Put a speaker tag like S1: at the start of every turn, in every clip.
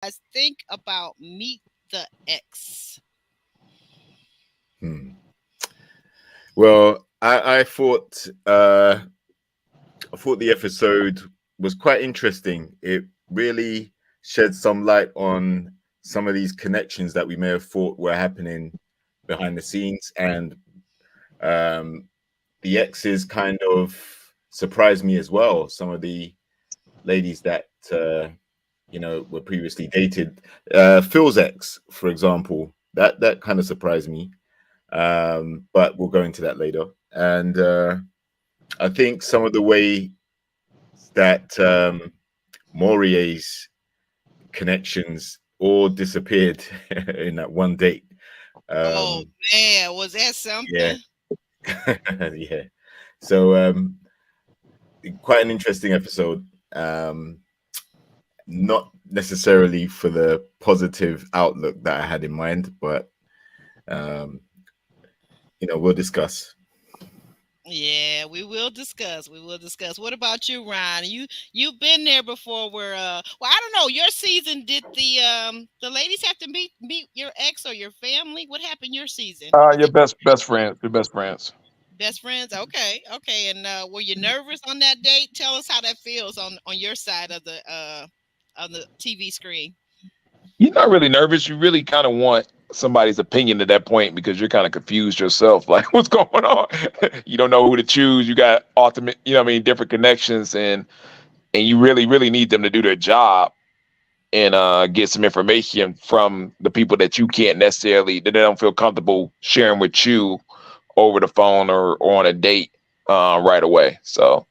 S1: guys think about Meet the X?
S2: Hmm. Well, I thought the episode was quite interesting. It really shed some light on some of these connections that we may have thought were happening behind the scenes, and um, the exes kind of surprised me as well. Some of the ladies that were previously dated, Phil's ex, for example, that kind of surprised me. But we'll go into that later. And I think some of the way that Maurier's connections all disappeared in that one date.
S1: Oh
S2: Um,
S1: man, was that
S2: yeah,
S1: something?
S2: yeah. So quite an interesting episode. Not necessarily for the positive outlook that I had in mind, but um, we'll discuss.
S1: Yeah, we will discuss. We will discuss. What about you, Ryan? You've been there before where well, I don't know, your season, did the ladies have to meet your ex or your family? What happened your season? Did
S3: Your
S1: they
S3: best friends, your best friends.
S1: best friends? Okay. Okay. And were you nervous on that date? Tell us how that feels on your side of the TV screen.
S3: You're not really nervous. You really kind of want somebody's opinion at that point because you're kind of confused yourself. Like, what's going on? You don't know who to choose. You got ultimate, what I mean, different connections, and you really, really need them to do their job and get some information from the people that you can't necessarily, that they don't feel comfortable sharing with you over the phone or on a date right away. So,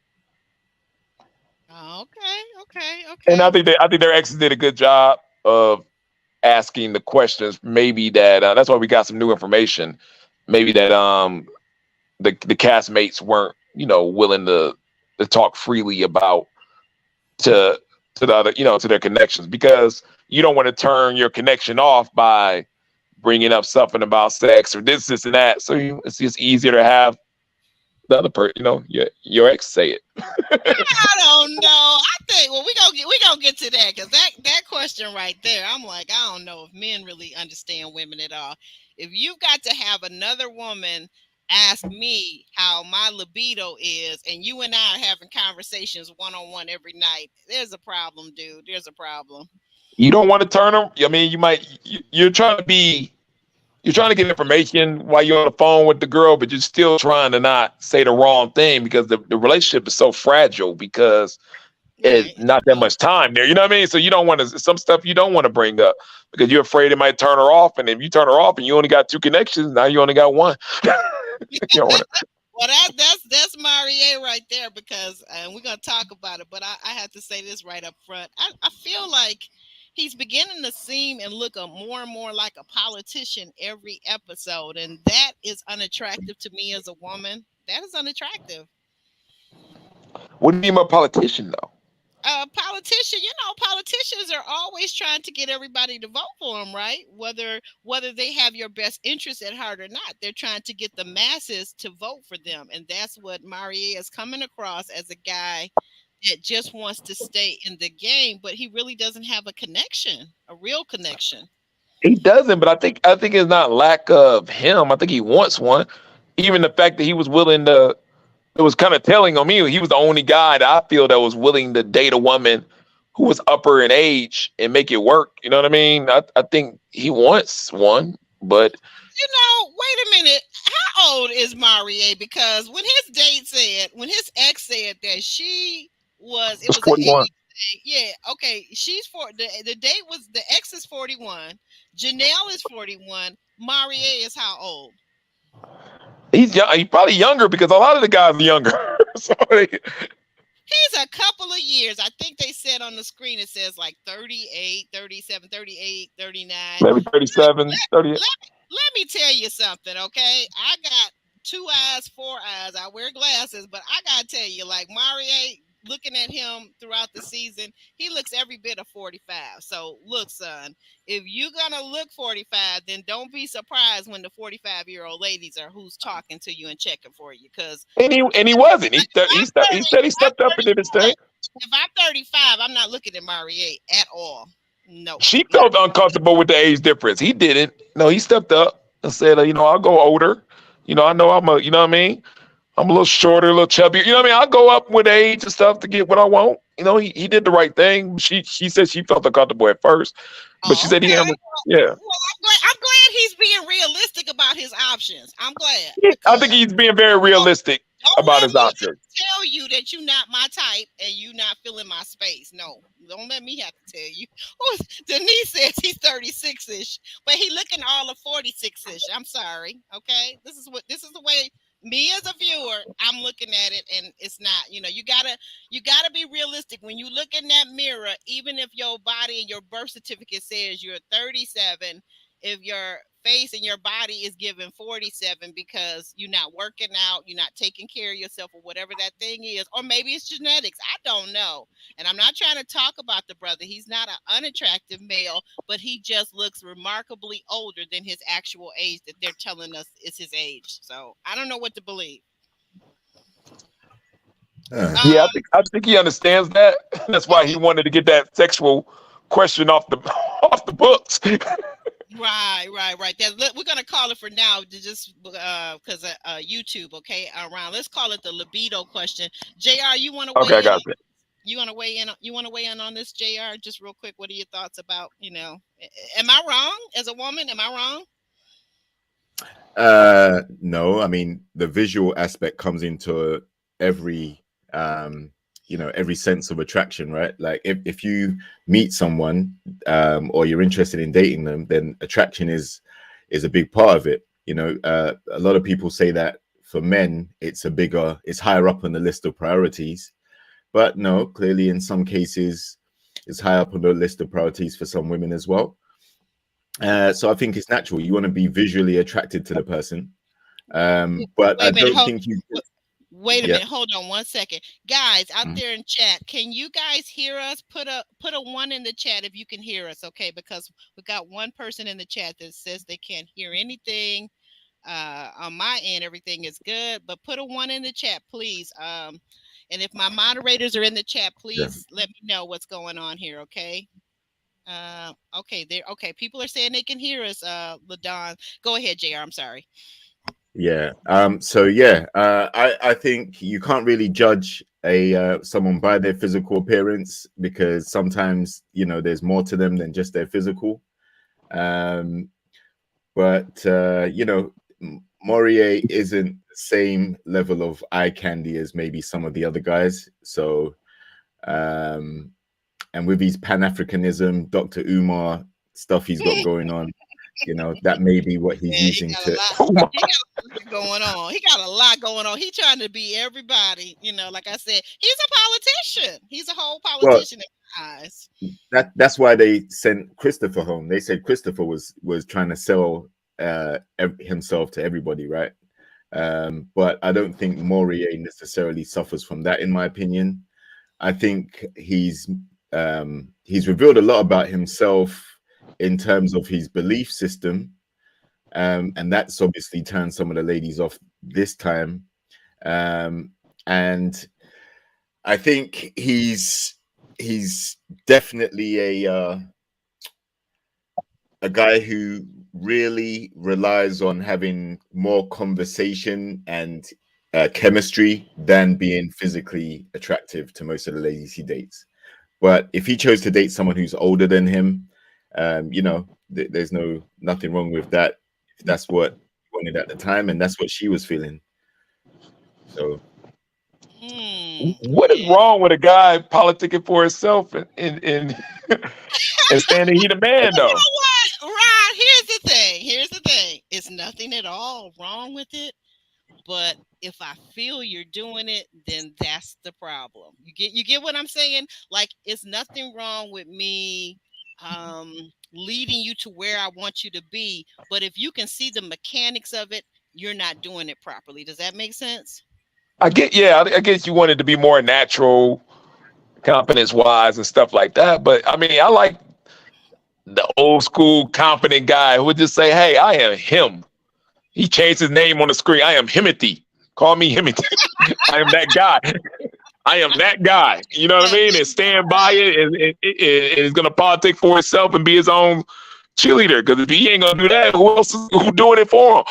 S1: Oh, okay. Okay.
S3: and
S1: Okay.
S3: I think their exes did a good job of asking the questions. Maybe that's why we got some new information. Maybe that the castmates weren't willing to talk freely about to the other to their connections, because you don't want to turn your connection off by bringing up something about sex or this and that. So it's just easier to have the other person, your ex say it.
S1: I don't know. I think, well, we gonna get to that, because that question right there, I'm like, I don't know if men really understand women at all. If you've got to have another woman ask me how my libido is, and you and I are having conversations one on one every night, there's a problem, dude. There's a problem.
S3: You don't want to turn them. I mean, you're trying to you're trying to get information while you're on the phone with the girl, but you're still trying to not say the wrong thing because the relationship is so fragile because it's
S1: Right.
S3: not that much time there. You know what I mean? So you don't want to, some stuff you don't want to bring up because you're afraid it might turn her off. And if you turn her off and you only got two connections, now you only got one. You don't want to.
S1: Well, that's Marie right there, because we're gonna talk about it. But I have to say this right up front. I feel like he's beginning to seem and look more and more like a politician every episode, and that is unattractive to me as a woman. That is unattractive.
S3: What do you mean by politician though?
S1: Politician, politicians are always trying to get everybody to vote for them, right? Whether they have your best interest at heart or not, they're trying to get the masses to vote for them, and that's what Marie is coming across as, a guy that just wants to stay in the game, but he really doesn't have a connection, a real connection.
S3: He doesn't, but I think it's not lack of him. I think he wants one. Even the fact that he was willing to, it was kind of telling on me. He was the only guy that I feel that was willing to date a woman who was upper in age and make it work. You know what I mean? I think he wants one, but
S1: Wait a minute. How old is Marie? Because when his ex said that it
S3: it's
S1: was an
S3: 41.
S1: age thing. Yeah, okay. The date was, the ex is 41, Janelle is 41, Marie is how old?
S3: He's young. He's probably younger because a lot of the guys are younger. So
S1: He's a couple of years. I think they said on the screen it says like 38, 37, 38, 39.
S3: maybe 37, 30.
S1: Let me tell you something, okay? I got two eyes, four eyes. I wear glasses, but I gotta tell you, like Marie, looking at him throughout the season, he looks every bit of 45. So look, son, if you're gonna look 45, then don't be surprised when the 45-year-old ladies are who's talking to you and checking for you. Because
S3: And he wasn't.
S1: if I'm 30,
S3: He said he
S1: if I'm
S3: stepped up and did his thing.
S1: 35, if I'm 35, I'm not looking at Marie at all. Nope.
S3: She
S1: Not
S3: felt uncomfortable with the age difference. He didn't. No, he stepped up and said, I'll go older. I know you know what I mean? I'm a little shorter, a little chubbier. You know what I mean? I'll go up with age and stuff to get what I want. He did the right thing. She said she felt uncomfortable at first, but she
S1: oh,
S3: said he
S1: okay.
S3: handled, yeah.
S1: Well, I'm glad he's being realistic about his options. I'm glad
S3: I think
S1: because
S3: he's being very
S1: don't,
S3: realistic
S1: don't
S3: about
S1: let
S3: his
S1: me
S3: options.
S1: tell you that you're not my type and you not filling my space. No, don't let me have to tell you. Oh, Denise says he's 36-ish, but he looking all of 46-ish. I'm sorry. Okay. This is the way me as a viewer, I'm looking at it, and it's not, you gotta be realistic when you look in that mirror, even if your body and your birth certificate says you're 37, if your face and your body is given 47 because you're not working out, you're not taking care of yourself, or whatever that thing is, or maybe it's genetics. I don't know. And I'm not trying to talk about the brother. He's not an unattractive male, but he just looks remarkably older than his actual age that they're telling us is his age. So I don't know what to believe.
S2: Uh,
S3: Yeah, I
S1: Um,
S3: think I think he understands that. That's why he wanted to get that sexual question off the off the books.
S1: right. We're gonna call it for now, just because YouTube. Okay, around. Let's call it the libido question. Jr., you want to
S3: Okay, I
S1: weigh in?
S3: got that.
S1: You want to weigh in? You want to weigh in on this, Jr. Just real quick. What are your thoughts about? Am I wrong as a woman? Am I wrong?
S2: no, I mean the visual aspect comes into every every sense of attraction, right? Like if you meet someone or you're interested in dating them, then attraction is a big part of it. A lot of people say that for men it's higher up on the list of priorities, but no, clearly in some cases it's high up on the list of priorities for some women as well. So I think it's natural. You want to be visually attracted to the person, but
S1: Wait
S2: I
S1: a minute.
S2: don't think you.
S1: Wait a
S2: Yeah.
S1: minute. Hold on one second, guys out
S2: Mhm.
S1: there in chat. Can you guys hear us? Put a one in the chat if you can hear us. Okay, because we got one person in the chat that says they can't hear anything. On my end, everything is good, but put a one in the chat, please. And if my moderators are in the chat,
S2: Yeah.
S1: please let me know what's going on here. Okay. Okay, there. Okay, people are saying they can hear us. Ladon, go ahead, Jr. I'm sorry.
S2: Yeah. So yeah, I think you can't really judge a someone by their physical appearance because sometimes there's more to them than just their physical. Um, but Morier isn't the same level of eye candy as maybe some of the other guys. So um, and with his Pan Africanism, Dr. Umar stuff he's got going on, that may be what he's
S1: Yeah, he
S2: using
S1: got a
S2: to.
S1: lot. He got a lot going on. He got a lot going on. He trying to be everybody. Like I said, he's a politician. He's a whole
S2: Well,
S1: politician in my eyes.
S2: that's why they sent Christopher home. They said Christopher was trying to sell himself to everybody, right? But I don't think Morier necessarily suffers from that, in my opinion. I think he's revealed a lot about himself in terms of his belief system, and that's obviously turned some of the ladies off this time. And I think he's definitely a guy who really relies on having more conversation and chemistry than being physically attractive to most of the ladies he dates. But if he chose to date someone who's older than him, there's nothing wrong with that. If that's what he wanted at the time, and that's what she was feeling. So
S3: What is
S1: Yeah.
S3: wrong with a guy politicking for himself and saying that he the man
S1: You
S3: though?
S1: know what, Rod? Here's the thing. It's nothing at all wrong with it. But if I feel you're doing it, then that's the problem. You get what I'm saying? Like it's nothing wrong with me leading you to where I want you to be, but if you can see the mechanics of it, you're not doing it properly. Does that make sense?
S3: I guess you wanted to be more natural, confidence wise and stuff like that. But I mean, I like the old school confident guy who would just say, "Hey, I am him." He changed his name on the screen. I am Himothy. Call me Himothy. I am that guy. I am that guy. You know what I mean? And stand by it, and is going to politic for himself and be his own cheerleader. Because if he ain't going to do that, who else is who doing it for him?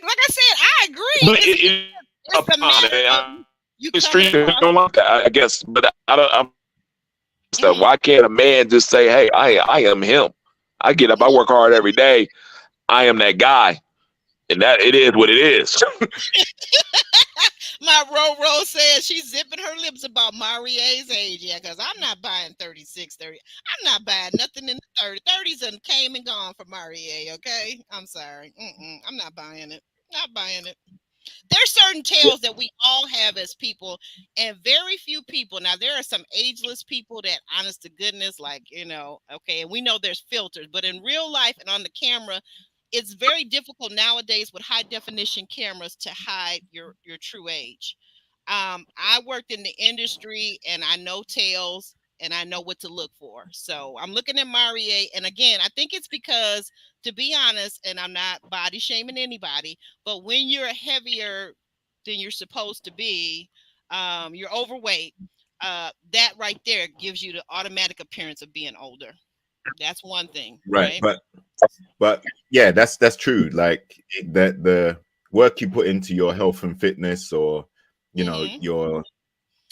S1: Like I said, I agree.
S3: But it
S1: It's a matter of you
S3: the
S1: coming
S3: street
S1: across.
S3: don't like that, I guess. But I don't.
S1: Mhm.
S3: Why can't a man just say, "Hey, I am him. I get up. I work hard every day. I am that guy." And that it is what it is.
S1: My Roro says she's zipping her lips about Marie's age. Yeah, because I'm not buying 36, 30. I'm not buying nothing in the 30. 30s and came and gone for Marie, okay? I'm sorry. I'm not buying it. Not buying it. There's certain tales that we all have as people, and very few people. Now, there are some ageless people that, honest to goodness, like, okay, and we know there's filters, but in real life and on the camera, it's very difficult nowadays with high definition cameras to hide your true age. I worked in the industry and I know tales and I know what to look for. So I'm looking at Marie, and again, I think it's because, to be honest, and I'm not body shaming anybody, but when you're heavier than you're supposed to be, you're overweight. That right there gives you the automatic appearance of being older. That's one thing,
S2: Right,
S1: right?
S2: but yeah, that's true. Like the work you put into your health and fitness, or
S1: Hmm.
S2: your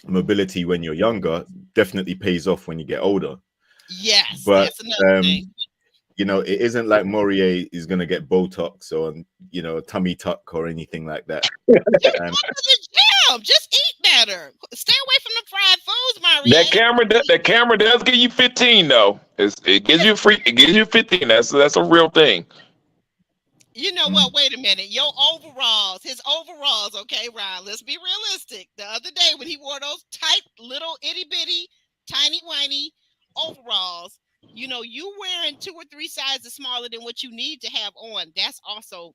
S2: mobility when you're younger, definitely pays off when you get older.
S1: Yes,
S2: But
S1: that's another thing.
S2: it isn't like Morier is gonna get Botox or tummy tuck or anything like that.
S1: Just
S2: And
S1: go to the gym. Just eat better. Stay away from the fried foods,
S3: That camera does give you 15 though. It gives you free. It gives you 15. That's a real thing.
S1: You know
S2: mm,
S1: what? Wait a minute. His overalls, okay, Ron, let's be realistic. The other day when he wore those tight little itty bitty, tiny whiny overalls, you wearing two or three sizes smaller than what you need to have on. That's also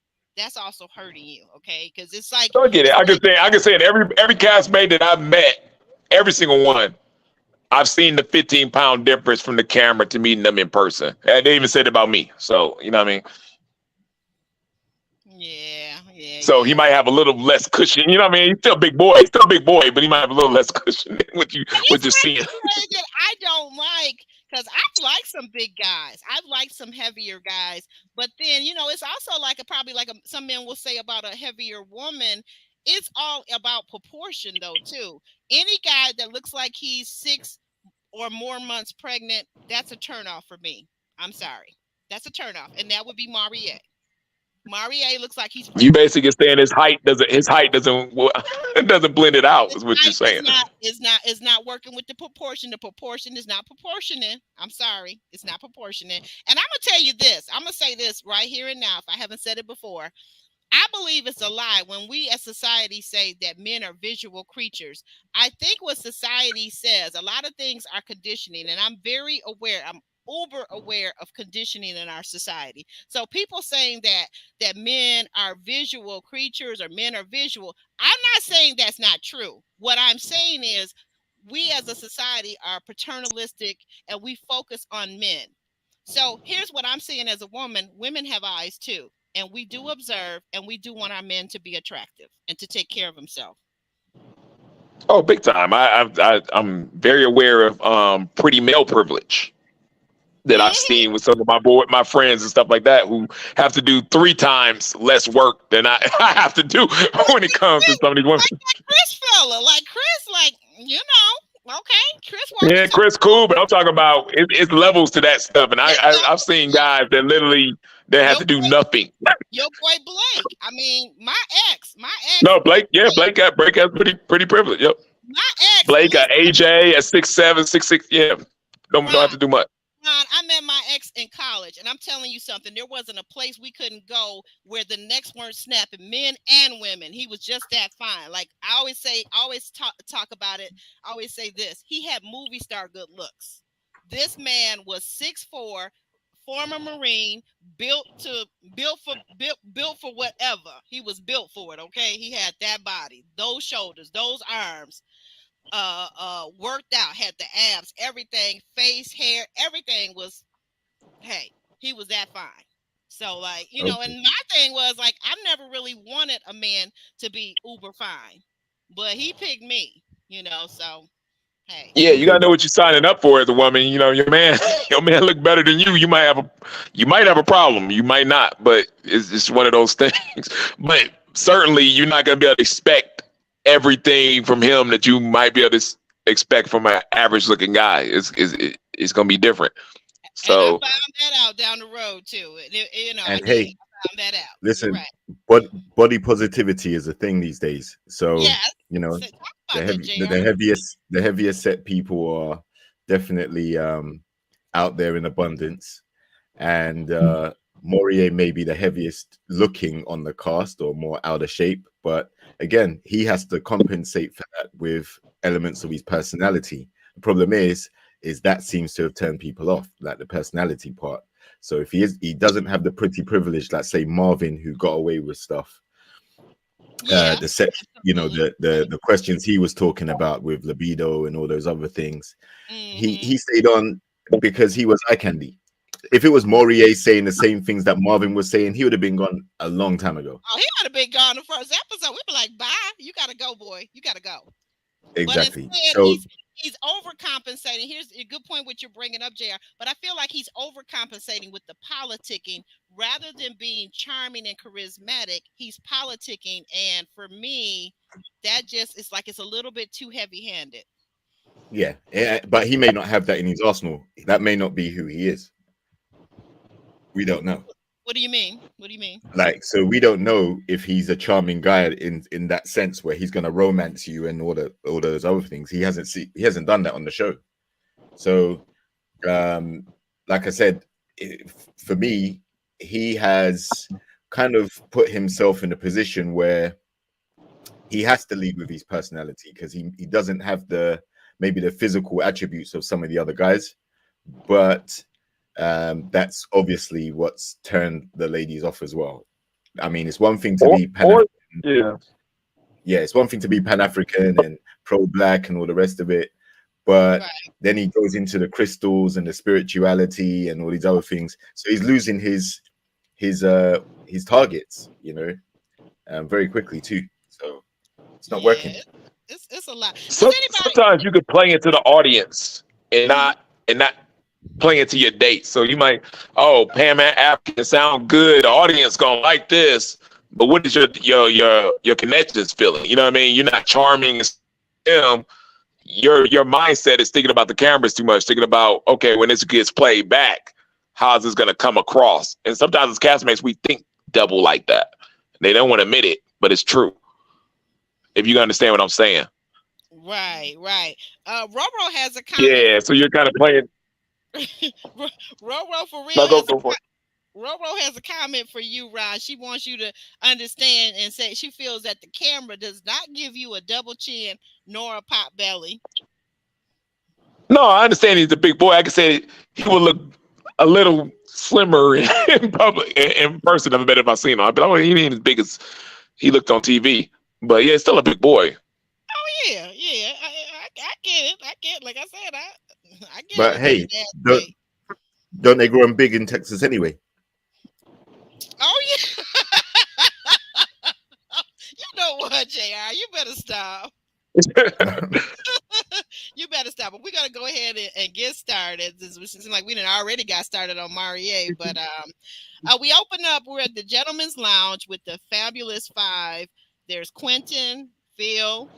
S1: hurting you, okay? Because it's like
S3: So I get it.
S1: it's like
S3: I can say it. Every castmate that I've met, every single one, I've seen the 15-pound difference from the camera to meeting them in person. And they even said it about me. So you know what I mean.
S1: yeah, yeah,
S3: So he
S1: yeah.
S3: might have a little less cushion. You know what I mean? He's still a big boy. He's still a big boy, but he might have a little less cushion than
S1: And
S3: what
S1: it's
S3: you're
S1: not
S3: seeing.
S1: to say that I don't like, because I've liked some big guys. I've liked some heavier guys. But then, it's also like probably like some men will say about a heavier woman. It's all about proportion, though, too. Any guy that looks like he's 6 or more months pregnant, that's a turnoff for me. I'm sorry. That's a turnoff. And that would be Marie. Marie looks like he's
S3: You
S1: pregnant.
S3: basically saying his height doesn't doesn't blend it out. Is what you're
S1: Height
S3: saying.
S1: is not working with the proportion. The proportion is not proportionate. I'm sorry, it's not proportionate. And I'm gonna tell you this. I'm gonna say this right here and now. If I haven't said it before, I believe it's a lie when we as society say that men are visual creatures. I think what society says, a lot of things are conditioning, and I'm very aware. I'm uber aware of conditioning in our society. So people saying that men are visual creatures or men are visual, I'm not saying that's not true. What I'm saying is we as a society are paternalistic and we focus on men. So here's what I'm seeing as a woman. Women have eyes too, and we do observe and we do want our men to be attractive and to take care of himself.
S3: Oh, big time. I'm very aware of pretty male privilege that I've
S1: Hmm.
S3: seen with some of my friends and stuff like that who have to do 3 times less work than I, I have to do when it comes to some of these women.
S1: Like that Chris fella, like Chris, like okay, Chris walking
S3: Yeah,
S1: to
S3: Chris, cool, but I'm talking about it's levels to that stuff, and
S1: it's
S3: I've
S1: levels to
S3: seen
S1: that.
S3: guys that literally they have
S1: Your
S3: to do
S1: boy,
S3: nothing.
S1: your boy Blake. I mean, my ex,
S3: No, Blake, yeah, Blake got pretty privileged. Yep,
S1: my ex.
S3: Blake got
S1: Listen,
S3: AJ at 6'7", 6'6". Yeah, don't have
S1: Ron,
S3: to do much.
S1: Ron, I met my ex in college, and I'm telling you something. There wasn't a place we couldn't go where the necks weren't snapping, men and women. He was just that fine. Like I always say, always talk about it. I always say this: he had movie star good looks. This man was 6'4", former Marine, built for whatever. He was built for it. Okay, he had that body, those shoulders, those arms, worked out, had the abs, everything, face, hair, everything was, hey, he was that fine. So like,
S2: okay.
S1: and my thing was like I've never really wanted a man to be uber fine. But he picked me. So hey.
S3: Yeah, you
S2: Okay,
S3: gotta know
S2: but
S3: what you're signing up for as a woman. You know, your man, your man look better than you. You might have a problem. You might not, but it's just one of those things. But certainly, you're not gonna be able to expect everything from him that you might be able to expect from an average looking guy. It's gonna be different.
S1: And I
S3: So
S1: found that out down the road too. I
S2: and
S1: did.
S2: hey,
S1: I found that out. You're
S2: listen,
S1: right.
S2: body positivity is a thing these days. So
S1: Yes.
S2: you know,
S1: So talk about that, JR.
S2: the heaviest set people are definitely out there in abundance, and Morier may be the heaviest looking on the cast or more out of shape, but again, he has to compensate for that with elements of his personality. The problem is that seems to have turned people off, like the personality part. So if he doesn't have the pretty privilege, like say Marvin, who got away with stuff,
S1: Yeah,
S2: the sex,
S1: absolutely.
S2: the questions he was talking about with libido and all those other things,
S1: Hmm.
S2: he stayed on because he was eye candy. If it was Morier saying the same things that Marvin was saying, he would have been gone a long time ago.
S1: Oh, he would have been gone the first episode. We'd be like, "Bye, you gotta go, boy. You gotta go." But
S2: Exactly.
S1: instead,
S2: So
S1: he's overcompensating. Here's a good point what you're bringing up, Jr. But I feel like he's overcompensating with the politicking rather than being charming and charismatic. He's politicking, and for me, that just is like it's a little bit too heavy-handed.
S2: yeah, but he may not have that in his arsenal. That may not be who he is. We don't know.
S1: What do you mean? What do you mean?
S2: Like, so we don't know if he's a charming guy in that sense where he's gonna romance you and all those other things. He hasn't done that on the show. So um like I said, for me, he has kind of put himself in a position where he has to lead with his personality because he doesn't have the maybe the physical attributes of some of the other guys, but that's obviously what's turned the ladies off as well. I mean, it's one thing to be
S3: or yeah.
S2: yeah, it's one thing to be Pan African and pro black and all the rest of it, but
S1: Right.
S2: then he goes into the crystals and the spirituality and all these other things. So he's losing his targets, very quickly too. So it's not
S1: Yeah,
S2: working.
S1: it's a lot. Does
S3: So
S1: anybody?
S3: sometimes you could play into the audience
S1: Mhm.
S3: and not play into your date. So you might, oh, Pam and African sound good. The audience gonna like this. But what is your connections feeling? You know what I mean? You're not charming as him. Your mindset is thinking about the cameras too much, thinking about, okay, when this gets played back, how's this gonna come across? And sometimes as castmates, we think double like that. They don't want to admit it, but it's true. If you understand what I'm saying.
S1: Right, right. Roro has a comment.
S3: Yeah, so you're kind of playing.
S1: Roro for
S3: No,
S1: real
S3: go
S1: has
S3: go for it.
S1: Roro has a comment for you, Ron. She wants you to understand and say she feels that the camera does not give you a double chin nor a pot belly.
S3: No, I understand he's a big boy. I can say he would look a little slimmer in public, in person. I've bet if I seen him. I'd be like, oh, he ain't as big as he looked on TV. But yeah, still a big boy.
S1: Oh yeah, yeah. I get it. I get it. Like I said, I get
S2: But
S1: what that
S2: hey,
S1: dad
S2: don't
S1: say.
S2: don't they grow them big in Texas anyway?
S1: Oh yeah. You know what, Jr. You better stop. You better stop. But we're gonna go ahead and get started. It seems like we didn't already got started on Marie, but we open up. We're at the Gentleman's Lounge with the Fabulous Five. There's Quentin, Phil,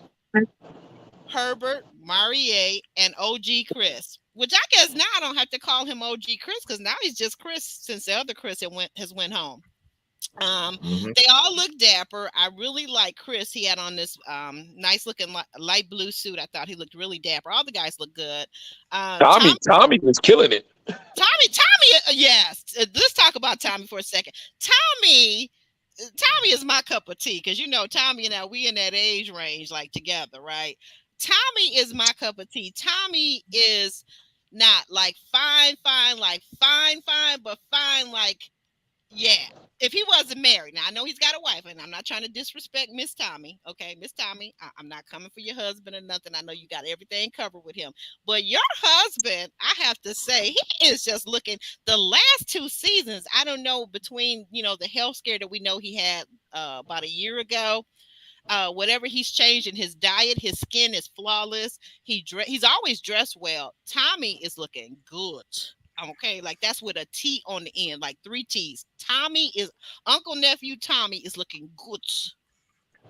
S1: Herbert, Marie, and OG Chris. Which I guess now I don't have to call him OG Chris because now he's just Chris since the other Chris has went home. Um,
S2: Mhm.
S1: they all look dapper. I really like Chris. He had on this nice looking light blue suit. I thought he looked really dapper. All the guys look good. Tom,
S3: Tommy was killing it.
S1: Tommy, yes. Let's talk about Tommy for a second. Tommy is my cup of tea because Tommy and I we in that age range like together, right? Tommy is my cup of tea. Tommy is not like fine, like fine, but fine like yeah. If he wasn't married, now I know he's got a wife, and I'm not trying to disrespect Miss Tommy. Okay, Miss Tommy, I'm not coming for your husband or nothing. I know you got everything covered with him, but your husband, I have to say, he is just looking. The last two seasons, I don't know between the health scare that we know he had about a year ago. Whatever he's changed in his diet, his skin is flawless. He's always dressed well. Tommy is looking good. Okay, like that's with a T on the end, like three T's. Tommy is Uncle Nephew Tommy is looking good.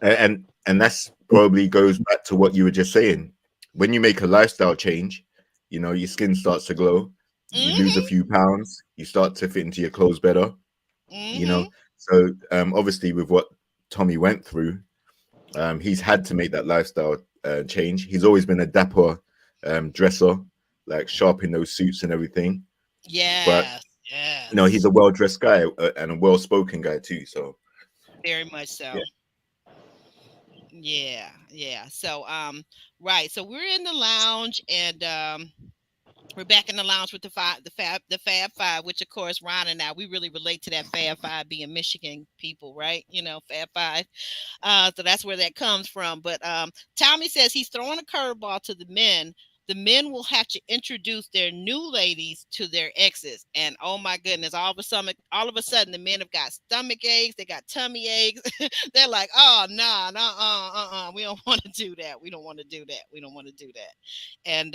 S2: And that's probably goes back to what you were just saying. When you make a lifestyle change, you know, your skin starts to glow, you lose a
S1: Mm-hmm.
S2: few pounds, you start to fit into your clothes better, you
S1: Mm-hmm.
S2: know. So obviously with what Tommy went through, he's had to make that lifestyle change. He's always been a dapper dresser, like sharp in those suits and everything. But
S1: Yes.
S2: you know, he's
S1: Yes.
S2: a well-dressed guy and a well-spoken guy too. So
S1: Very much so.
S2: yeah.
S1: Yeah. Yeah. So right. So we're in the lounge and we're back in the lounge with the Fab Five, which of course Ron and I we really relate to that Fab Five being Michigan people, right? You know, Fab Five. So that's where that comes from. But Tommy says he's throwing a curveball to the men. The men will have to introduce their new ladies to their exes, and oh my goodness, all of a sudden, the men have got stomach aches, they got tummy aches. They're like, "Oh, nah, nah, we don't want to do that. We don't want to do that. We don't want to do that." And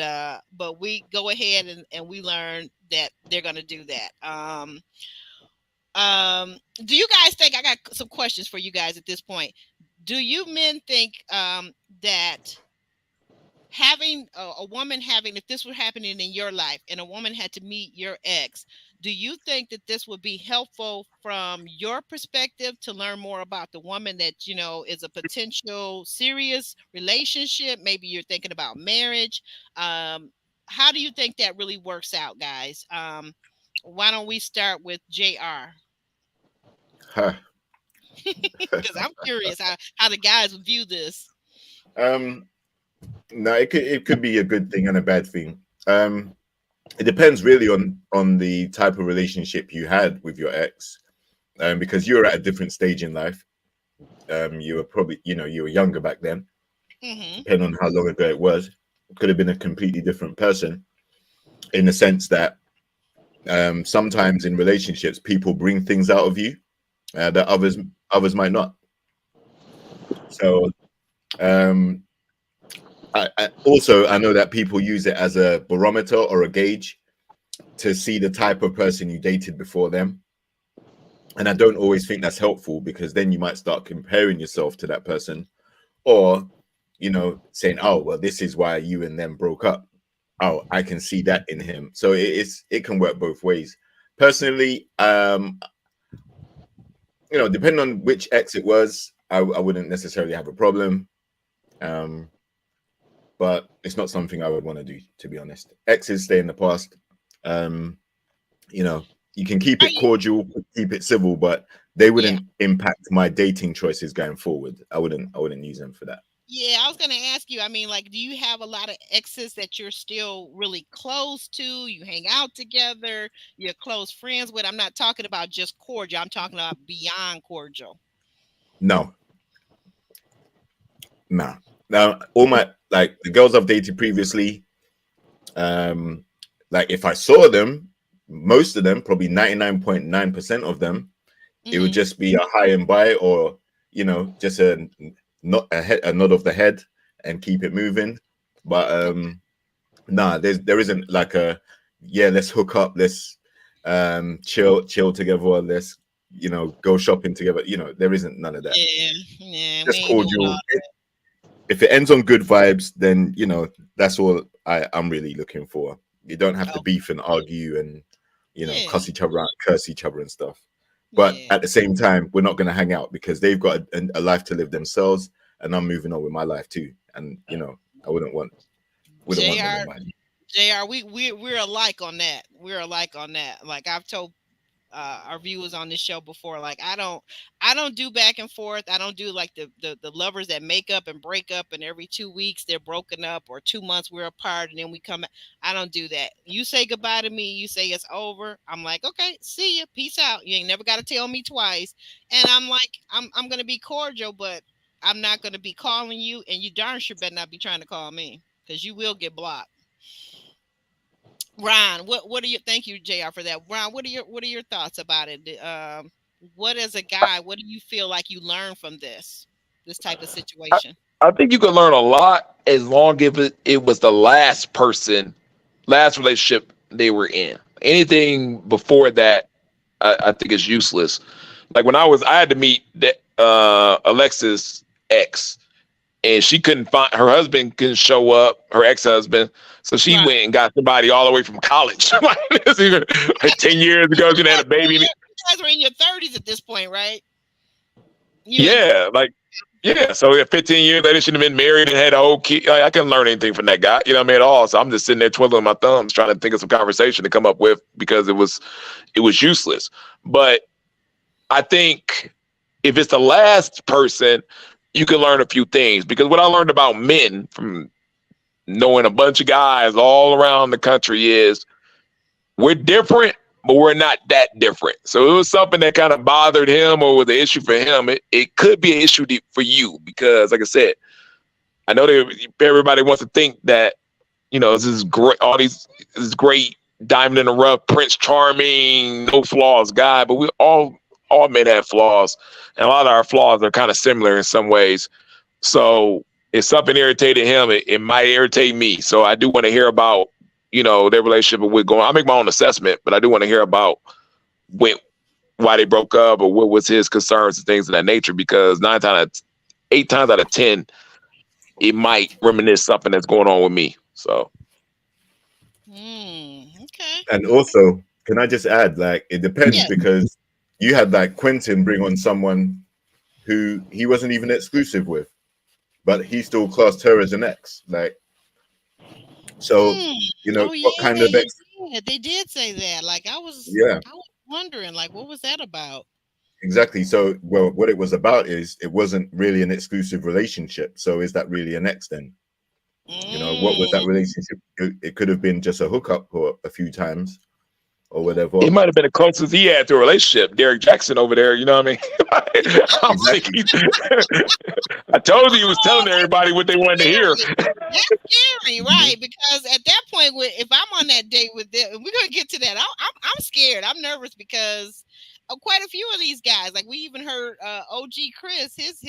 S1: but we go ahead and we learn that they're going to do that. Do you guys think I got some questions for you guys at this point? Do you men think that having a woman having if this were happening in your life and a woman had to meet your ex, do you think that this would be helpful from your perspective to learn more about the woman that you know is a potential serious relationship? Maybe you're thinking about marriage. How do you think that really works out, guys? Why don't we start with JR?
S2: Huh.
S1: Because I'm curious how the guys would view this.
S2: Um, no, it could be a good thing and a bad thing. It depends really on the type of relationship you had with your ex, because you were at a different stage in life. You were probably, you know, you were younger back then.
S1: Hmm.
S2: Depending on how long ago it was, could have been a completely different person. In the sense that sometimes in relationships, people bring things out of you that others might not. So um, I know that people use it as a barometer or a gauge to see the type of person you dated before them. And I don't always think that's helpful because then you might start comparing yourself to that person or, you know, saying, oh, well, this is why you and them broke up. Oh, I can see that in him. So it can work both ways. Personally, you know, depending on which ex it was, I wouldn't necessarily have a problem. Um, but it's not something I would want to do, to be honest. Exes stay in the past. Um, you know, you can keep
S1: Are
S2: it
S1: you?
S2: cordial, keep it civil, but they
S1: Yeah.
S2: wouldn't impact my dating choices going forward. I wouldn't use them for that.
S1: Yeah, I was going to ask you. I mean, like, do you have a lot of exes that you're still really close to? You hang out together, you're close friends with. I'm not talking about just cordial, I'm talking about beyond cordial.
S2: No, nah. Now all my like the girls I've dated previously, um, like if I saw them, most of them, probably 99.9% of them, it would
S1: Hmm.
S2: just be a high and by or you know, just a not a head a nod of the head and keep it moving. But nah, there isn't like a yeah, let's hook up, let's chill together, let's you know go shopping together. You know, there isn't none of that.
S1: Yeah, yeah, we
S2: Just
S1: ain't doing
S2: cordial.
S1: all.
S2: If it ends on good vibes, then you know that's all I'm really looking for. You don't have to
S1: Oh,
S2: beef and argue and you know
S1: yeah,
S2: cuss each other out, curse each other and stuff. But
S1: yeah.
S2: at the same time, we're not going to hang out because they've got a life to live themselves, and I'm moving on with my life too. And you know, I wouldn't want them
S1: Jr.
S2: in my.
S1: Jr. We're alike on that. We're alike on that. Like I've told our viewers on this show before, like I don't do back and forth. I don't do like the lovers that make up and break up and every 2 weeks they're broken up or 2 months we're apart and then we come. I don't do that. You say goodbye to me, you say it's over, I'm like, okay, see ya, peace out. You ain't never got to tell me twice. And I'm like, I'm gonna be cordial, but I'm not gonna be calling you, and you darn sure better not be trying to call me because you will get blocked. Ron, what are your thank you, JR, for that. Ron, what are your thoughts about it? What as a guy, what do you feel like you learned from this? this type of
S3: I,
S1: situation?
S3: I think you can learn a lot as long as it was the last relationship they were in. Anything before that, I think is useless. Like I had to meet Alexis ex, and she couldn't find her husband, couldn't show up, her ex-husband. So she
S1: Right.
S3: went and got somebody all the way from college. Like, this even like 10 years ago, she had a baby.
S1: You guys were in your 30s at this point, right? You and
S3: Yeah, like yeah. So yeah, 15 years later, she'd have been married and had a whole kid. Like, I couldn't learn anything from that guy, you know what I mean, at all. So I'm just sitting there twiddling my thumbs, trying to think of some conversation to come up with because it was useless. But I think if it's the last person, you can learn a few things. Because what I learned about men from knowing a bunch of guys all around the country is we're different, but we're not that different. So it was something that kind of bothered him or was an issue for him. It could be an issue for you because, like I said, I know that everybody wants to think that, this is great, this great diamond in the rough, Prince Charming, no flaws guy, but we all men have flaws, and a lot of our flaws are kind of similar in some ways. So if something irritated him, it might irritate me. So I do want to hear about, their relationship with going. I make my own assessment, but I do want to hear about why they broke up or what was his concerns and things of that nature. Because 8 times out of 10, it might reminisce something that's going on with me. So
S1: Okay.
S2: And also, can I just add, like, it depends
S1: Yes.
S2: because you had like Quentin bring on someone who he wasn't even exclusive with, but he still classed her as an ex. Like, so
S1: Hmm. Oh
S2: what
S1: yeah,
S2: kind of
S1: he
S2: ex?
S1: did. They did say that. Like
S2: Yeah,
S1: I was wondering, like, what was that about?
S2: exactly. So, well, what it was about is it wasn't really an exclusive relationship. So, is that really an ex then? What was that
S1: Mm.
S2: relationship? It could have been just a hookup or a few times or whatever.
S3: it might have been the closest he had to a relationship. Derek Jackson over there, you know what I mean? I don't think
S2: Exactly.
S3: I told you he was
S1: Oh,
S3: telling everybody what they wanted to hear.
S1: scary. That's scary,
S2: Mhm.
S1: right? Because at that point, if I'm on that date with them, we're gonna get to that. I'm scared. I'm nervous because of quite a few of these guys. Like we even heard OG Chris, his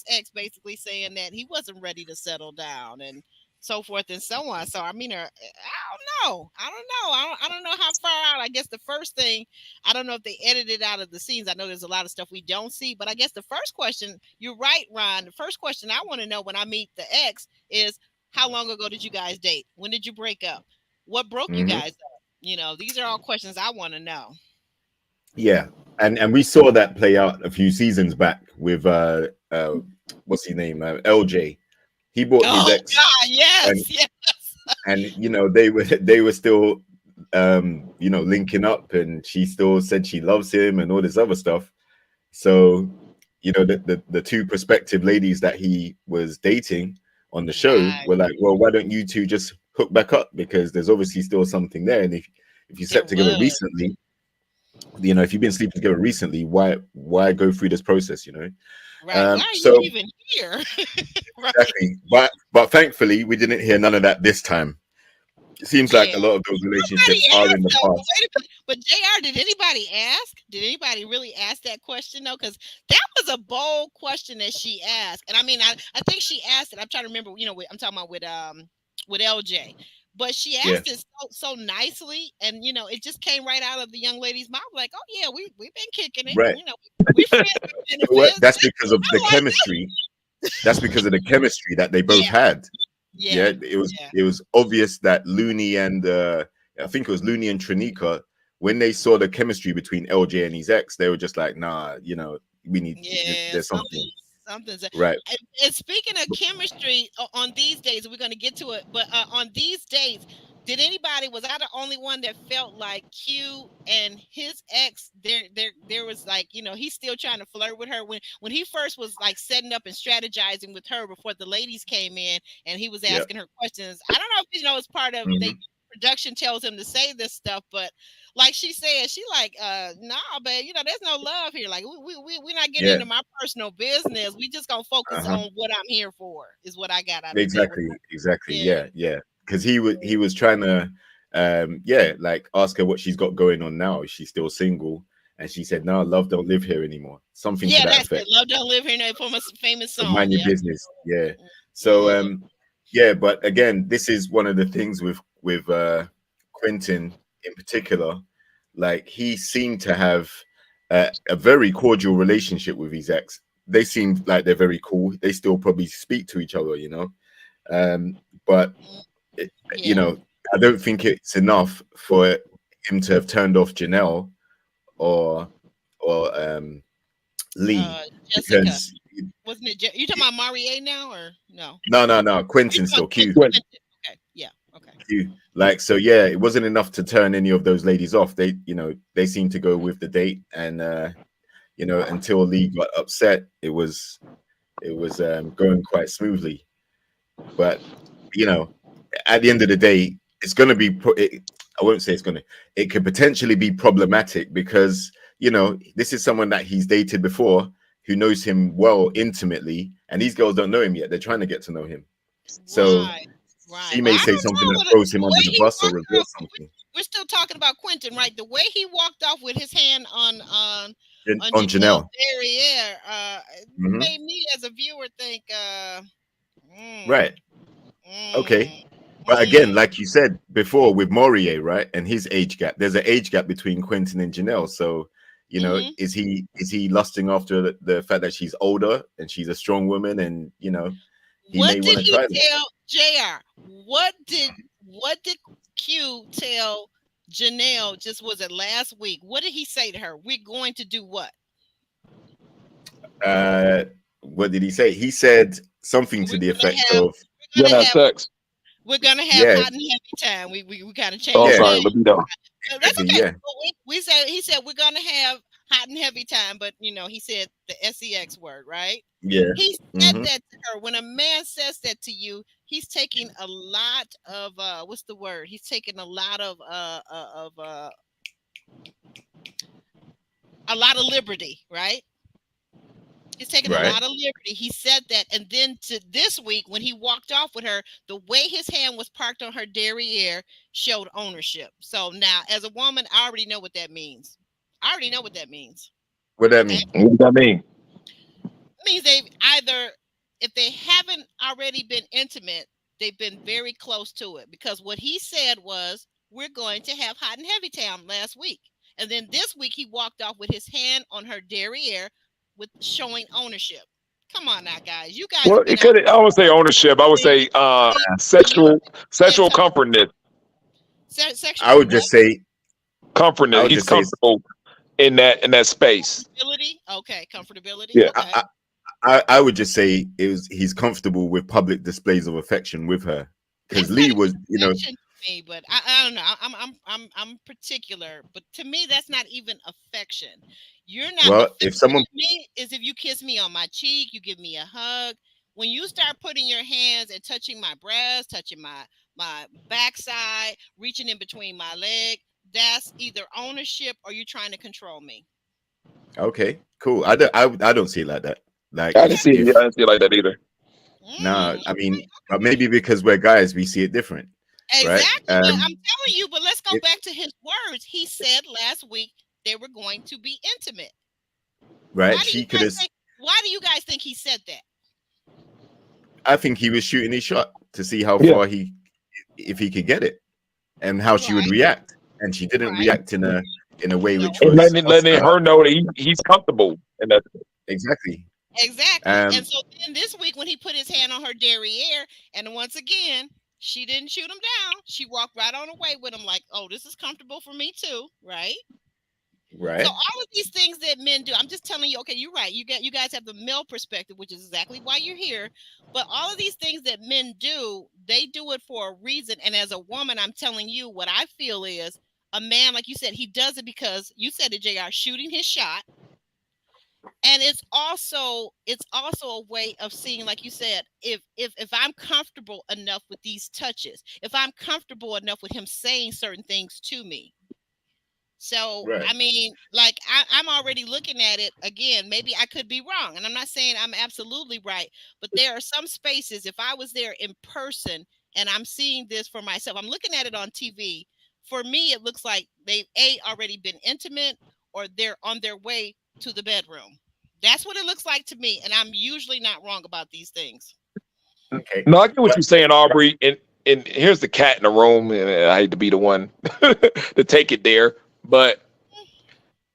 S1: ex, basically saying that he wasn't ready to settle down and so forth and so on. So I mean, I don't know. I don't know how far out. I guess the first thing, I don't know if they edited out of the scenes. I know there's a lot of stuff we don't see, but I guess the first question, you're right, Ron. The first question I want to know when I meet the ex is, how long ago did you guys date? When did you break up? What broke you
S2: Mhm.
S1: guys up? These are all questions I want to know.
S2: Yeah, and we saw that play out a few seasons back with what's his name, LJ. He bought his
S1: Oh
S2: ex,
S1: God, yes,
S2: and
S1: yes.
S2: they were still linking up, and she still said she loves him and all this other stuff. So the two prospective ladies that he was dating on the show
S1: Right.
S2: were like, well, why don't you two just hook back up, because there's obviously still something there. And if you
S1: There
S2: slept together
S1: was.
S2: recently, if you've been sleeping together recently, why go through this process?
S1: Right. Why are you
S2: So
S1: even here? Right.
S2: exactly, but thankfully we didn't hear none of that this time. It seems like
S1: Yeah.
S2: a lot of those
S1: Nobody
S2: relationships are in
S1: asked
S2: the
S1: though. But
S2: past.
S1: wait a minute. But JR, did anybody ask? Did anybody really ask that question though? Because that was a bold question that she asked. And I mean, I think she asked it. I'm trying to remember, I'm talking about with LJ. But she
S2: Yeah,
S1: asked it so nicely, and it just came right out of the young lady's mouth, like, "Oh yeah, we've been kicking it,
S2: right.
S1: we friends with benefits."
S2: That's because of the
S1: I'm like,
S2: chemistry. That's because of the chemistry that they both
S1: yeah,
S2: had.
S1: yeah,
S2: Yeah, it was
S1: yeah,
S2: it was obvious that Looney and I think it was Looney and Trinica, when they saw the chemistry between LJ and his ex, they were just like, nah, we need
S1: yeah.
S2: there's something.
S1: Something's.
S2: Right.
S1: And speaking of chemistry, on these days, we're going to get to it. But on these days, was I the only one that felt like Q and his ex? There was like, he's still trying to flirt with her when he first was like setting up and strategizing with her before the ladies came in, and he was
S2: Yeah.
S1: asking her questions. I don't know if it's part of they
S2: Hmm.
S1: production tells him to say this stuff, but like she said, she like, nah, babe, there's no love here. Like we're not getting
S2: Yeah.
S1: into my personal business. We just gonna focus
S2: Uh-huh.
S1: on what I'm here for, is what I got out of that.
S2: Exactly. Exactly.
S1: Yeah.
S2: Yeah. Yeah. Because he was trying to like ask her what she's got going on now. Is she still single? and she said, "No, love don't live here anymore." Something to
S1: Yeah,
S2: that
S1: that's it.
S2: effect.
S1: Love don't live here. No, from a famous
S2: So
S1: song.
S2: mind your
S1: Yeah.
S2: business. Yeah. So
S1: Mm,
S2: yeah, but again, this is one of the things with Quentin in particular. Like he seemed to have a very cordial relationship with his ex. They seem like they're very cool. They still probably speak to each other, you know. But
S1: mm,
S2: it, you
S1: yeah.
S2: know, I don't think it's enough for him to have turned off Janelle or or Lee
S1: Jessica.
S2: because
S1: Wasn't it? You talking about Marie now or no?
S2: no,
S1: You
S2: Quentin
S1: talking
S2: still
S1: about Quentin?
S2: Q.
S3: When
S1: Quentin. Okay. Yeah. Okay.
S2: Q. Like so, yeah, it wasn't enough to turn any of those ladies off. They, they seemed to go with the date, and until Lee got upset, it was going quite smoothly. But you know, at the end of the day, it's going to be. I won't say it's going to. It could potentially be problematic because this is someone that he's dated before, who knows him well intimately, and these girls don't know him yet. They're trying to get to know him. So
S1: Right. Right.
S2: she
S1: Well,
S2: may
S1: I
S2: say
S1: don't
S2: something
S1: know.
S2: that
S1: What
S2: throws
S1: the
S2: him
S1: way
S2: under the
S1: he
S2: bus or
S1: walked
S2: reveals
S1: off.
S2: something
S1: We're still talking about Quentin, right? The way he walked off with his hand on
S2: on
S1: Janelle's
S2: Janelle.
S1: derriere, it
S2: Hmm.
S1: made me as a viewer think, mm,
S2: Right.
S1: mm,
S2: Okay. But
S1: mm.
S2: again, like you said before with Morier, right, and his age gap, there's an age gap between Quentin and Janelle. So,
S1: Hmm.
S2: is he lusting after the fact that she's older and she's a strong woman, and he
S1: What
S2: may want
S1: did
S2: to
S1: he
S2: try that.
S1: tell Jr.? What did Q tell Janelle? Just was it last week? What did he say to her? We're going to do what?
S2: Uh, what did he say? He said something
S1: We're
S2: to the
S1: gonna
S2: effect
S1: have
S2: of,
S1: we're
S3: you
S1: gonna
S3: have
S1: have
S3: sex.
S1: we're gonna have
S2: yeah,
S1: hot and heavy time. We kind of
S3: Oh, I'm
S1: changed the
S2: yeah,
S3: sorry,
S1: name.
S3: libido.
S1: That's
S2: exactly,
S1: okay.
S2: yeah,
S1: But we said he said we're gonna have hot and heavy time, but he said the sex word, right?
S2: yeah.
S1: He said
S2: Hmm.
S1: that to her. When a man says that to you, he's taking a lot of what's the word? He's taking a lot of liberty, right? He's taking a
S2: Right.
S1: lot of liberty. He said that, and then to this week when he walked off with her, the way his hand was parked on her derriere showed ownership. So now, as a woman, I already know what that means. I already know what that means.
S2: What that
S1: Okay,
S2: mean?
S3: What does that mean?
S1: it means they've either, if they haven't already been intimate, they've been very close to it. Because what he said was, "We're going to have hot and heavy time" last week, and then this week he walked off with his hand on her derriere, with showing ownership. Come on now, guys. You guys
S3: Well,
S1: have been
S3: it
S1: out
S3: could. I would say ownership. I would
S1: see,
S3: say
S1: you said
S3: sexual
S1: something.
S3: comfortness.
S2: I
S1: Sexual
S2: would
S1: what?
S2: just say, I
S3: Comfortness.
S2: would
S3: He's
S2: just say,
S3: comfortable in that space.
S1: Comfortability. Okay, comfortability.
S3: Yeah.
S1: Okay.
S2: I would just say he's comfortable with public displays of affection with her because
S1: That's not
S2: Lee
S1: even
S2: was,
S1: affection to me, but I don't know. I'm particular, but to me that's not even affection. You're not
S2: well, if
S1: affection
S2: someone,
S1: to me is if you kiss me on my cheek, you give me a hug. When you start putting your hands and touching my breast, touching my backside, reaching in between my leg, that's either ownership or you trying to control me.
S2: okay, cool. I don't see it like that. Like
S3: I
S1: Okay.
S3: didn't
S2: if
S3: see it.
S2: if
S3: I didn't see it like that either.
S2: no,
S1: Mm,
S2: I mean,
S1: okay.
S2: but maybe because we're guys, we see it different, right?
S1: Exactly. But I'm telling you, but let's go
S2: If,
S1: back to his words. He said last week they were going to be intimate.
S2: right,
S1: Why do you
S2: she could
S1: guys
S2: have.
S1: think why do you guys think he said that?
S2: I think he was shooting his shot to see how
S3: Yeah.
S2: far if he could get it, and how she would
S1: Right,
S2: react, and she didn't
S1: right.
S2: react in a way
S1: No,
S2: which
S3: And
S2: was
S3: letting
S2: hostile.
S3: her know that he's comfortable in that.
S2: Exactly.
S1: exactly. And
S2: Um.
S1: so then this week when he put his hand on her derriere, and once again, she didn't shoot him down. She walked right on away with him, like, oh, this is comfortable for me too, right? So
S2: Right.
S1: all of these things that men do, I'm just telling you, okay, you're right. You guys have the male perspective, which is exactly why you're here. But all of these things that men do, they do it for a reason. And as a woman, I'm telling you what I feel is a man, like you said, he does it because you said it, JR, shooting his shot. And it's also a way of seeing, like you said, if I'm comfortable enough with these touches, if I'm comfortable enough with him saying certain things to me, so,
S2: Right.
S1: I mean, like I'm already looking at it again. Maybe I could be wrong, and I'm not saying I'm absolutely right, but there are some spaces. If I was there in person and I'm seeing this for myself, I'm looking at it on TV. For me, it looks like they've already been intimate, or they're on their way to the bedroom. That's what it looks like to me, and I'm usually not wrong about these things.
S2: Okay,
S3: No, I get what
S2: but
S3: you're saying, Aubrey. And here's the cat in the room, and I hate to be the one to take it there, but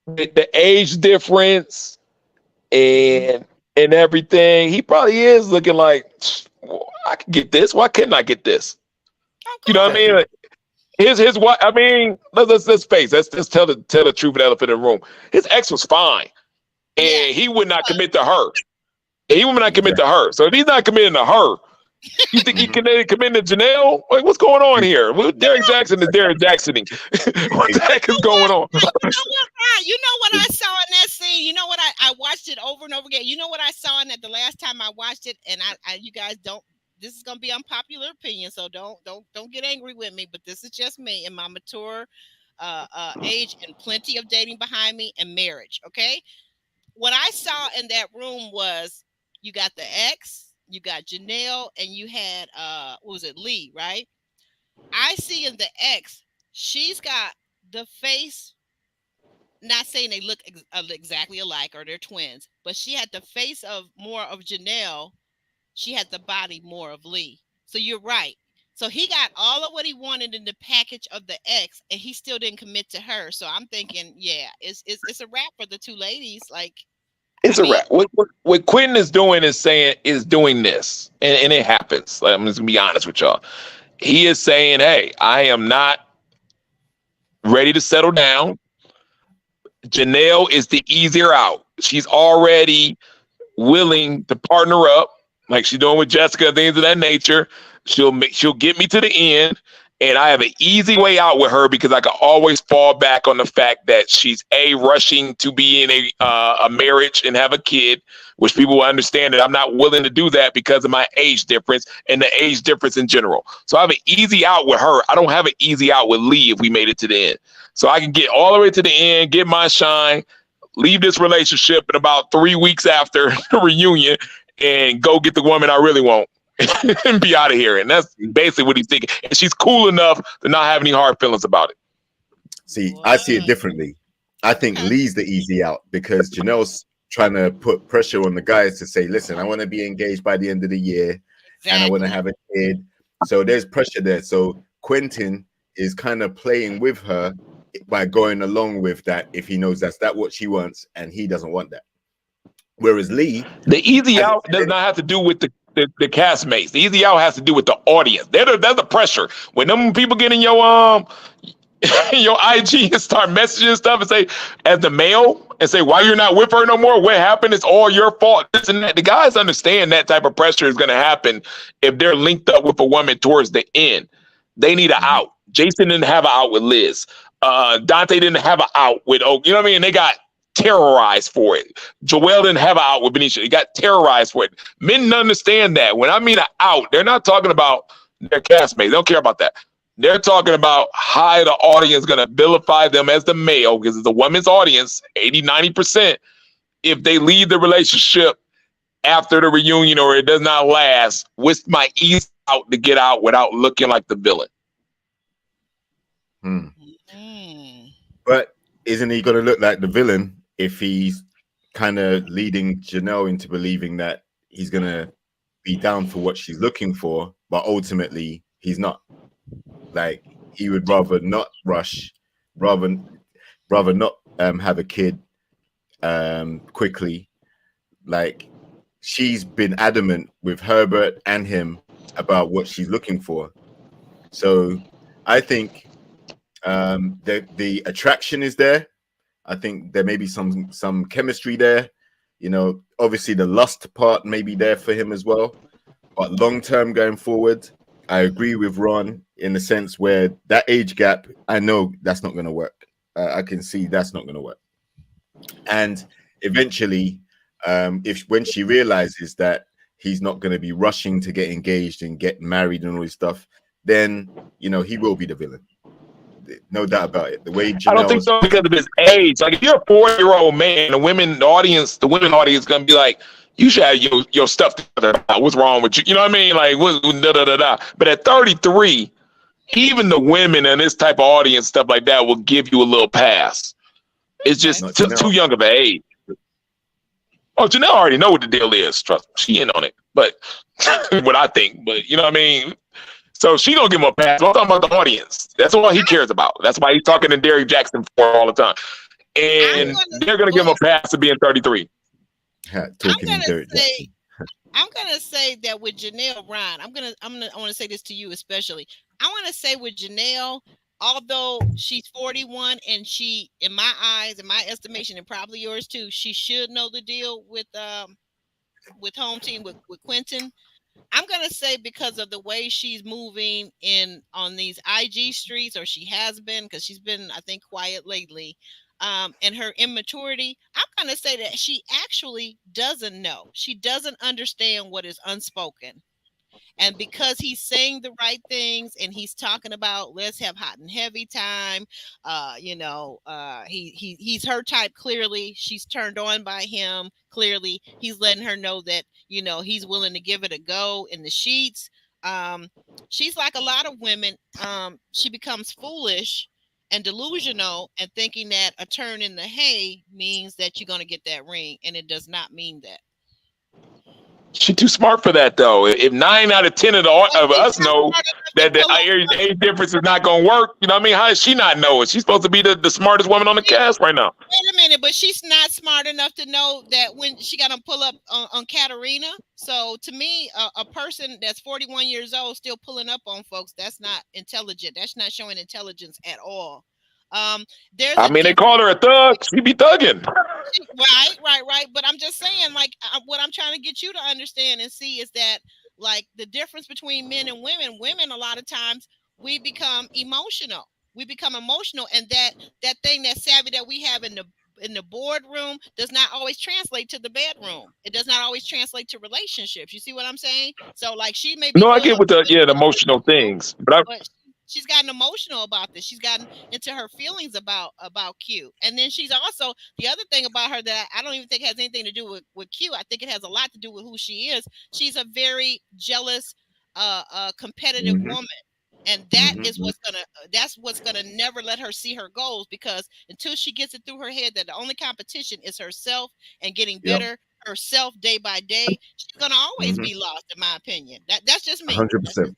S3: the age difference and everything, he probably is looking like, "Well, I can get this. Why couldn't I get this?"
S1: Of
S3: You know what I
S1: course.
S3: mean?
S2: exactly.
S3: Like, his what I mean. Let's face. Let's tell the truth of the elephant in the room. His ex was fine,
S1: Yeah.
S3: and he would not commit to her. And he would not commit to
S2: Exactly.
S3: her. So if he's not committing to her, you think he
S2: Hmm.
S3: can commit to Janelle? Like, what's going on here? Well,
S1: You
S3: Derek
S1: know,
S3: Jackson is Derek Jacksoning. What the heck is going on?
S1: you know what, Ryan? You know what I saw in that scene? You know what I watched it over and over again. You know what I saw in that the last time I watched it, and you guys don't. This is gonna be unpopular opinion, so don't get angry with me. But this is just me in my mature age and plenty of dating behind me and marriage. Okay, what I saw in that room was you got the ex, you got Janelle, and you had what was it, Lee, right? I see in the ex, she's got the face, not saying they look exactly alike or they're twins, but she had the face of more of Janelle. She had the body more of Lee. So you're right. So he got all of what he wanted in the package of the ex, and he still didn't commit to her. So I'm thinking, yeah, it's a wrap for the two ladies. Like, I
S3: It's a
S1: mean,
S3: wrap. What Quentin is doing is doing this, and it happens. Like, I'm just gonna be honest with y'all. He is saying, "Hey, I am not ready to settle down. Janelle is the easier out. She's already willing to partner up, like she's doing with Jessica, things of that nature. She'll get me to the end, and I have an easy way out with her because I can always fall back on the fact that she's rushing to be in a marriage and have a kid, which people will understand that I'm not willing to do that because of my age difference and the age difference in general. So I have an easy out with her. I don't have an easy out with Lee if we made it to the end. So I can get all the way to the end, get my shine, leave this relationship in about 3 weeks after the reunion, and go get the woman I really want and be out of here. And that's basically what he's thinking. And she's cool enough to not have any hard feelings about it.
S2: See, I see it
S1: wow.
S2: differently. I think
S1: Okay,
S2: Lee's the easy out because Janelle's trying to put pressure on the guys to say, listen, I want to be engaged by the end of the year and I want to
S1: exactly.
S2: have a kid. So there's pressure there. So Quentin is kind of playing with her by going along with that if he knows that's what she wants and he doesn't want that. Whereas Lee
S3: The easy
S2: hasn't
S3: out
S2: said
S3: does not have to do with the castmates. The easy out has to do with the audience. That's the pressure. When them people get in your IG and start messaging stuff and say, as the male, and say why you're not with her no more, what happened, it's all your fault, this and that. The guys understand that type of pressure is going to happen if they're linked up with a woman towards the end. They need an
S2: anything.
S3: out. Jason didn't have an out with Liz. Dante didn't have an out with Oak. You know what I mean? They got terrorized for it. Joel didn't have an out with Benicia. He got terrorized for it. Men understand that. When I mean an out, they're not talking about their castmates. They don't care about that. They're talking about how the audience is going to vilify them as the male, because it's a woman's audience, 80, 90%, if they leave the relationship after the reunion or it does not last, what's my ease out to get out without looking like the villain?
S2: Hmm.
S1: Mm.
S2: But isn't he going to look like the villain if he's kind of leading Janelle into believing that he's going to be down for what she's looking for, but ultimately he's not? Like he would rather not rush, rather not have a kid quickly. Like she's been adamant with Herbert and him about what she's looking for. So I think the attraction is there. I think there may be some chemistry there. You know, obviously the lust part may be there for him as well. But long term going forward, I agree with Ron in the sense where that age gap, I know that's not going to work. I can see that's not going to work. And eventually, if when she realizes that he's not going to be rushing to get engaged and get married and all this stuff, then he will be the villain. No doubt about it. The way
S3: I don't think
S2: Janelle's,
S3: so because of his age. Like if you're a 4-year-old man, the women audience is gonna be like, you should have your stuff together. What's wrong with you? You know what I mean? Like what da da da da. But at 33, even the women and this type of audience stuff like that will give you a little pass. It's
S1: Okay.
S3: just
S2: Not
S3: too
S2: Janelle.
S3: young of an age. Oh, Janelle already know what the deal is. Trust me, she in on it. But what I think, but you know what I mean. So she gonna give him a pass. I'm talking about the audience. That's all he
S1: I,
S3: cares about. That's why he's talking to Derrick Jackson for all the time.
S1: I'm
S2: Yeah.
S3: And
S1: gonna
S3: they're gonna
S1: go
S3: give him
S1: ahead.
S3: a pass to being 33.
S1: I'm
S2: Talking in
S1: gonna
S2: Derek
S1: say
S2: Jackson.
S1: I'm gonna say that with Janelle Ryan, I want to say this to you especially. I want to say with Janelle, although she's 41 and she, in my eyes, in my estimation, and probably yours too, she should know the deal with home team with Quentin. I'm gonna say because of the way she's moving in on these IG streets, or she has been, because she's been, I think, quiet lately, and her immaturity. I'm gonna say that she actually doesn't know. She doesn't understand what is unspoken. And because he's saying the right things and he's talking about let's have hot and heavy time, he's her type clearly. She's turned on by him clearly. He's letting her know that he's willing to give it a go in the sheets. Um, she's like a lot of women. She becomes foolish and delusional and thinking that a turn in the hay means that you're going to get that ring, and it does not mean that.
S3: She too smart for that though. If 9 out of 10
S1: But
S3: of
S1: she's
S3: us
S1: not
S3: know
S1: smart enough to
S3: that the
S1: pull up.
S3: age difference is not gonna work, you know what I mean? How does she not know it? She's supposed to be the smartest woman on the cast right now.
S1: Wait a minute, but she's not smart enough to know that when she got to pull up on Katarina. So to me, a person that's 41 years old still pulling up on folks, that's not intelligent. That's not showing intelligence at all. Um, there's
S3: I
S1: a
S3: mean, they
S1: difference.
S3: called her a thug. She be thugging.
S1: Right. But I'm just saying, like, what I'm trying to get you to understand and see is that, like, the difference between men and women. Women, a lot of times, we become emotional. We become emotional, and that thing, that savvy that we have in the boardroom does not always translate to the bedroom. It does not always translate to relationships. You see what I'm saying? So, like, she may be
S3: No, I
S1: good
S3: get with the
S1: on
S3: emotional things, but
S1: but she's gotten emotional about this. She's gotten into her feelings about Q. And then she's also, the other thing about her that I don't even think has anything to do with Q. I think it has a lot to do with who she is. She's a very jealous, competitive
S2: Hmm.
S1: woman. And
S2: Hmm.
S1: that's what's gonna never let her see her goals, because until she gets it through her head that the only competition is herself and getting
S2: Yep.
S1: better herself day by day, she's gonna always
S2: Hmm.
S1: be lost, in my opinion. That's just me. That's
S2: 100%.
S1: just me.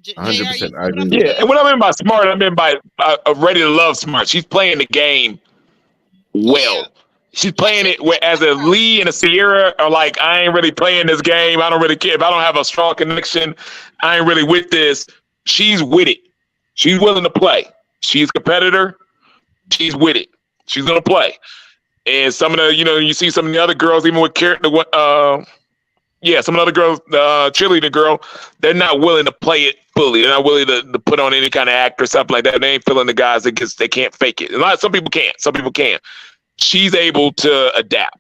S1: JR, you
S2: 100%. I
S1: see what
S2: agree
S1: I'm
S2: with
S3: yeah.
S2: you.
S1: saying?
S3: And what I mean by smart, I mean by ready to love smart. She's playing the game
S1: Yeah,
S3: well. She's
S1: yeah,
S3: playing
S1: she's
S3: it where, as a Lee and a Sierra are like, I ain't really playing this game. I don't really care if I don't have a strong connection. I ain't really with this. She's with it. She's willing to play. She's a competitor. She's with it. She's gonna play. And some of the, you see some of the other girls, even with some of the other girls, the cheerleader girl, they're not willing to play it fully. They're not willing to put on any kind of act or something like that. They ain't feeling the guys that they can't fake it. Some people can't. Some people can. She's able to adapt,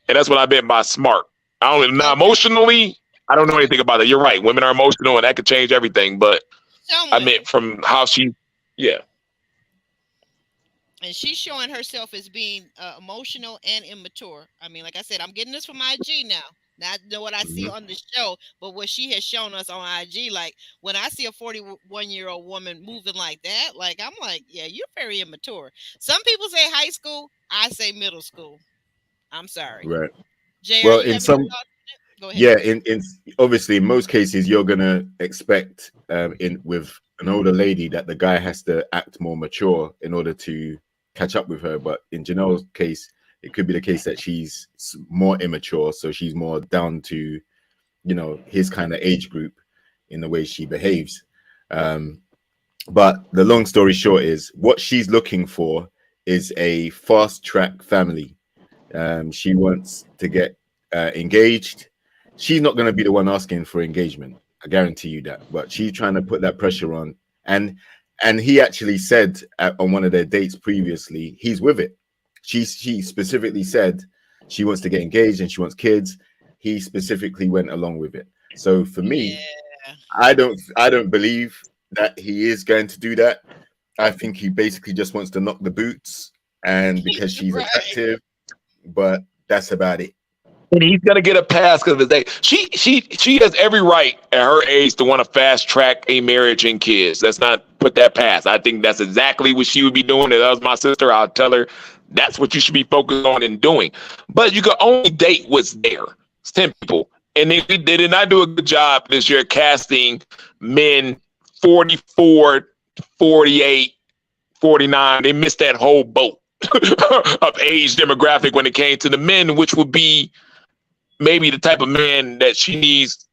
S3: and that's what I meant by smart. I don't now
S1: okay.
S3: emotionally. I don't know
S1: Okay,
S3: anything about it. You're right. Women are emotional, and that could change everything. But
S1: some
S3: I
S1: women,
S3: meant from how she, yeah.
S1: and she's showing herself as being emotional and immature. I mean, like I said, I'm getting this from IG now. Not know what I see
S2: Hmm.
S1: on the show, but what she has shown us on IG. Like, when I see a 41-year-old woman moving like that, like, I'm like, yeah, you're very immature. Some people say high school. I say middle school. I'm sorry.
S2: Right.
S1: JR,
S2: Well,
S1: you
S2: in
S1: have any
S2: some,
S1: thoughts? Go ahead.
S2: yeah, in obviously in most cases you're gonna expect in with an older lady that the guy has to act more mature in order to catch up with her. But in Janelle's case, it could be the case that she's more immature, so she's more down to his kind of age group in the way she behaves. Um, but the long story short is what she's looking for is a fast track family. She wants to get engaged. She's not going to be the one asking for engagement. I guarantee you that. But she's trying to put that pressure on. And he actually said on one of their dates previously, he's with it. She specifically said she wants to get engaged and she wants kids. He specifically went along with it. So for me,
S1: Yeah.
S2: I don't believe that he is going to do that. I think he basically just wants to knock the boots, and because she's
S1: Right.
S2: attractive, but that's about it.
S3: And he's gonna get a pass because of his age. She has every right at her age to want to fast track a marriage and kids. Let's not put that past. I think that's exactly what she would be doing. If that was my sister, I'll tell her That's what you should be focused on and doing. But you can only date what's there. It's 10 people. And they did not do a good job this year casting men 44, 48, 49. They missed that whole boat of age demographic when it came to the men, which would be maybe the type of man that she needs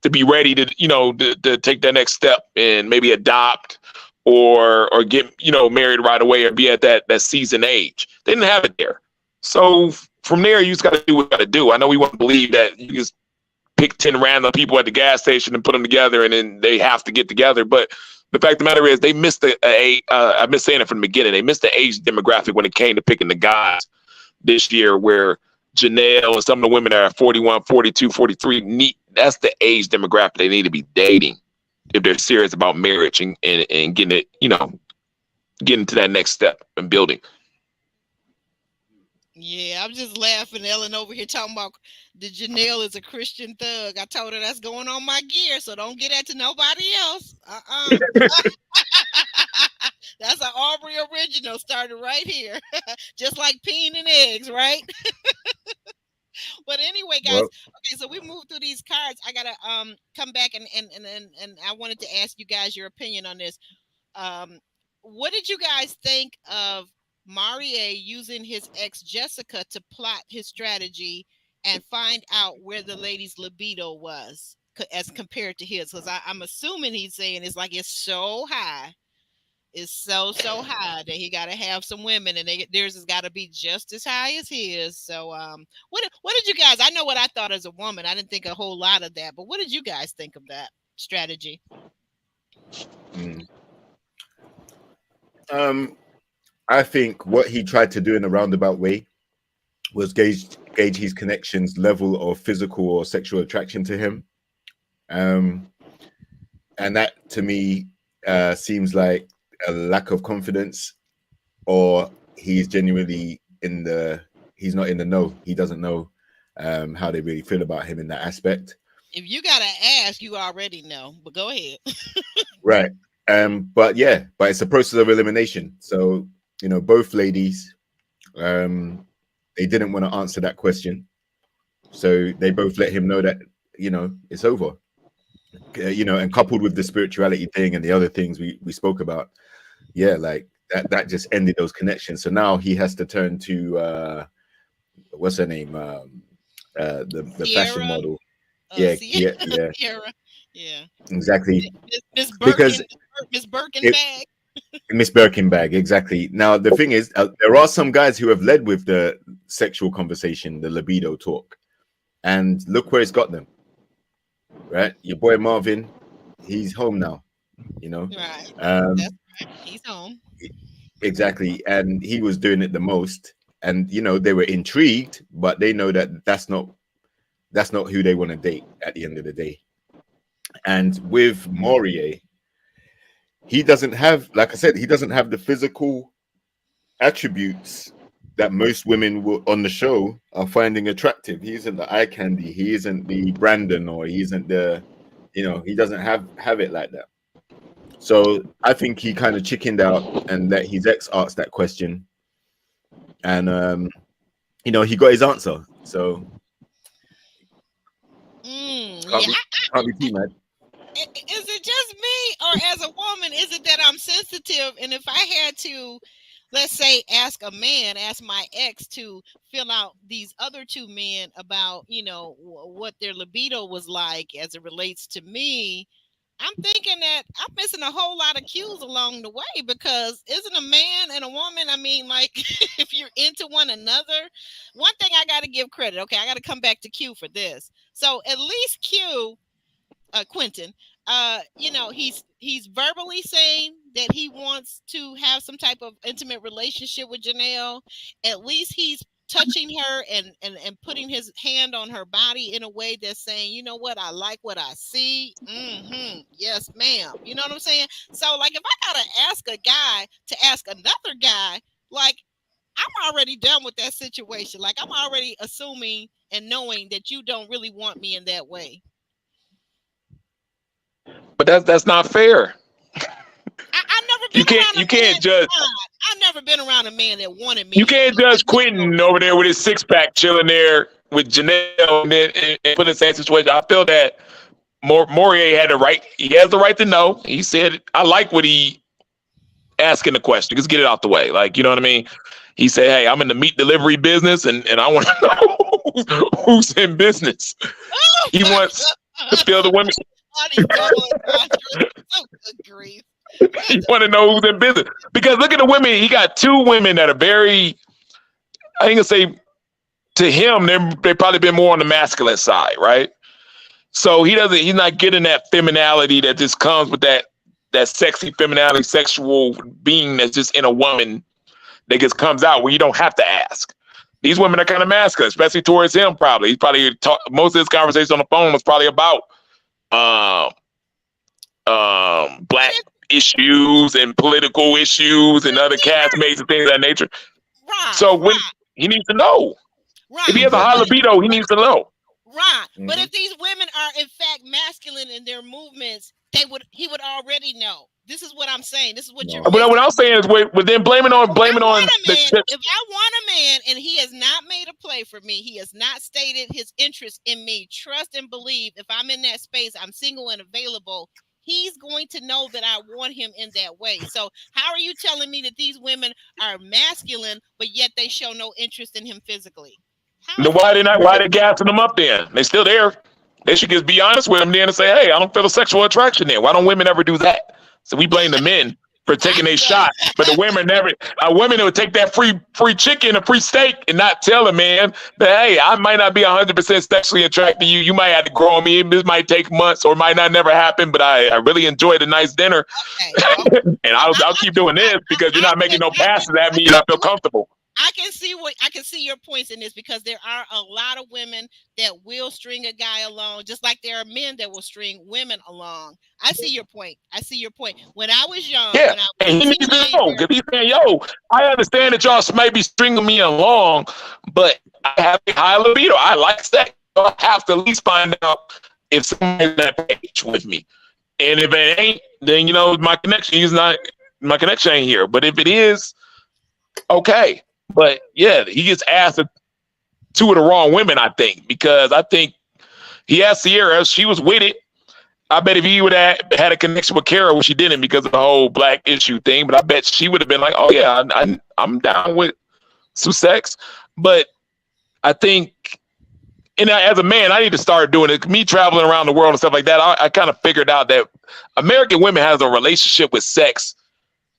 S3: to be ready to, to take that next step and maybe adopt or get, married right away or be at that seasoned age. They didn't have it there. So from there, you just got to do what you got to do. I know we want to believe that you just pick 10 random people at the gas station and put them together and then they have to get together. But the fact of the matter is they missed I've been saying it from the beginning. They missed the age demographic when it came to picking the guys this year, where Janelle and some of the women that are 41, 42, 43, that's the age demographic they need to be dating if they're serious about marriage and getting it, getting to that next step and building.
S1: Yeah, I'm just laughing. Ellen over here talking about the Janelle is a Christian thug. I told her that's going on my gear, so don't get that to nobody else. That's an Aubrey original started right here. Just like peeing and eggs, right? But anyway, guys,
S2: Well,
S1: okay, so we moved through these cards. I gotta come back and I wanted to ask you guys your opinion on this. What did you guys think of Marie using his ex Jessica to plot his strategy and find out where the lady's libido was as compared to his? Because I'm assuming he's saying it's like it's so high. It's so high that he got to have some women, and theirs has got to be just as high as his. So, what did you guys? I know what I thought as a woman. I didn't think a whole lot of that, but what did you guys think of that strategy?
S2: mm, I think what he tried to do in a roundabout way was gauge his connection's level of physical or sexual attraction to him, and that to me seems like a lack of confidence, or he's genuinely he's not in the know. He doesn't know how they really feel about him in that aspect.
S1: If you gotta ask, you already know. But go ahead.
S2: Right. But it's a process of elimination. So, both ladies, they didn't want to answer that question. So they both let him know that, it's over. And coupled with the spirituality thing and the other things we spoke about, like that just ended those connections. So now he has to turn to what's her name? The fashion model. Yeah.
S1: Sierra. Yeah.
S2: Exactly.
S1: Miss
S2: Because
S1: Birkenbag.
S2: Miss Birkenbag, exactly. Now the thing is, there are some guys who have led with the sexual conversation, the libido talk, and look where it's got them. Right, your boy Marvin, he's home now.
S1: Right. That's right. He's home.
S2: Exactly, and he was doing it the most, and they were intrigued, but they know that that's not who they want to date at the end of the day. And with Morier, he doesn't have, like I said, he doesn't have the physical attributes that most women on the show are finding attractive. He isn't the eye candy. He isn't the Brandon, or he isn't the, he doesn't have it like that. So I think he kind of chickened out and let his ex ask that question, and he got his answer. So can't be too mad.
S1: Is it just me, or as a woman, is it that I'm sensitive? And if I had to, let's say, ask my ex to fill out these other two men about, what their libido was like as it relates to me, I'm thinking that I'm missing a whole lot of cues along the way, because isn't a man and a woman, I mean, like, if you're into one another, one thing I got to give credit. Okay, I got to come back to Q for this. So at least Q, Quentin, he's verbally saying that he wants to have some type of intimate relationship with Janelle. At least he's touching her and putting his hand on her body in a way that's saying, you know what, I like what I see. Yes, ma'am. You know what I'm saying? So, like, if I gotta ask a guy to ask another guy, like, I'm already done with that situation. Like, I'm already assuming and knowing that you don't really want me in that way.
S3: But that's not fair.
S1: I've never been around a man.
S3: Judge.
S1: I've never been around a man that wanted me.
S3: You can't judge Quentin over there with his 6-pack chilling there with Janelle and put in the same situation. I feel that Morier had the right. He has the right to know. He said, "I like what he asking the question. Just get it out the way." Like, you know what I mean? He said, "Hey, I'm in the meat delivery business, and I want to know who's in business."
S1: Oh
S3: He
S1: my
S3: wants to feel the women.
S1: all these double entendres. So good grief.
S3: You want to know who's in business because look at the women. He got 2 women that are very. I ain't gonna say to him they probably been more on the masculine side, right? So he's not getting that femininity that just comes with that sexy femininity, sexual being that's just in a woman that just comes out where you don't have to ask. These women are kind of masculine, especially towards him. Probably he's probably most of his conversation on the phone was probably about black issues and political issues and other castmates and things of that nature.
S1: Right.
S3: So when he needs to know,
S1: right.
S3: If he has a high libido, he needs to know.
S1: Right. Mm-hmm. But if these women are in fact masculine in their movements, he would already know. This is what I'm saying. This is what you're.
S3: But what I'm saying is, with them blaming on.
S1: If I want a man and he has not made a play for me, he has not stated his interest in me. Trust and believe. If I'm in that space, I'm single and available. He's going to know that I want him in that way. So how are you telling me that these women are masculine, but yet they show no interest in him physically?
S3: Why they gassing them up then? They still there. They should just be honest with them then and say, hey, I don't feel a sexual attraction there. Why don't women ever do that? So we blame the men for taking a shot, but the women never. Women would take that free chicken, a free steak, and not tell a man that, hey, I might not be 100% sexually attracted to you. You might have to grow on me. This might take months or might not never happen, but I really enjoyed a nice dinner. Okay. And I'll keep doing this because you're not making no passes at me and I feel comfortable.
S1: I can see your points in this because there are a lot of women that will string a guy along, just like there are men that will string women along. I see your point. When I was young,
S3: and he needs to know because he's saying, "Yo, I understand that y'all may be stringing me along, but I have a high libido. I like sex. So I have to at least find out if someone's on that page with me. And if it ain't, then my connection ain't here. But if it is, okay." But yeah, he gets asked 2 of the wrong women, I think, because I think he asked Sierra, she was with it. I bet if he would have had a connection with Kara, which she didn't because of the whole black issue thing, but I bet she would have been like, oh yeah, I'm down with some sex. But I think, and as a man, I need to start doing it. Me traveling around the world and stuff like that, I kind of figured out that American women has a relationship with sex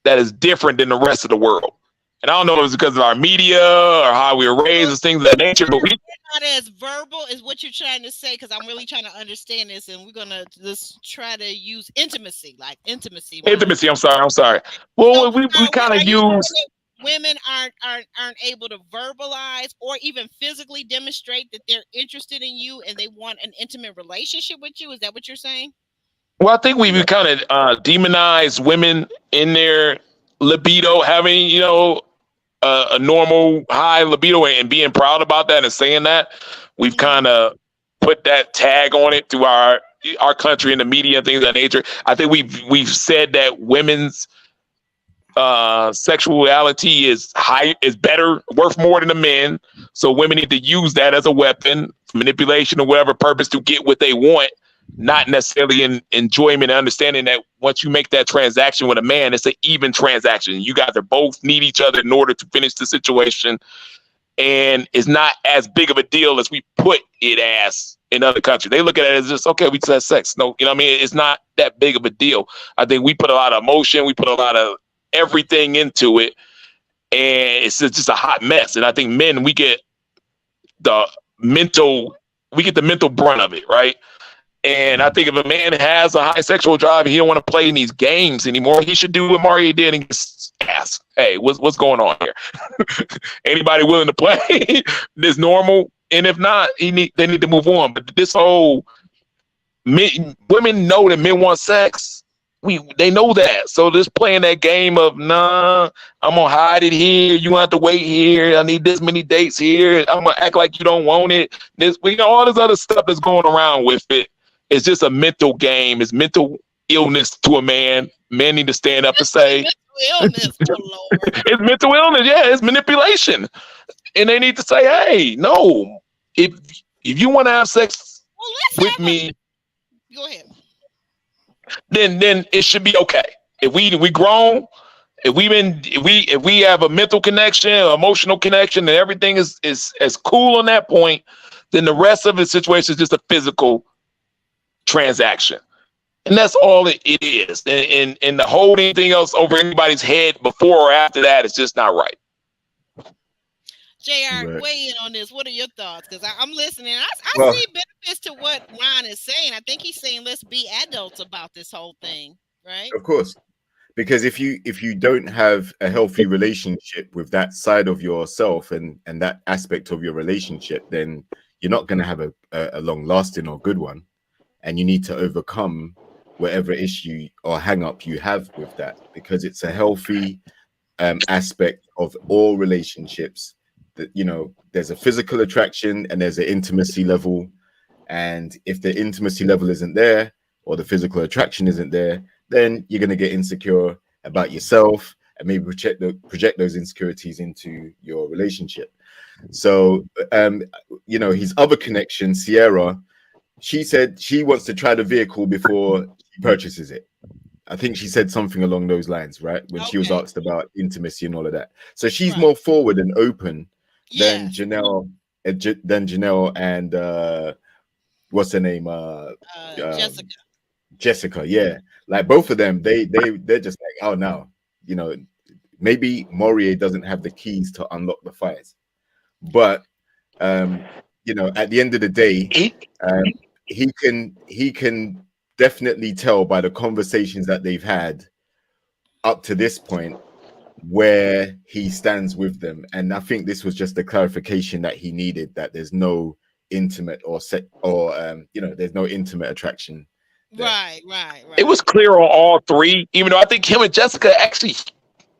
S3: that is different than the rest of the world. And I don't know if it's because of our media or how we were raised and things of that nature, but we're
S1: not as verbal as what you're trying to say, because I'm really trying to understand this, and we're gonna just try to use intimacy, like intimacy.
S3: Intimacy. I'm sorry. Well, so, we kind of use.
S1: Women aren't able to verbalize or even physically demonstrate that they're interested in you and they want an intimate relationship with you. Is that what you're saying?
S3: Well, I think we kind of demonize women in their libido, having a normal high libido and being proud about that and saying that. We've kind of put that tag on it through our country and the media and things of that nature. I think we've said that women's sexuality is better, worth more than the men. So women need to use that as a weapon, manipulation or whatever purpose to get what they want, not necessarily in enjoyment and understanding that once you make that transaction with a man, it's an even transaction. You guys are both need each other in order to finish the situation. And it's not as big of a deal as we put it as in other countries. They look at it as just, okay, we just had sex. No, what I mean? It's not that big of a deal. I think we put a lot of emotion, we put a lot of everything into it, and it's just a hot mess. And I think men, we get the mental brunt of it, right? And I think if a man has a high sexual drive and he don't want to play in these games anymore, he should do what Mario did and just ask, hey, what's going on here? Anybody willing to play this normal? And if not, they need to move on. But this whole women know that men want sex. They know that. So just playing that game of, nah, I'm going to hide it here. You have to wait here. I need this many dates here. I'm going to act like you don't want it. All this other stuff that's going around with it. It's just a mental game. It's mental illness to a man. Men need to stand up and say,
S1: illness. Oh Lord.
S3: It's mental illness. Yeah, it's manipulation. And they need to say, hey, no, if if you want to have sex
S1: Well,
S3: with
S1: let's have
S3: me,
S1: a go ahead.
S3: then it should be okay. If we grown, if we have a mental connection, emotional connection, and everything is as cool on that point, then the rest of the situation is just a physical transaction. And that's all it is. And to hold anything else over anybody's head before or after that is just not right.
S1: JR,
S2: Right.
S1: weigh in on this. What are your thoughts? Because I'm listening. I
S2: Well,
S1: see benefits to what Ron is saying. I think he's saying let's be adults about this whole thing, right?
S2: of course, because if you don't have a healthy relationship with that side of yourself and that aspect of your relationship, then you're not going to have a long lasting or good one, and you need to overcome whatever issue or hang up you have with that, because it's a healthy aspect of all relationships. That, there's a physical attraction and there's an intimacy level, and if the intimacy level isn't there or the physical attraction isn't there, then you're going to get insecure about yourself and maybe project those insecurities into your relationship. So his other connection, Sierra, she said she wants to try the vehicle before she purchases it. I think she said something along those lines, right? When she was
S1: Okay.
S2: asked about intimacy and all of that. So she's
S1: Right.
S2: more forward and open than
S1: Yes.
S2: Janelle and what's her name?
S1: Jessica.
S2: Jessica. Yeah, like both of them, they're just like, oh no, you know, maybe Morier doesn't have the keys to unlock the fires, but um, at the end of the day,
S3: He,
S2: um, he can definitely tell by the conversations that they've had up to this point where he stands with them. And I think this was just the clarification that he needed, that there's no intimate or set or there's no intimate attraction there.
S1: Right. Right.
S3: it was
S1: Right.
S3: clear on all three, even though I think him and Jessica actually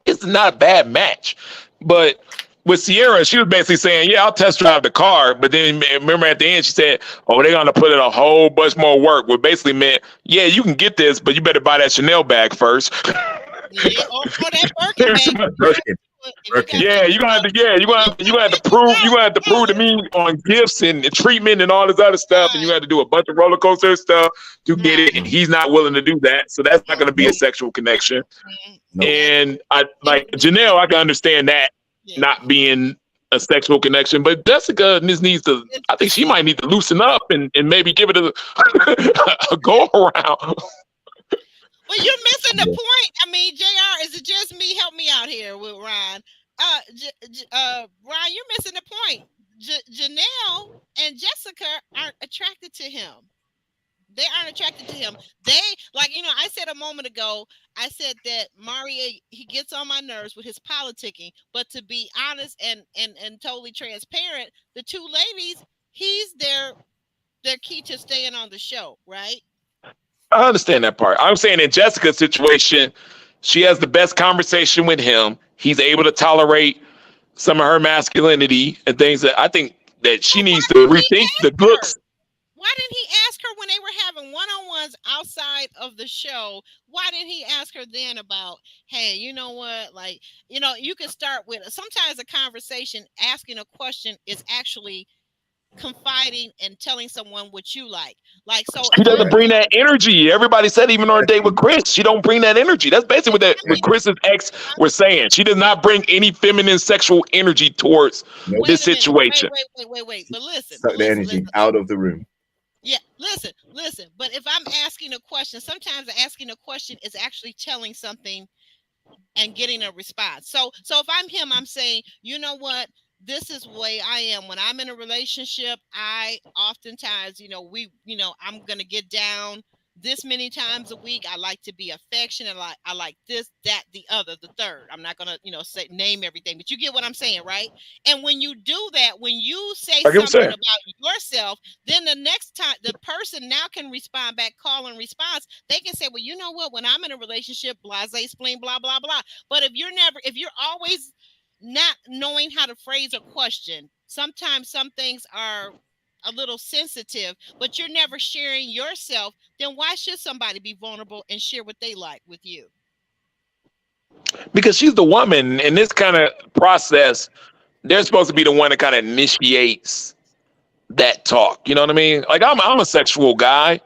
S3: it's not a bad match. But with Sierra, she was basically saying, "Yeah, I'll test drive the car." But then remember at the end, she said, "Oh, they're gonna put in a whole bunch more work." Which basically meant, "Yeah, you can get this, but you better buy that Chanel bag first."
S1: Yeah. Or that Birkin bag.
S2: Birkin,
S1: If you got
S2: Birkin.
S3: Yeah,
S1: fifty
S3: you're gonna have to.
S1: dollars,
S3: Yeah,
S1: if you got fifty
S3: you're gonna have to prove to
S1: dollars.
S3: me on gifts and treatment and all this other stuff, and you
S1: Right.
S3: have to do a bunch of roller coaster stuff to get it. And
S1: Right.
S2: Mhm.
S3: he's not willing to do that, so that's not gonna be a
S2: Nope,
S3: sexual connection.
S2: nope.
S1: Yeah.
S3: And I
S1: It
S3: like
S1: would be.
S3: Janelle, I can understand that
S1: Yeah.
S3: not being a sexual connection, but Jessica just needs to. I think she
S1: Intimacy.
S3: might need to loosen up and maybe give it a go around.
S1: Well, you're missing the
S2: Yeah.
S1: point. I mean, JR, is it just me? Help me out here with Ryan. Ryan, you're missing the point. Janelle and Jessica aren't attracted to him. They aren't attracted to him. They like, I said a moment ago, I said that Mario, he gets on my nerves with his politicking. But to be honest and totally transparent, the two ladies, he's their key to staying on the show, right?
S3: I understand that part. I'm saying in Jessica's situation, she has the best conversation with him. He's able to tolerate some of her masculinity and things that I think that she
S1: But why
S3: needs to
S1: didn't he
S3: rethink the
S1: ask her?
S3: looks.
S1: Why didn't he ask her when they were having one-on-ones outside of the show? Why didn't he ask her then about, hey, you know what? Like, you can start with sometimes a conversation, asking a question is actually confiding and telling someone what you like. Like, so
S3: She
S1: if I'm
S3: doesn't
S2: Right.
S3: bring that energy. Everybody said even on a date with Chris, she don't bring that energy. That's basically what that
S1: I
S3: what
S1: mean,
S3: Chris's ex was saying. She does not bring any feminine sexual energy towards
S2: Nope.
S3: this
S1: wait a minute. Wait,
S3: situation.
S1: wait, wait, wait, wait.
S2: Suck the energy
S1: Listen.
S2: out of the room.
S1: Yeah, listen. But if I'm asking a question, sometimes asking a question is actually telling something and getting a response. So if I'm him, I'm saying, you know what? This is the way I am. When I'm in a relationship, I oftentimes, I'm gonna get down this many times a week. I like to be affectionate. I like this, that, the other, the third. I'm not gonna, say name everything, but you get what I'm saying, right? And when you do that, when you say
S3: I get what I'm
S1: something
S3: saying.
S1: about yourself, then the next time the person now can respond back, call and response. They can say, well, you know what? When I'm in a relationship, blase, spleen, blah, blah, blah. But if you're always not knowing how to phrase a question, sometimes some things are a little sensitive, but you're never sharing yourself, then why should somebody be vulnerable and share what they like with you?
S3: because she's the woman in this kind of process. They're supposed to be the one that kind of initiates that talk. You know what I mean? Like I'm a sexual guy.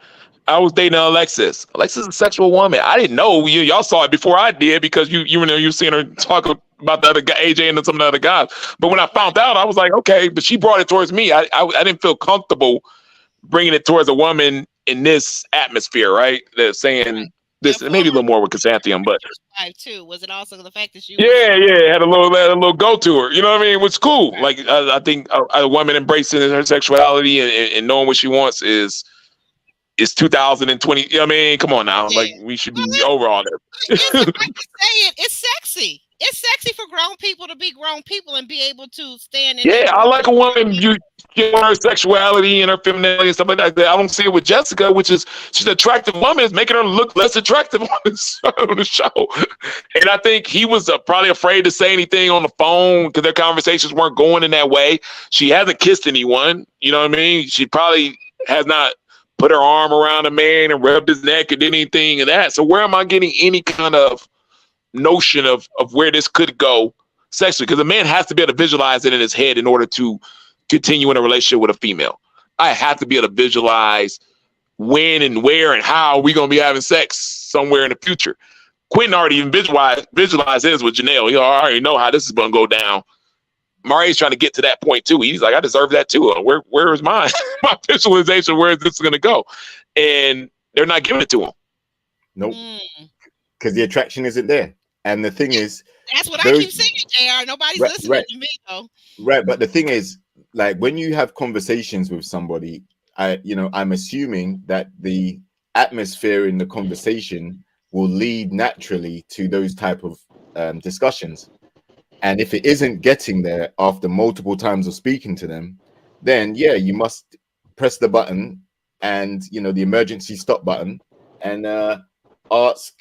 S3: I was dating Alexis. Alexis is a sexual woman. I didn't know y'all saw it before I did because you know you seen her talk about the other guy, AJ, and some of the other guys. But when I
S1: Right.
S3: found out, I was like, okay. But she brought it towards me. I didn't feel comfortable bringing it towards a woman in this atmosphere, right? They're
S1: Right.
S3: saying
S1: And
S3: this,
S1: for
S3: maybe a
S1: her
S3: little more with chrysanthemum, but
S1: wife too, was it also the fact that she was
S3: yeah, had a little go to her. You know what I mean? Which is cool.
S1: right?
S3: Like I think a woman embracing her sexuality and knowing what she wants is 2020. You know what I mean? Come on now.
S1: Yeah.
S3: Like we should
S1: Well,
S3: be over all
S1: it's if
S3: that.
S1: I can say it, it's sexy. It's sexy for grown people to be grown people and be able to stand in that
S3: Yeah, I
S1: room.
S3: like a woman her sexuality and her femininity and stuff like that. I don't see it with Jessica, which is she's an attractive woman, is making her look less attractive on the show. And I think he was probably afraid to say anything on the phone because their conversations weren't going in that way. She hasn't kissed anyone. You know what I mean? She probably has not put her arm around a man and rubbed his neck or did anything of that. So where am I getting any kind of notion of where this could go sexually? Because a man has to be able to visualize it in his head in order to continue in a relationship with a female. I have to be able to visualize when and where and how we gonna be having sex somewhere in the future. Quentin already even visualized his with Janelle. He already know how this is gonna go down. Mari's trying to get to that point too. He's like, I deserve that too. Where is mine? My visualization, where is this gonna go? And they're not giving it to him.
S2: Nope,
S1: Mm.
S2: because the attraction isn't there. And the thing is,
S1: That's what I
S2: those
S1: keep saying, JR. Nobody's
S2: right,
S1: listening
S2: right,
S1: to me though.
S2: right. But the thing is, like when you have conversations with somebody, I'm assuming that the atmosphere in the conversation will lead naturally to those type of discussions. And if it isn't getting there after multiple times of speaking to them, then yeah, you must press the button and the emergency stop button and ask,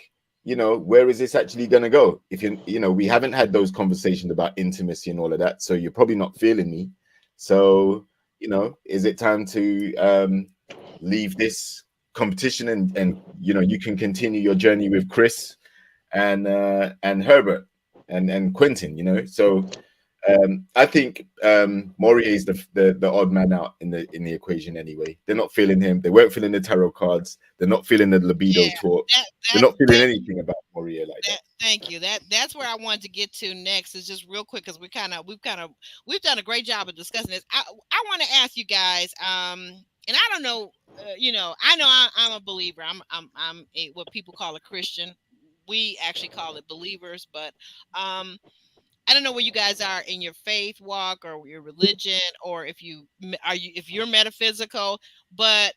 S2: where is this actually going to go? If we haven't had those conversations about intimacy and all of that, so you're probably not feeling me. So, is it time to leave this competition and you can continue your journey with Chris and Herbert and Quentin. So I think Maury is the odd man out in the equation anyway. They're not feeling him. They weren't feeling the tarot cards. They're not feeling the libido
S1: Yeah,
S2: talk.
S1: that
S2: They're
S1: that
S2: not feeling
S1: thank
S2: anything about Maury like that.
S1: thank you. That's where I wanted to get to next. Is just real quick because we've done a great job of discussing this. I want to ask you guys. And I don't know. I know I'm a believer. I'm what people call a Christian. We actually call it believers, but I don't know where you guys are in your faith walk or your religion, or if you're metaphysical. But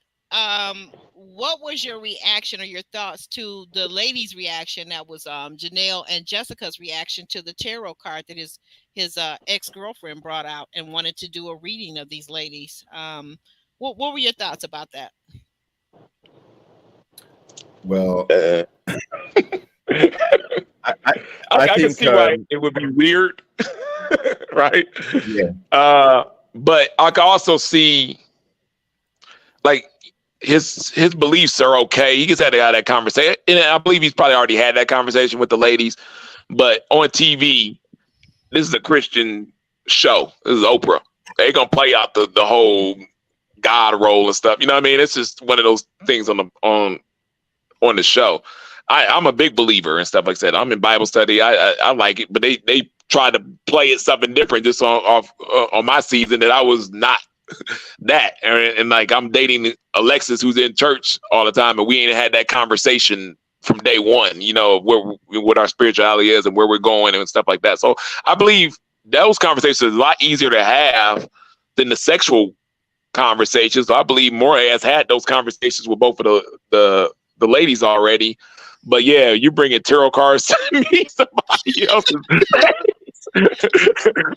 S1: what was your reaction or your thoughts to the ladies' reaction? That was Janelle and Jessica's reaction to the tarot card that his ex-girlfriend brought out and wanted to do a reading of these ladies. What were your thoughts about that?
S2: Well,
S3: Uh,
S2: I I, I
S3: I can
S2: think
S3: see why it would be weird, right?
S2: yeah,
S3: But I can also see like his beliefs are okay. He just had to have that conversation, and I believe he's probably already had that conversation with the ladies. But on TV, this is a Christian show. This is Oprah. They're gonna play out the whole God role and stuff. You know what I mean? It's just one of those things on the show. I'm a big believer and stuff like that. I'm in Bible study. I like it, but they try to play it something different just on my season that I was not that. And like I'm dating Alexis, who's in church all the time, and we ain't had that conversation from day one. Where what our spirituality is and where we're going and stuff like that. So I believe those conversations are a lot easier to have than the sexual conversations. So I believe Moray has had those conversations with both of the ladies already. But yeah, you bringing tarot cards to me, somebody else's.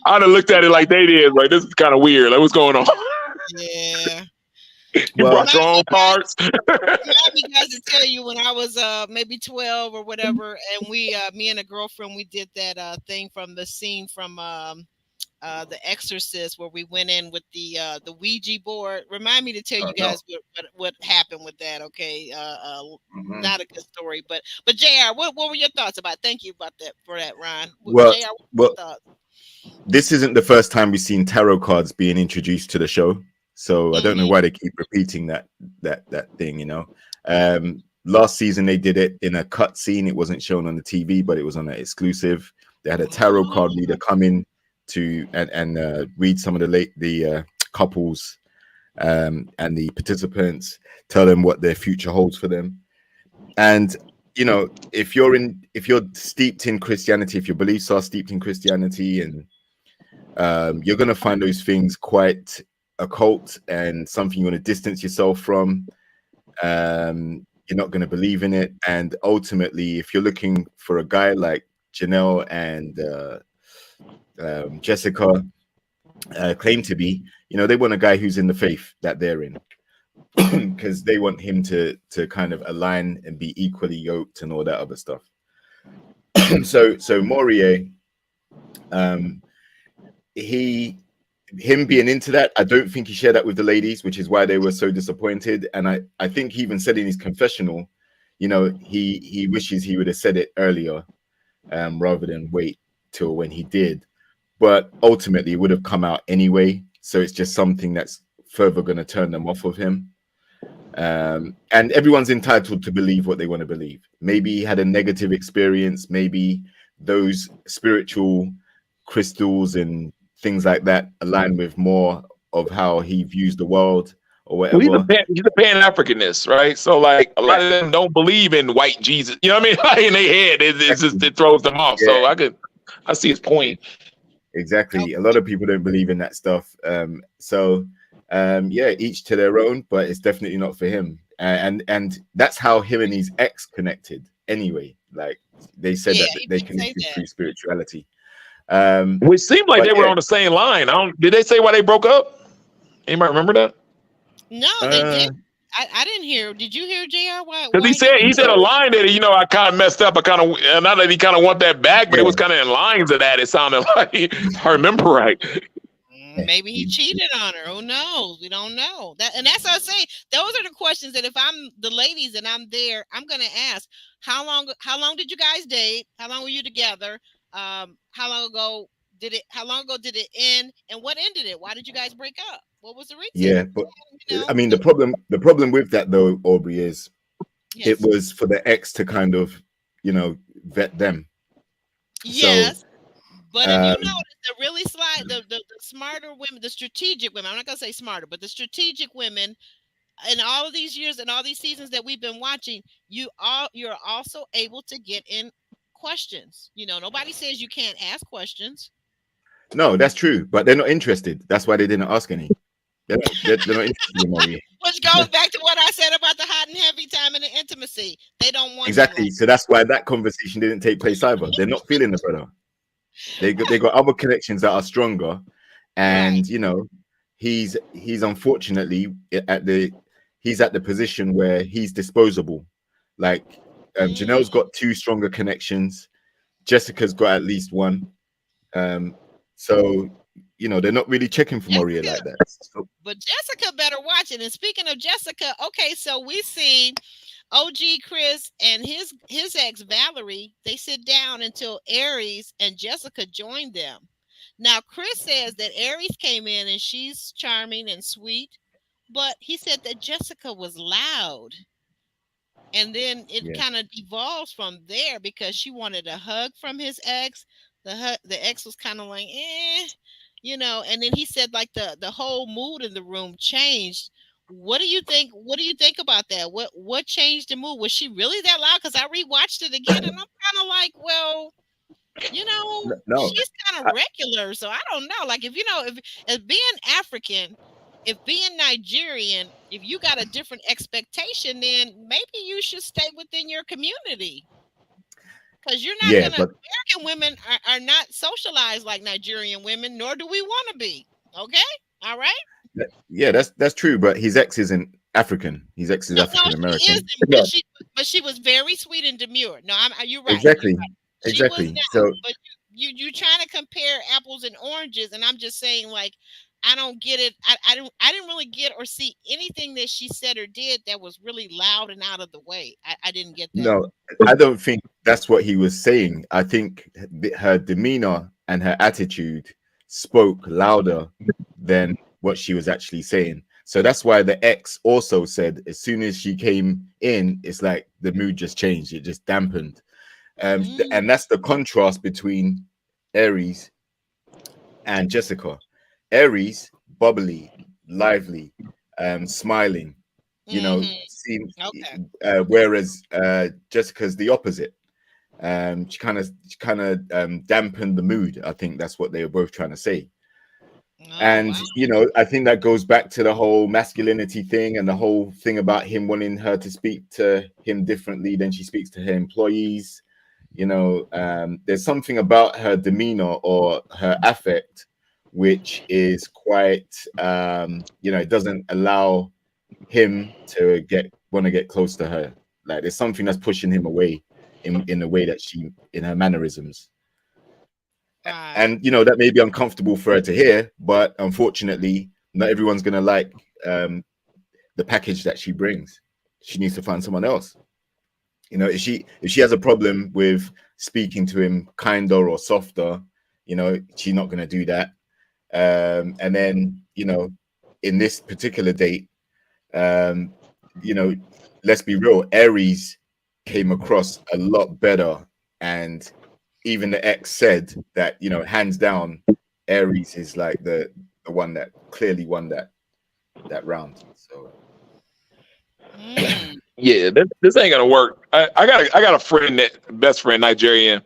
S3: I'd have looked at it like they did. Like, this is kind of weird. Like, what's going on?
S1: Yeah.
S3: You
S2: well,
S3: brought your own cards.
S1: Remind me guys to tell you when I was maybe 12 or whatever, and me and a girlfriend, we did that thing from the scene from The Exorcist, where we went in with the Ouija board. Remind me to tell you
S2: No.
S1: guys what happened with that. Okay,
S2: Mhm.
S1: not a good story, but Jr. What were your thoughts about? Thank you about that for that, Ron.
S2: Well,
S1: Jr. What were
S2: well,
S1: your thoughts?
S2: this isn't the first time we've seen tarot cards being introduced to the show, so I don't know
S1: Hmm.
S2: why they keep repeating that thing. Last season they did it in a cut scene. It wasn't shown on the TV, but it was on an exclusive. They had a tarot card
S1: Oh,
S2: reader come in to and read some of the couples and the participants, tell them what their future holds for them. And if you're steeped in Christianity, if your beliefs are steeped in Christianity, and you're going to find those things quite occult and something you want to distance yourself from. You're not going to believe in it. And ultimately, if you're looking for a guy like Janelle and Jessica claim to be, they want a guy who's in the faith that they're in, because they want him to kind of align and be equally yoked and all that other stuff. So Morier, um, him being into that, I don't think he shared that with the ladies, which is why they were so disappointed. And I think he even said in his confessional, he wishes he would have said it earlier, rather than wait till when he did. But ultimately, it would have come out anyway. So it's just something that's further going to turn them off of him. And everyone's entitled to believe what they want to believe. Maybe he had a negative experience. Maybe those spiritual crystals and things like that align with more of how he views the world or
S3: Well,
S2: whatever.
S3: he's a Pan Africanist, right? So like a
S2: Yeah,
S3: lot of them don't believe in white Jesus. You know what I mean? Like in their head, it's just
S2: exactly.
S3: it throws them off.
S2: Yeah,
S3: So I see his point.
S2: exactly. A lot of people don't believe in that stuff. Yeah, each to their own, but it's definitely not for him. And that's how him and his ex connected anyway. Like they said
S1: yeah,
S2: that
S1: he
S2: they
S1: did say
S2: connected
S1: that.
S2: through spirituality. Um,
S3: Which seemed like
S2: but
S3: they were
S2: yeah,
S3: on the same line. Did they say why they broke up? Anybody remember that?
S1: No, they did.
S2: uh,
S1: I didn't hear. Did you hear, Jr.? Why
S3: Because
S1: why he?
S3: he said a
S2: no,
S3: line that I kind of messed up. I kind of not that he kind of want that back, but it was
S2: yeah,
S3: kind of in lines of that. It sounded like if I remember right.
S1: Maybe he cheated on her. Who knows? We don't know. And that's what I say. Those are the questions that if I'm the ladies and I'm there, I'm gonna ask. How long did you guys date? How long were you together? How long ago how long ago did it end? And what ended it? Why did you guys break up? What was the reason?
S2: yeah. But
S1: You
S2: I
S1: know?
S2: mean, the problem with that though, Aubrey, is it
S1: Yes.
S2: was for the ex to kind of vet them. So
S1: Yes. But if you
S2: um,
S1: notice the really the smarter women, the strategic women, I'm not gonna say smarter, but the strategic women in all of these years and all these seasons that we've been watching, you're also able to get in questions. Nobody says you can't ask questions.
S2: no, that's true, but they're not interested. That's why they didn't ask any. They're not interested in Maria.
S1: Which goes back to what I said about the hot and heavy time and the intimacy. They don't want that
S2: Exactly.
S1: life.
S2: So that's why that conversation didn't take place either. They're not feeling the brother. They got other connections that are stronger,
S1: Right.
S2: and he's unfortunately he's at the position where he's disposable. Like
S1: Mm.
S2: Janelle's got two stronger connections. Jessica's got at least one. So they're not really checking for Maria
S1: Jessica,
S2: like that. So,
S1: but Jessica better watch it. And speaking of Jessica, okay, so we see OG Chris and his ex Valerie, they sit down until Aries and Jessica joined them. Now Chris says that Aries came in and she's charming and sweet, but he said that Jessica was loud. And then it
S2: yeah,
S1: kind of devolves from there because she wanted a hug from his ex. The ex was kind of like, and then he said like the whole mood in the room changed. What do you think? What do you think about that? What changed the mood? Was she really that loud? Because I rewatched it again, and I'm kind of like, well,
S2: no,
S1: she's kind of regular, so I don't know. Like if being African, if being Nigerian, if you got a different expectation, then maybe you should stay within your community because you're not
S2: yeah,
S1: gonna.
S2: but
S1: American women are not socialized like Nigerian women, nor do we want to be. Okay, all right.
S2: yeah, that's true. But his ex isn't African. His ex is
S1: No, no,
S2: African
S1: she
S2: American.
S1: isn't,
S3: Yeah.
S1: but she was very sweet and demure. No, you're right. You're
S2: Exactly,
S1: right. She was
S2: exactly.
S1: not,
S2: So
S1: but you trying to compare apples and oranges, and I'm just saying, like, I don't get it. I didn't really get or see anything that she said or did that was really loud and out of the way. I didn't get that.
S2: No, I don't think that's what he was saying. I think her demeanor and her attitude spoke louder than what she was actually saying. So that's why the ex also said as soon as she came in, it's like the mood just changed. It just dampened. And
S1: Mm,
S2: that's the contrast between Aries and Jessica. Aries, bubbly, lively, smiling,
S1: mm-hmm.
S2: seems,
S1: Okay.
S2: whereas Jessica's the opposite. She kind of dampened the mood. I think that's what they were both trying to say.
S1: Oh
S2: And
S1: wow.
S2: I think that goes back to the whole masculinity thing and the whole thing about him wanting her to speak to him differently than she speaks to her employees. There's something about her demeanor or her affect which is quite it doesn't allow him to get close to her. Like there's something that's pushing him away in the way that she in her mannerisms.
S1: Right.
S2: And that may be uncomfortable for her to hear, but unfortunately not everyone's going to like um the package that she brings. She needs to find someone else. If she has a problem with speaking to him kinder or softer, she's not going to do that. And then in this particular date, um you know let's be real, Aries came across a lot better. And even the ex said that, hands down, Aries is like the one that clearly won that round. So
S1: Mm.
S3: Yeah, this ain't gonna work. I got a friend, that best friend, Nigerian.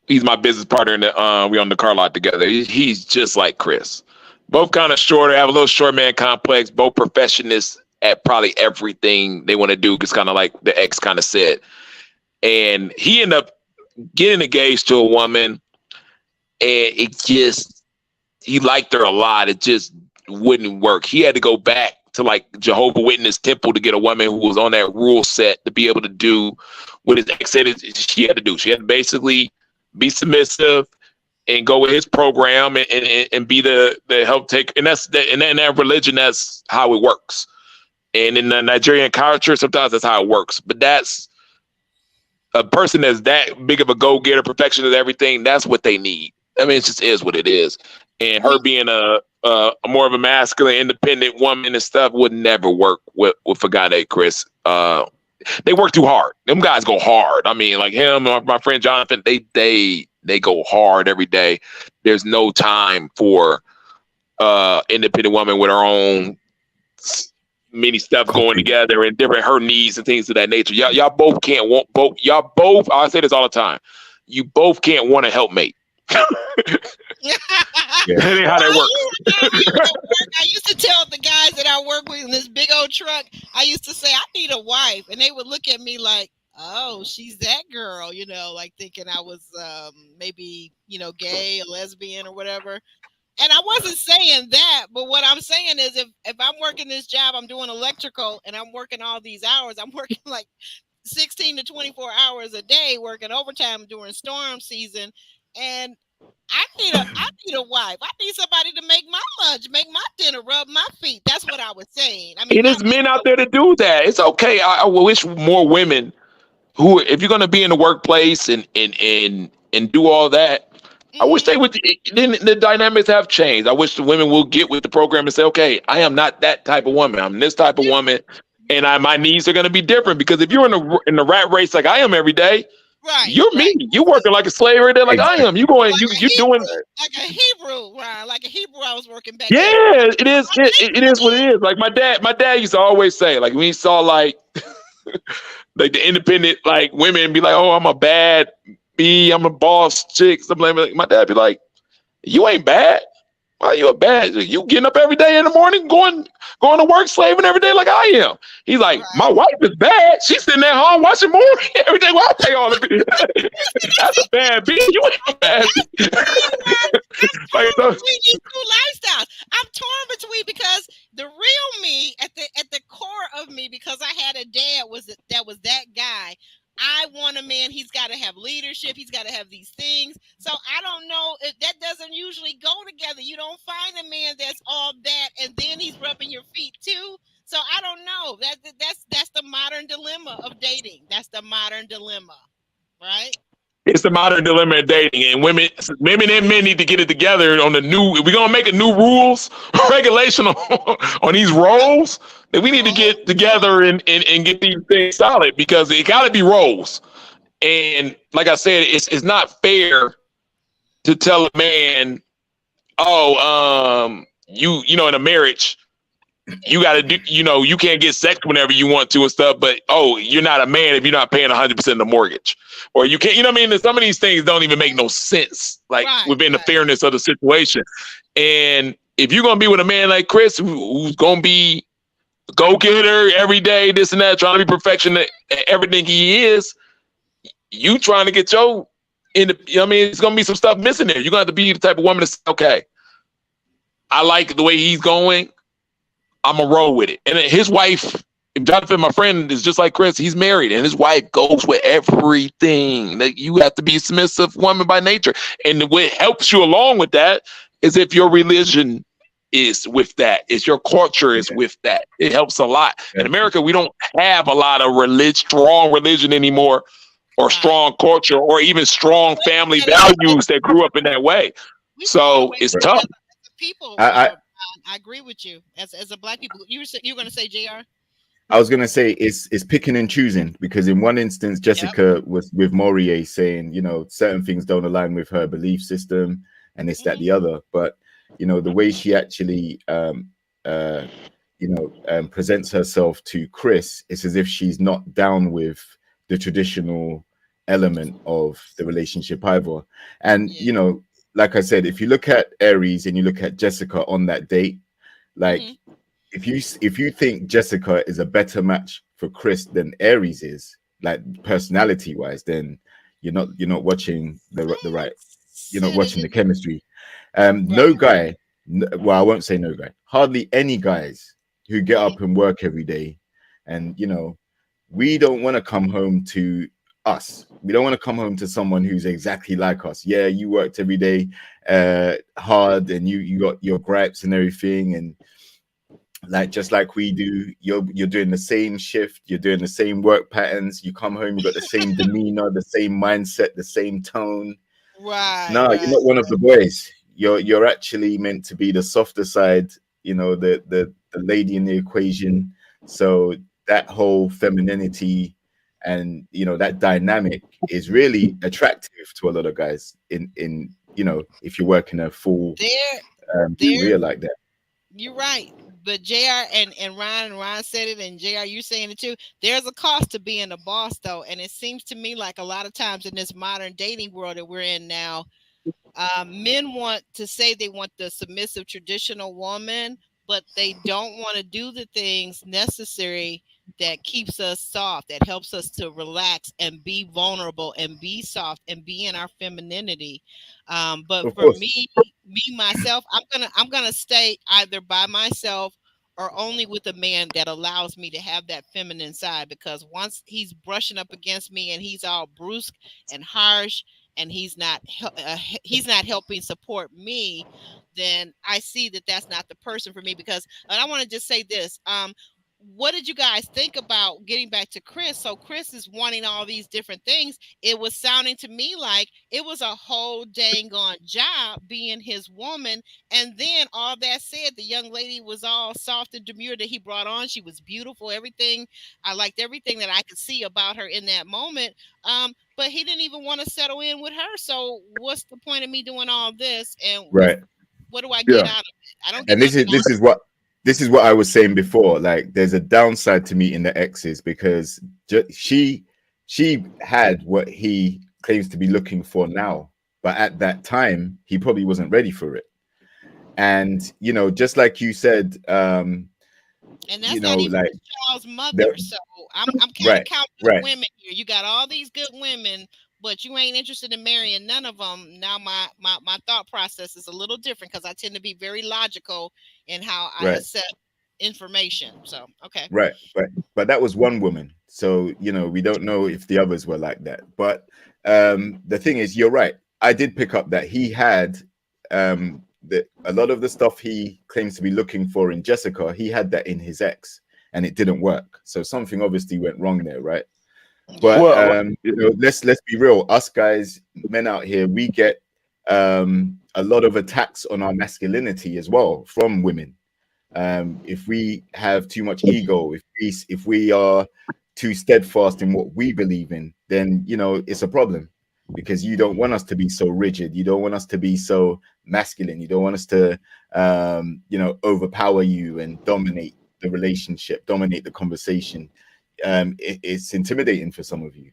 S3: He's my business partner, and we on the car lot together. He's just like Chris. Both kind of shorter, have a little short man complex. Both perfectionists at probably everything they want to do, because kind of like the ex kind of said. And he ended up getting engaged to a woman, and he liked her a lot. It just wouldn't work. He had to go back to like Jehovah Witness temple to get a woman who was on that rule set to be able to do what his ex said she had to do. She had to basically be submissive and go with his program, and be the help take. And that's and in that religion, that's how it works. And in the Nigerian culture, sometimes that's how it works. But that's a person that's that big of a go-getter, perfectionist, everything. That's what they need. I mean, it just is what it is. And her
S1: We
S3: being a more of a masculine, independent woman and stuff would never work with a guy named Chris. They work too hard. Them guys go hard. I mean, like him, my friend Jonathan, they go hard every day. There's no time for independent woman with her own many stuff going
S2: complete.
S3: together and different her needs and things of that nature. Y'all both can't want both. Y'all both. I say this all the time. You both can't want a helpmate.
S2: Yeah.
S3: That ain't how that works.
S1: I used to tell the guys that I work with in this big old truck, I used to say, I need a wife. And they would look at me like, oh, she's that girl, like thinking I was maybe, gay or lesbian or whatever. And I wasn't saying that, but what I'm saying is if I'm working this job, I'm doing electrical and I'm working all these hours, I'm working like 16 to 24 hours a day, working overtime during storm season. And I need a wife. I need somebody to make my lunch, make my dinner, rub my feet. That's what I was saying. I mean,
S3: It
S1: not
S3: is men out there to do that. It's okay. I wish more women who, if you're going to be in the workplace and do all that, I wish
S1: mm-hmm,
S3: they would. Then the dynamics have changed. I wish the women will get with the program and say, okay, I am not that type of woman. I'm this type of
S1: yeah,
S3: woman, and my needs are going to be different. Because if you're in the rat race like I am every day,
S1: right,
S3: you're me.
S1: right.
S3: You working like a slave right there, like I am.
S2: Exactly.
S3: You going,
S1: Like a
S3: you doing.
S1: Hebrew, like a Hebrew, right? Like a Hebrew I was working back then.
S3: Yeah, it is. It is what it is. Like my dad used to always say, like when he saw like the independent like women be like, oh, I'm a bad B, I'm a boss chick, something like that. My dad be like, you ain't bad. Why you a bad? You getting up every day in the morning, going to work, slaving every day like I am. He's like, my
S1: Right.
S3: wife is bad. She's sitting at home watching movie every day while I pay all the. That's a bad bitch. You ain't a bad bitch.
S1: I'm
S3: Like,
S1: torn between these two lifestyles. I'm torn between because the real me at the core of me, because I had a dad that guy. I want a man. He's got to have leadership. He's got to have these things. So I don't know if that doesn't usually go together. You don't find a man that's all that and then he's rubbing your feet too. So I don't know. That's the modern dilemma of dating. That's the modern dilemma, right?
S3: It's the modern dilemma of dating, and women and men need to get it together on the new. If we're gonna make a new rules regulation on these roles, then we need to
S1: Oh,
S3: get together and get these things solid because it got to be roles. And like I said, it's not fair to tell a man, oh, you know, in a marriage, you got to do, you know, you can't get sex whenever you want to and stuff, but oh, you're not a man if you're not paying 100% of the mortgage, or you can't, you know what I mean? Some of these things don't even make no sense, like
S1: right,
S3: within the
S1: right.
S3: fairness of the situation. And if you're gonna be with a man like Chris, who's gonna be go getter every day, this and that, trying to be perfection at everything he is, you trying to get your in the, you know what I mean? It's gonna be some stuff missing there. You're gonna have to be the type of woman to say, okay, I like the way he's going. I'm gonna roll with it. And his wife, Jonathan, my friend, is just like Chris. He's married, and his wife goes with everything. That you have to be a submissive woman by nature. And what helps you along with that is if your religion is with that, if your culture is
S2: Yeah.
S3: with that. It helps a lot. In
S2: Yeah.
S3: America, we don't have a lot of strong religion anymore, or
S1: Right.
S3: strong culture, or even strong family values that grew up in that way.
S1: We far
S3: So
S1: away
S3: it's
S1: from
S2: Right.
S3: tough.
S1: each other as a people.
S2: I,
S1: I agree with you. As a black people, you were going to say, Jr.
S2: I was gonna say it's picking and choosing, because in one instance
S1: Yep.
S2: Jessica was with Morier saying, certain things don't align with her belief system and this, that,
S1: Hmm.
S2: the other. But the way she actually uh presents herself to Chris, it's as if she's not down with the traditional element of the relationship either. And
S1: Yeah.
S2: like I said, if you look at Aries and you look at Jessica on that date, like
S1: Hmm.
S2: if you think Jessica is a better match for Chris than Aries is, like personality wise, then you're not watching the right, you're not
S1: Said it
S2: watching
S1: in
S2: the chemistry.
S1: right.
S2: No guy, well, I won't say no guy, hardly any guys who get
S1: Hmm.
S2: up and work every day, and we don't want to come home to us. We don't want to come home to someone who's exactly like us. Yeah, you worked every day hard, and you got your gripes and everything, and like just like we do, you're doing the same shift, you're doing the same work patterns, you come home, you got the same demeanor, the same mindset, the same tone.
S1: Right.
S2: No, you're
S1: Right.
S2: not one of the boys. You're actually meant to be the softer side, the lady in the equation. So that whole femininity and that dynamic is really attractive to a lot of guys in if you're working a full
S1: There.
S2: career
S1: There.
S2: like that.
S1: You're right. But JR and Ryan said it, and JR, you saying it too. There's a cost to being a boss, though, and it seems to me like a lot of times in this modern dating world that we're in now, men want to say they want the submissive traditional woman, but they don't want to do the things necessary that keeps us soft, that helps us to relax and be vulnerable and be soft and be in our femininity. But
S2: Of
S1: for
S2: course.
S1: me myself, I'm gonna stay either by myself or only with a man that allows me to have that feminine side, because once he's brushing up against me and he's all brusque and harsh and he's not helping support me, then I see that that's not the person for me. Because, and I want to just say this, what did you guys think about getting back to Chris? So Chris is wanting all these different things. It was sounding to me like it was a whole dang on job being his woman. And then all that said, the young lady was all soft and demure that he brought on. She was beautiful, everything. I liked everything that I could see about her in that moment. But he didn't even want to settle in with her. So what's the point of me doing all this? And
S2: Right.
S1: what do I get
S2: Yeah.
S1: out of it? I don't get
S2: And this
S1: nothing
S2: is
S1: out
S2: this
S1: of
S2: is what this is what I was saying before. Like, there's a downside to meeting the exes, because she had what he claims to be looking for now, but at that time he probably wasn't ready for it. And just like you said,
S1: it. And that's not even
S2: like
S1: his child's
S2: the
S1: mother. So I'm kind of
S2: right,
S1: counting the
S2: right,
S1: women here. You got all these good women, but you ain't interested in marrying none of them. Now my thought process is a little different because I tend to be very logical in how I
S2: right,
S1: accept information. So okay.
S2: right, but that was one woman, so we don't know if the others were like that. But the thing is, you're right. I did pick up that he had a lot of the stuff he claims to be looking for in Jessica, he had that in his ex, and it didn't work. So something obviously went wrong there, right?
S1: Yeah.
S2: But
S3: Well,
S2: let's be real. Us guys, men out here, we get a lot of attacks on our masculinity as well from women. If we have too much ego, if we are too steadfast in what we believe in, then it's a problem, because you don't want us to be so rigid. You don't want us to be so masculine. You don't want us to overpower you and dominate the relationship, dominate the conversation. It's intimidating for some of you.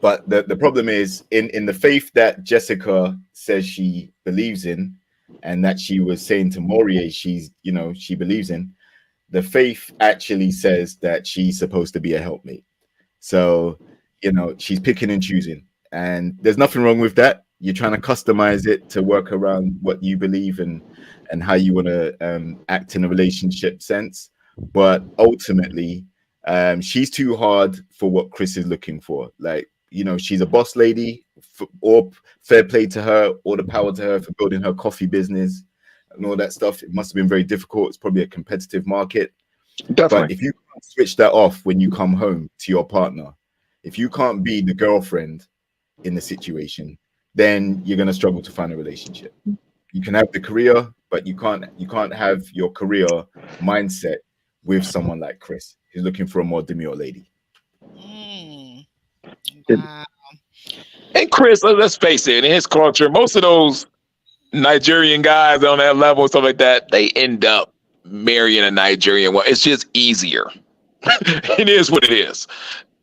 S2: But the problem is in the faith that Jessica says she believes in, and that she was saying to Morier she believes in. The faith actually says that she's supposed to be a helpmate. So, she's picking and choosing. And there's nothing wrong with that. You're trying to customize it to work around what you believe and how you want to act in a relationship sense. But ultimately, she's too hard for what Chris is looking for. Like, she's a boss lady, or fair play to her, all the power to her for building her coffee business and all that stuff. It must have been very difficult. It's probably a competitive market. But
S3: definitely.
S2: if you can't switch that off when you come home to your partner, if you can't be the girlfriend in the situation, then you're going to struggle to find a relationship. You can have the career, but you can't have your career mindset with someone like Chris, who's looking for a more demure lady.
S1: Mm,
S3: And
S1: wow.
S3: Chris, let's face it, in his culture, most of those Nigerian guys on that level, stuff like that, they end up marrying a Nigerian. Well, it's just easier. It is what it is.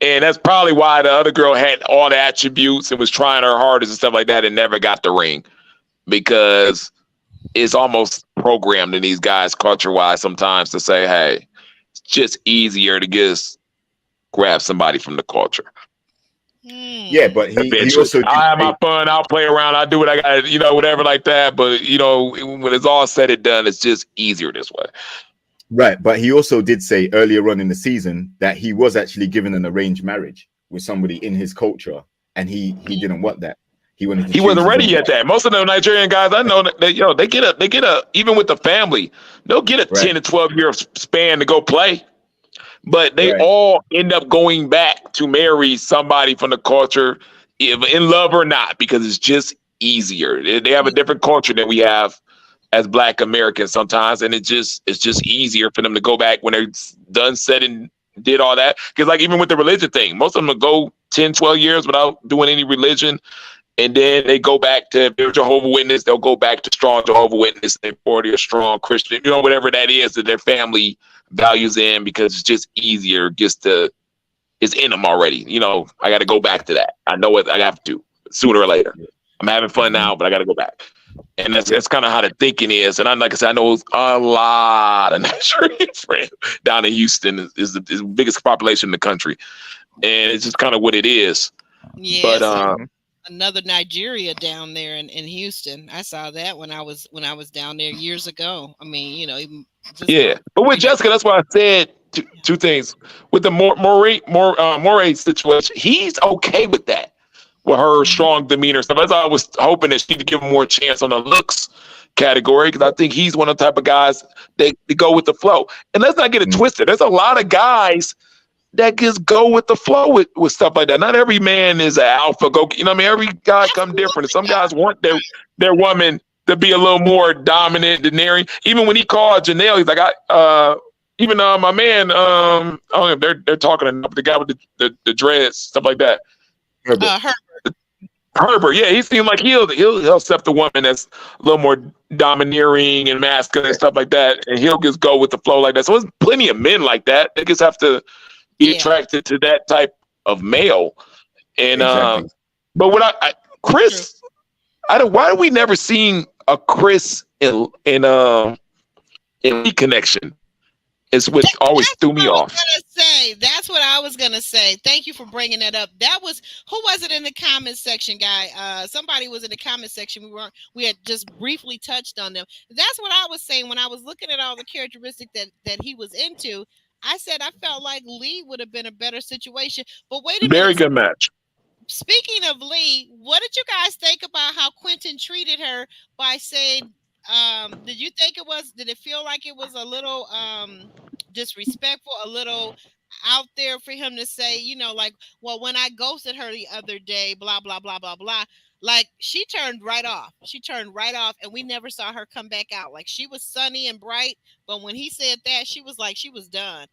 S3: And that's probably why the other girl had all the attributes and was trying her hardest and stuff like that and never got the ring, because it's almost programmed in these guys culture wise sometimes to say, hey, it's just easier to just grab somebody from the culture.
S2: Yeah,
S1: Hmm.
S2: but he
S3: Eventually,
S2: also did
S3: I have my
S2: say,
S3: fun. I'll play around. I'll do what I got, whatever like that. But when it's all said and done, it's just easier this way.
S2: right, but he also did say earlier on in the season that he was actually given an arranged marriage with somebody in his culture, and he didn't want that. He wanted to
S3: He
S2: choose
S3: wasn't
S2: his
S3: ready
S2: own
S3: yet.
S2: path.
S3: That most of the Nigerian guys I know, they get a even with the family, they'll get a
S2: Right,
S3: 10 to 12 year span to go play. But they
S2: right.
S3: all end up going back to marry somebody from the culture, if in love or not, because it's just easier. They have a different culture than we have as Black Americans sometimes, and it's just easier for them to go back when they're done, said and did all that. Because like even with the religion thing, most of them will go 10, 12 years without doing any religion, and then they go back to, if they're Jehovah Witness, they'll go back to strong Jehovah Witness. They're 40 or strong Christian, whatever that is that their family values in, because it's just easier, it's in them already. I got to go back to that. I know it. I have to sooner or later.
S2: Yeah,
S3: I'm having fun
S2: yeah,
S3: now, but I got to go back. And that's
S2: yeah.
S3: that's kind of how the thinking is. And like I said, I know a lot of Nigerian friends down in Houston is the biggest population in the country, and it's just kind of what it is. But
S1: Yes, another Nigeria down there in Houston. I saw that when I was down there years ago. I mean, even just
S3: yeah, but with
S1: even
S3: Jessica, that's why I said two things. With the Moray situation, he's okay with that, with her strong demeanor stuff. That's why I was hoping that she could give him more chance on the looks category, because I think he's one of the type of guys that go with the flow. And let's not get it
S2: Mm,
S3: twisted. There's a lot of guys that just go with the flow with stuff like that. Not every man is an alpha. What I mean? Every guy come different. And some
S1: absolutely
S3: guys want their woman to be a little more dominant, domineering. Even when he called Janelle, he's like, even my man, I don't know if they're talking enough, the guy with the dreads, stuff like that.
S2: Herbert.
S1: her.
S3: Herbert, yeah, he seemed like he'll accept a woman that's a little more domineering and masculine and stuff like that, and he'll just go with the flow like that. So there's plenty of men like that. They just have to be
S1: Yeah,
S3: attracted to that type of male. And
S2: Exactly.
S3: but what
S1: true.
S3: Chris, why do we never seen a Chris in Lee connection? Is what always
S1: That's
S3: threw
S1: what
S3: me
S1: I was
S3: off.
S1: gonna say. That's what I was gonna say. Thank you for bringing that up. That was who was it in the comment section, guy? Somebody was in the comment section. We had just briefly touched on them. That's what I was saying when I was looking at all the characteristics that he was into. I said I felt like Lee would have been a better situation. But wait a
S3: Very
S1: minute.
S3: good match.
S1: speaking of Lee, what did you guys think about how Quentin treated her by saying, did you think did it feel like it was a little disrespectful, a little out there for him to say, like, well, when I ghosted her the other day, blah, blah, blah, blah, blah. Like, she turned right off. She turned right off, and we never saw her come back out. Like, she was sunny and bright, but when he said that, she was like, she was done.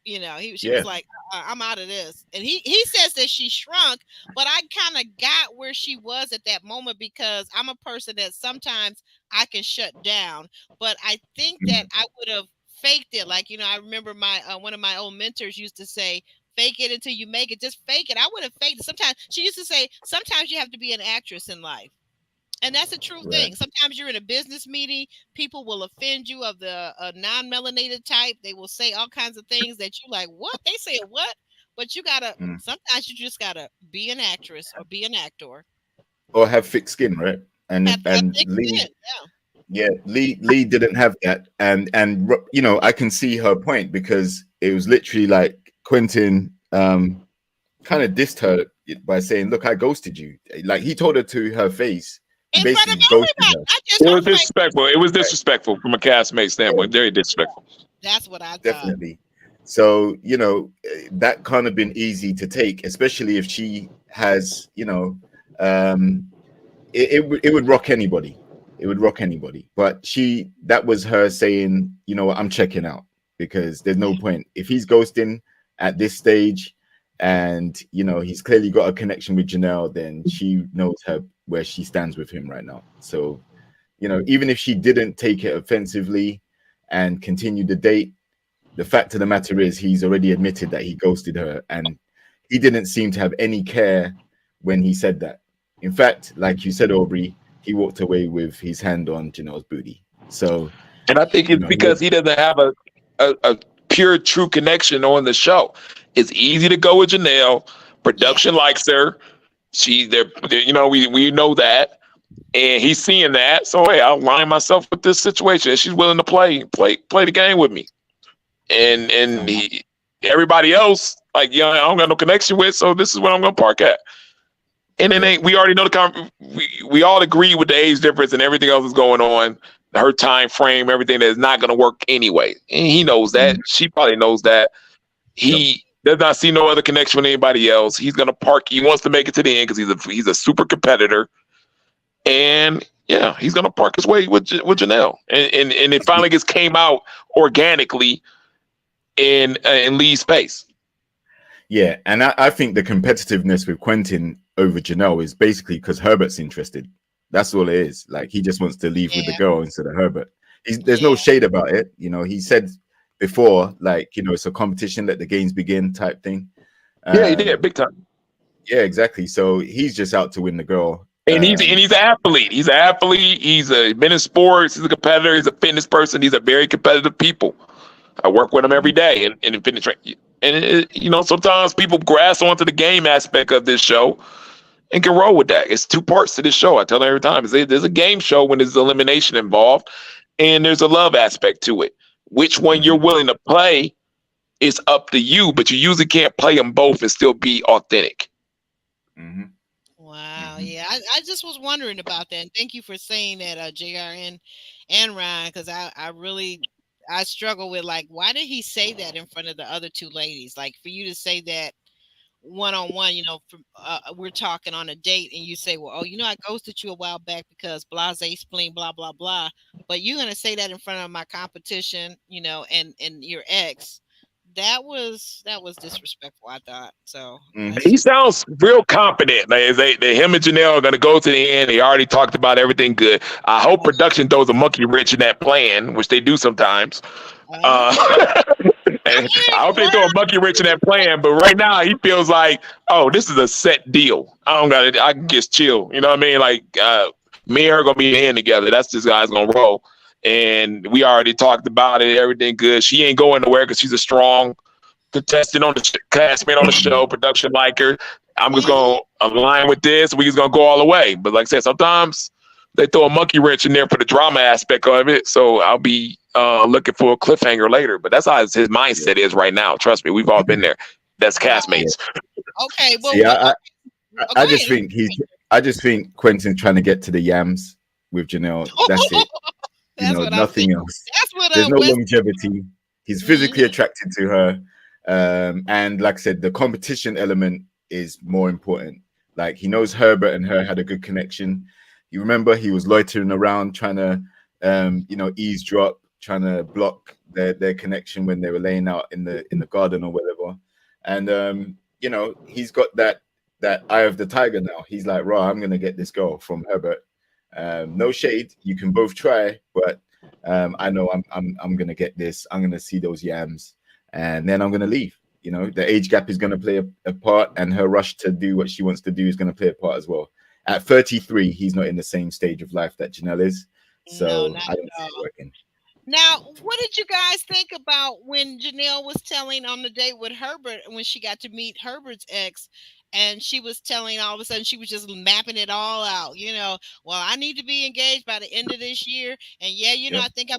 S1: She was
S2: Yeah.
S1: like, I'm out of this. And he says that she shrunk, but I kind of got where she was at that moment because I'm a person that sometimes I can shut down, but I think that I would have faked it. Like, I remember my one of my old mentors used to say, fake it until you make it. Just fake it. I would have faked it. Sometimes she used to say, sometimes you have to be an actress in life. And that's a true
S2: Right.
S1: thing. Sometimes you're in a business meeting, people will offend you of the non-melanated type. They will say all kinds of things that you like, what? They say what? But
S2: Mm.
S1: sometimes you just gotta be an actress or be an actor.
S2: Or have thick skin, right?
S1: Have
S2: And
S1: thick
S2: Lee,
S1: skin. Yeah.
S2: yeah, Lee didn't have that, and I can see her point because it was literally like Quentin kind of dissed her by saying, "Look, I ghosted you." Like he told her to her face, he
S1: In front of
S2: basically ghosted
S1: everybody.
S2: her.
S1: Not just
S3: It
S1: her
S3: was
S1: face.
S3: disrespectful. It was
S2: Right.
S3: disrespectful from a castmate
S2: Yeah,
S3: standpoint. Very disrespectful.
S1: That's what I thought.
S2: definitely. So that can't have been easy to take, especially if she has, um, it would rock anybody. It would rock anybody. But that was her saying, I'm checking out because there's no
S1: Yeah.
S2: point. If he's ghosting at this stage and, he's clearly got a connection with Janelle, then she knows where she stands with him right now. So, even if she didn't take it offensively and continued the date, the fact of the matter is he's already admitted that he ghosted her and he didn't seem to have any care when he said that. In fact, like you said, Aubrey, he walked away with his hand on Janelle's booty. So,
S3: And I think it's because he doesn't have a pure, true connection on the show. It's easy to go with Janelle.
S1: Yeah.
S3: Production likes her. We know that, and he's seeing that. So hey, I'll line myself with this situation. She's willing to play the game with me, and everybody else, like, I don't got no connection with. So this is where I'm gonna park at. And then
S2: Yep.
S3: we already know we all agree with the age difference and everything else is going on, her time frame, everything that is not going to work anyway. And he knows that.
S2: Mhm.
S3: She probably knows that.
S2: Yep.
S3: He does not see no other connection with anybody else. He's going to park. He wants to make it to the end because he's a super competitor. And yeah, he's going to park his way with Janelle. And it finally just came out organically in Lee's space.
S2: Yeah, and I think the competitiveness with Quentin over Janelle is basically because Herbert's interested. That's all it is. Like he just wants to leave with the
S1: Yeah.
S2: girl instead of Herbert. There's no
S1: Yeah.
S2: shade about it. He said before, like, it's a competition, let the games begin type thing.
S3: Yeah, he did big time.
S2: Yeah, exactly. So he's just out to win the girl.
S3: And he's an athlete. He's an athlete. He's been in sports. He's a competitor. He's a fitness person. He's a very competitive people. I work with him every day in fitness training. And sometimes people grasp onto the game aspect of this show and can roll with that. It's two parts to this show. I tell them every time. There's a game show when there's elimination involved, and there's a love aspect to it. Which one you're willing to play is up to you, but you usually can't play them both and still be authentic.
S2: Mm-hmm.
S1: Wow. Yeah. I just was wondering about that. And thank you for saying that, JRN and Ryan, because I really I struggle with, like, why did he say that in front of the other two ladies? Like, for you to say that one on one, we're talking on a date, and you say, well, oh, I ghosted you a while back because blase spleen, blah blah blah. But you're gonna say that in front of my competition, and your ex. That was disrespectful, I thought. So that's
S3: He
S1: just
S3: sounds real confident. Like, him and Janelle are going to go to the end. They already talked about everything good. I hope production throws a monkey wrench in that plan, which they do sometimes.
S1: I
S3: I
S1: mean,
S3: hope they throw a monkey wrench in that plan. But right now, he feels like, oh, this is a set deal. I don't got it. I can just chill. You know what I mean? Like, me and her going to be in the end together. That's this guy's going to roll. And we already talked about it. Everything good. She ain't going nowhere because she's a strong contestant on the classmate on the show. Production like her. I'm just going to align with this. We just going to go all the way. But like I said, sometimes they throw a monkey wrench in there for the drama aspect of it. So I'll be looking for a cliffhanger later. But that's how his mindset is right now. Trust me, we've all been there. That's
S1: right.
S3: castmates.
S1: Okay. Well,
S2: See,
S1: Oh,
S2: I
S1: go
S2: just
S1: ahead.
S2: think I just think Quentin's trying to get to the yams with Janelle. That's it. You
S1: That's
S2: know,
S1: what I'm
S2: nothing
S1: thinking.
S2: else.
S1: That's what
S2: There's no
S1: West.
S2: longevity. He's physically
S1: Hmm.
S2: attracted to her, and like I said, the competition element is more important. Like he knows Herbert and her had a good connection. You remember he was loitering around trying to, eavesdrop, trying to block their connection when they were laying out in the garden or whatever. And he's got that eye of the tiger now. He's like, "Raw, I'm gonna get this girl from Herbert." No shade. You can both try, but I know I'm gonna get this. I'm gonna see those yams, and then I'm gonna leave. You know, the age gap is gonna play a part, and her rush to do what she wants to do is gonna play a part as well. At 33, he's not in the same stage of life that Janelle is,
S1: No,
S2: so
S1: not
S2: I don't
S1: at
S2: see it
S1: all.
S2: working.
S1: Now, what did you guys think about when Janelle was telling on the date with Herbert when she got to meet Herbert's ex? And she was telling all of a sudden she was just mapping it all out. Well, I need to be engaged by the end of this year. And yeah,
S2: Yep.
S1: I think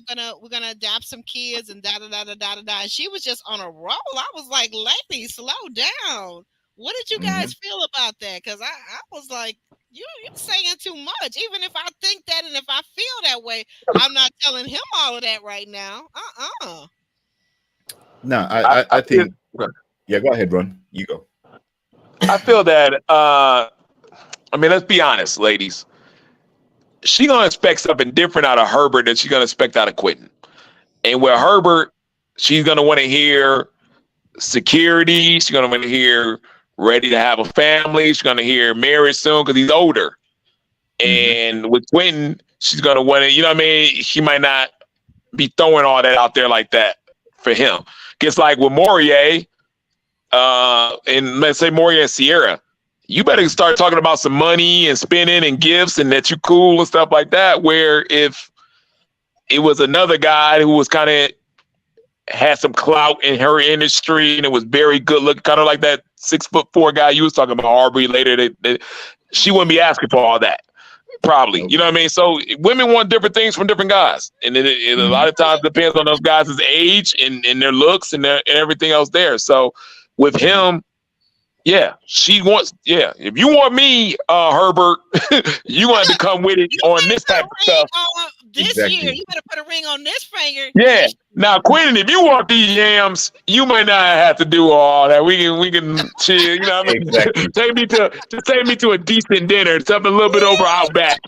S1: we're gonna adopt some kids and da da da da da da da. And she was just on a roll. I was like, lady, slow down. What did you
S2: Hmm.
S1: guys feel about that? Because I was like, you're saying too much. Even if I think that and if I feel that way, I'm not telling him all of that right now.
S2: No,
S3: I
S2: I
S3: feel,
S2: think yeah. Go ahead, Ron. You go.
S3: I feel that. I mean, let's be honest, ladies. She gonna expect something different out of Herbert than she's gonna expect out of Quentin. And with Herbert, she's gonna want to hear security. She's gonna want to hear ready to have a family. She's gonna hear marriage soon because he's older.
S2: Hmm.
S3: And with Quentin, she's gonna want to. You know what I mean? She might not be throwing all that out there like that for him. Gets like with Morier, and let's say Morier and Sierra. You better start talking about some money and spending and gifts and that you cool and stuff like that. Where if it was another guy who was kind of had some clout in her industry and it was very good looking, kind of like that 6'4" guy you was talking about, Aubrey later, that she wouldn't be asking for all that. Probably,
S2: Nope.
S3: you know what I mean. So women want different things from different guys, and it a
S2: Hmm.
S3: lot of times depends on those guys' age and their looks and everything else there. So with
S2: Hmm.
S3: him, yeah, she wants. Yeah, if you want me, Herbert, you want to come with it
S1: You
S3: on
S1: better
S3: this
S1: put
S3: type
S1: a
S3: of
S1: ring
S3: stuff.
S1: on this year.
S2: Exactly.
S1: You better put a ring on this finger
S3: Yeah.
S1: this
S3: Now, Quentin, if you want these yams, you might not have to do all that. We can chill. You know what I mean?
S2: Exactly.
S3: Take me to a decent dinner, something a little bit over Outback,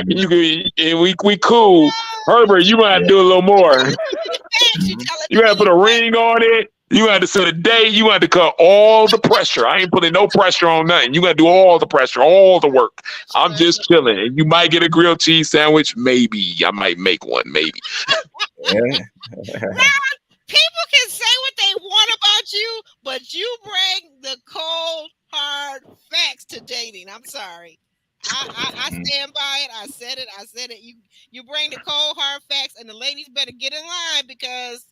S3: and you can and we cool. Herbert, you might have to
S2: Yeah.
S3: do a little more.
S1: Thanks. You
S2: Hmm.
S1: tell it
S3: You
S1: to
S3: got to put
S1: Willie
S3: a
S1: Graham.
S3: ring on it. You got to set a date. You got to cut all the pressure. I ain't putting no pressure on nothing. You got to do all the pressure, all the work. I'm
S1: Sure.
S3: just chilling. And you might get a grilled cheese sandwich. Maybe I might make one. Maybe.
S2: Yeah.
S1: People can say what they want about you, but you bring the cold, hard facts to dating. I'm sorry. I
S2: Mhm.
S1: stand by it. I said it. I said it. You bring the cold, hard facts, and the ladies better get in line because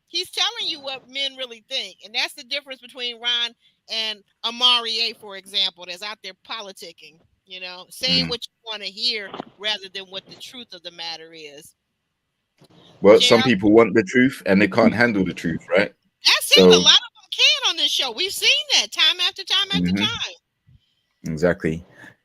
S1: he's telling you what men really think. And that's the difference between Ron and Amari, for example, that's out there politicking, saying
S2: Mm.
S1: what you want to hear rather than what the truth of the matter is.
S2: Well, some
S1: JR,
S2: people want the truth and they can't handle the truth, right?
S1: that's it. A
S2: So,
S1: lot of them can on this show. We've seen that time after time after
S2: mhm,
S1: time.
S2: exactly.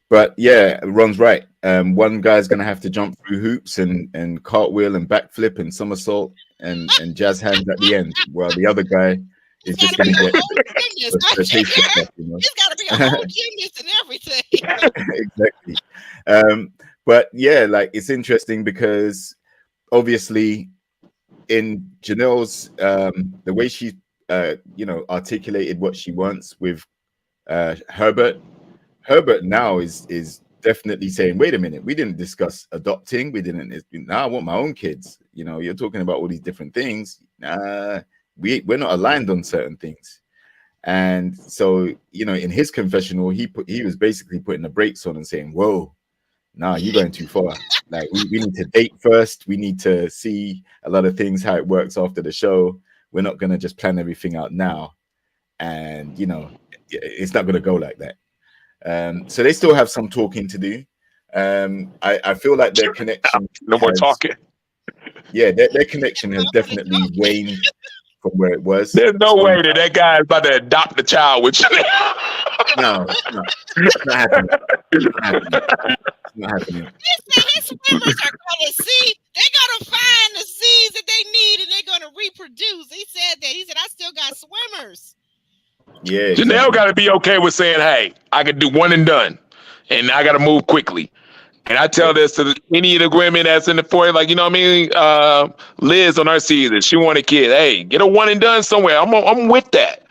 S2: But yeah, Ron's right. One guy's gonna have to jump through hoops and cartwheel and backflip and somersault and jazz hands at the end, while the other guy
S1: He's
S2: is
S1: got
S2: just
S1: to be
S2: gonna
S1: a
S2: get
S1: whole gymnast.
S2: the taste of stuff,
S1: He's got to be a whole gymnast and everything.
S2: exactly. Um, but yeah, like it's interesting because obviously in Janelle's the way she articulated what she wants with Herbert. Herbert now is definitely saying, wait a minute, we didn't discuss adopting. We didn't. Now I want my own kids. You know, you're talking about all these different things. We're not aligned on certain things. And so, in his confessional, he was basically putting the brakes on and saying, whoa, nah, you're going too far. Like we need to date first. We need to see a lot of things, how it works after the show. We're not gonna just plan everything out now. And it's not gonna go like that. So they still have some talking to do. I feel like their connection
S3: No more
S2: has,
S3: talking.
S2: yeah, their connection has definitely waned from where it was.
S3: There's no
S2: So
S3: way that guy is about to adopt the child with you.
S2: No, it's not happening. It's not happening. It's not happening.
S1: He said his swimmers are gonna see. They're gonna find the seeds that they need, and they're gonna reproduce. He said that. He said, "I still got swimmers."
S2: Yeah,
S3: Janelle
S2: exactly.
S3: got to be okay with saying, "Hey, I could do one and done, and I got to move quickly." And I tell
S2: Yep.
S3: this to any of the women that's in the foyer, like, you know what I mean? Liz on her season, she want a kid. Hey, get a one and done somewhere. I'm with that.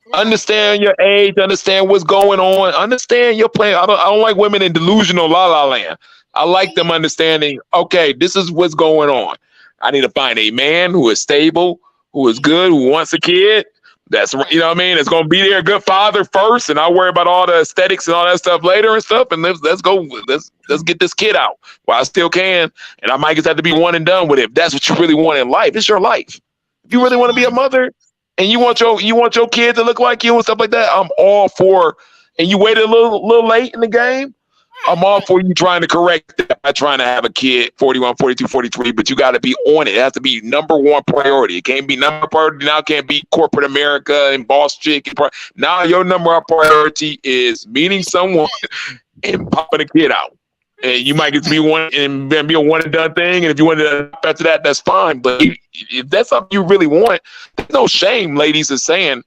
S1: Right.
S3: Understand your age, understand what's going on, understand your plan. I don't like women in delusional la la land. I like them
S1: Mhm.
S3: understanding, okay, this is what's going on. I need to find a man who is stable, who is
S1: Mhm.
S3: good, who wants a kid. That's, you
S1: Right.
S3: know what I mean? It's gonna be there, a good father first, and I'll worry about all the aesthetics and all that stuff later and stuff. And let's go, let's get this kid out while I still can. And I might just have to be one and done with it. If that's what you really want in life, it's your life. If you
S1: It's
S3: really
S1: your
S3: want to be a
S1: life.
S3: mother, and
S1: Yeah.
S3: you want your kid to look like you and stuff like that, I'm all for. And you waited a little late in the game,
S1: Right.
S3: I'm all
S1: Right.
S3: for you trying to correct that by trying to have a kid 41, 42, 43, but you got to be on it. It has to be number one priority. It can't be number priority now. It can't be corporate America and boss chick. Now your number one priority is meeting someone
S1: Respect.
S3: and popping a kid out. And you might get to be
S1: Respect.
S3: one and be a one and done thing. And if you want to after that, that's fine. But if that's something you really want, there's no shame, ladies, in saying,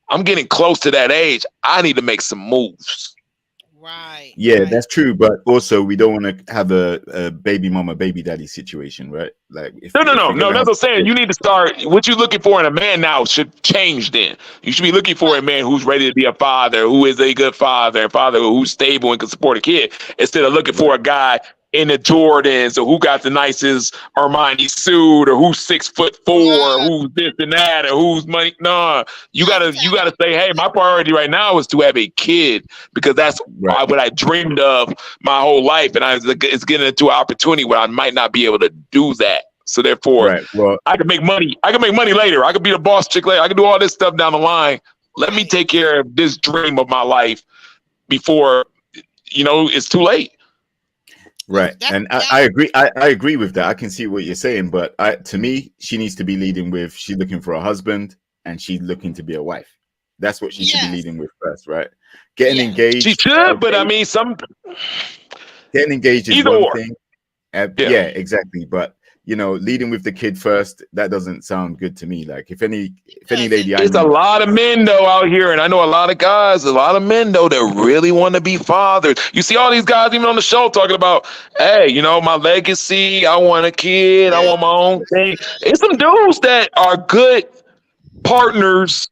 S3: I'm getting close to that age. I need to make some moves.
S1: Right.
S2: Yeah,
S1: Right.
S2: that's true. But also, we don't want to have a baby mama, baby daddy situation, right? Like,
S3: No, no,
S2: if
S3: no,
S2: you're
S3: no.
S2: gonna
S3: That's
S2: have
S3: what I'm saying.
S2: kids,
S3: You need to start. What you're looking for in a man now should change. Then you should be looking for a
S1: Right.
S3: man who's ready to be a father, who is a good father, a father who's stable and can support a kid, instead of looking for
S2: right,
S3: a guy in the Jordans or who got the nicest Armani suit or who's 6'4",
S1: Right.
S3: who's this and that, or who's money. No,
S1: Not
S3: you
S1: telling.
S3: gotta say, hey, my priority right now is to have a kid because that's
S2: right,
S3: what I dreamed of my whole life, and it's getting into an opportunity where I might not be able to do that. So therefore,
S2: right. Well,
S3: I can make money. I can make money later. I could be the boss chick later. I can do all this stuff down the line. Let me
S1: Right.
S3: take care of this dream of my life before it's too late.
S2: right.
S1: That.
S2: And
S1: That.
S2: I agree. I agree with that. I can see what you're saying, but to me, she needs to be leading with she's looking for a husband and she's looking to be a wife. That's what she should be
S1: Yes.
S2: leading with first, right? Getting
S1: Yes.
S3: She
S2: engaged,
S3: should, but I
S2: okay.
S3: mean, some
S2: Getting engaged is
S3: either
S2: one
S3: or.
S2: thing.
S3: Yeah.
S2: Yeah, exactly. But leading with the kid first, that doesn't sound good to me. Like if any
S1: Doesn't.
S2: lady I
S3: It's a
S2: meet,
S3: lot of men though out here, and I know a lot of guys, a lot of men though that really want to be fathers. You see all these guys even on the show talking about, hey, my legacy. I want a kid. I
S2: yes,
S3: want my own
S2: yes,
S3: thing. It's some dudes that are good partners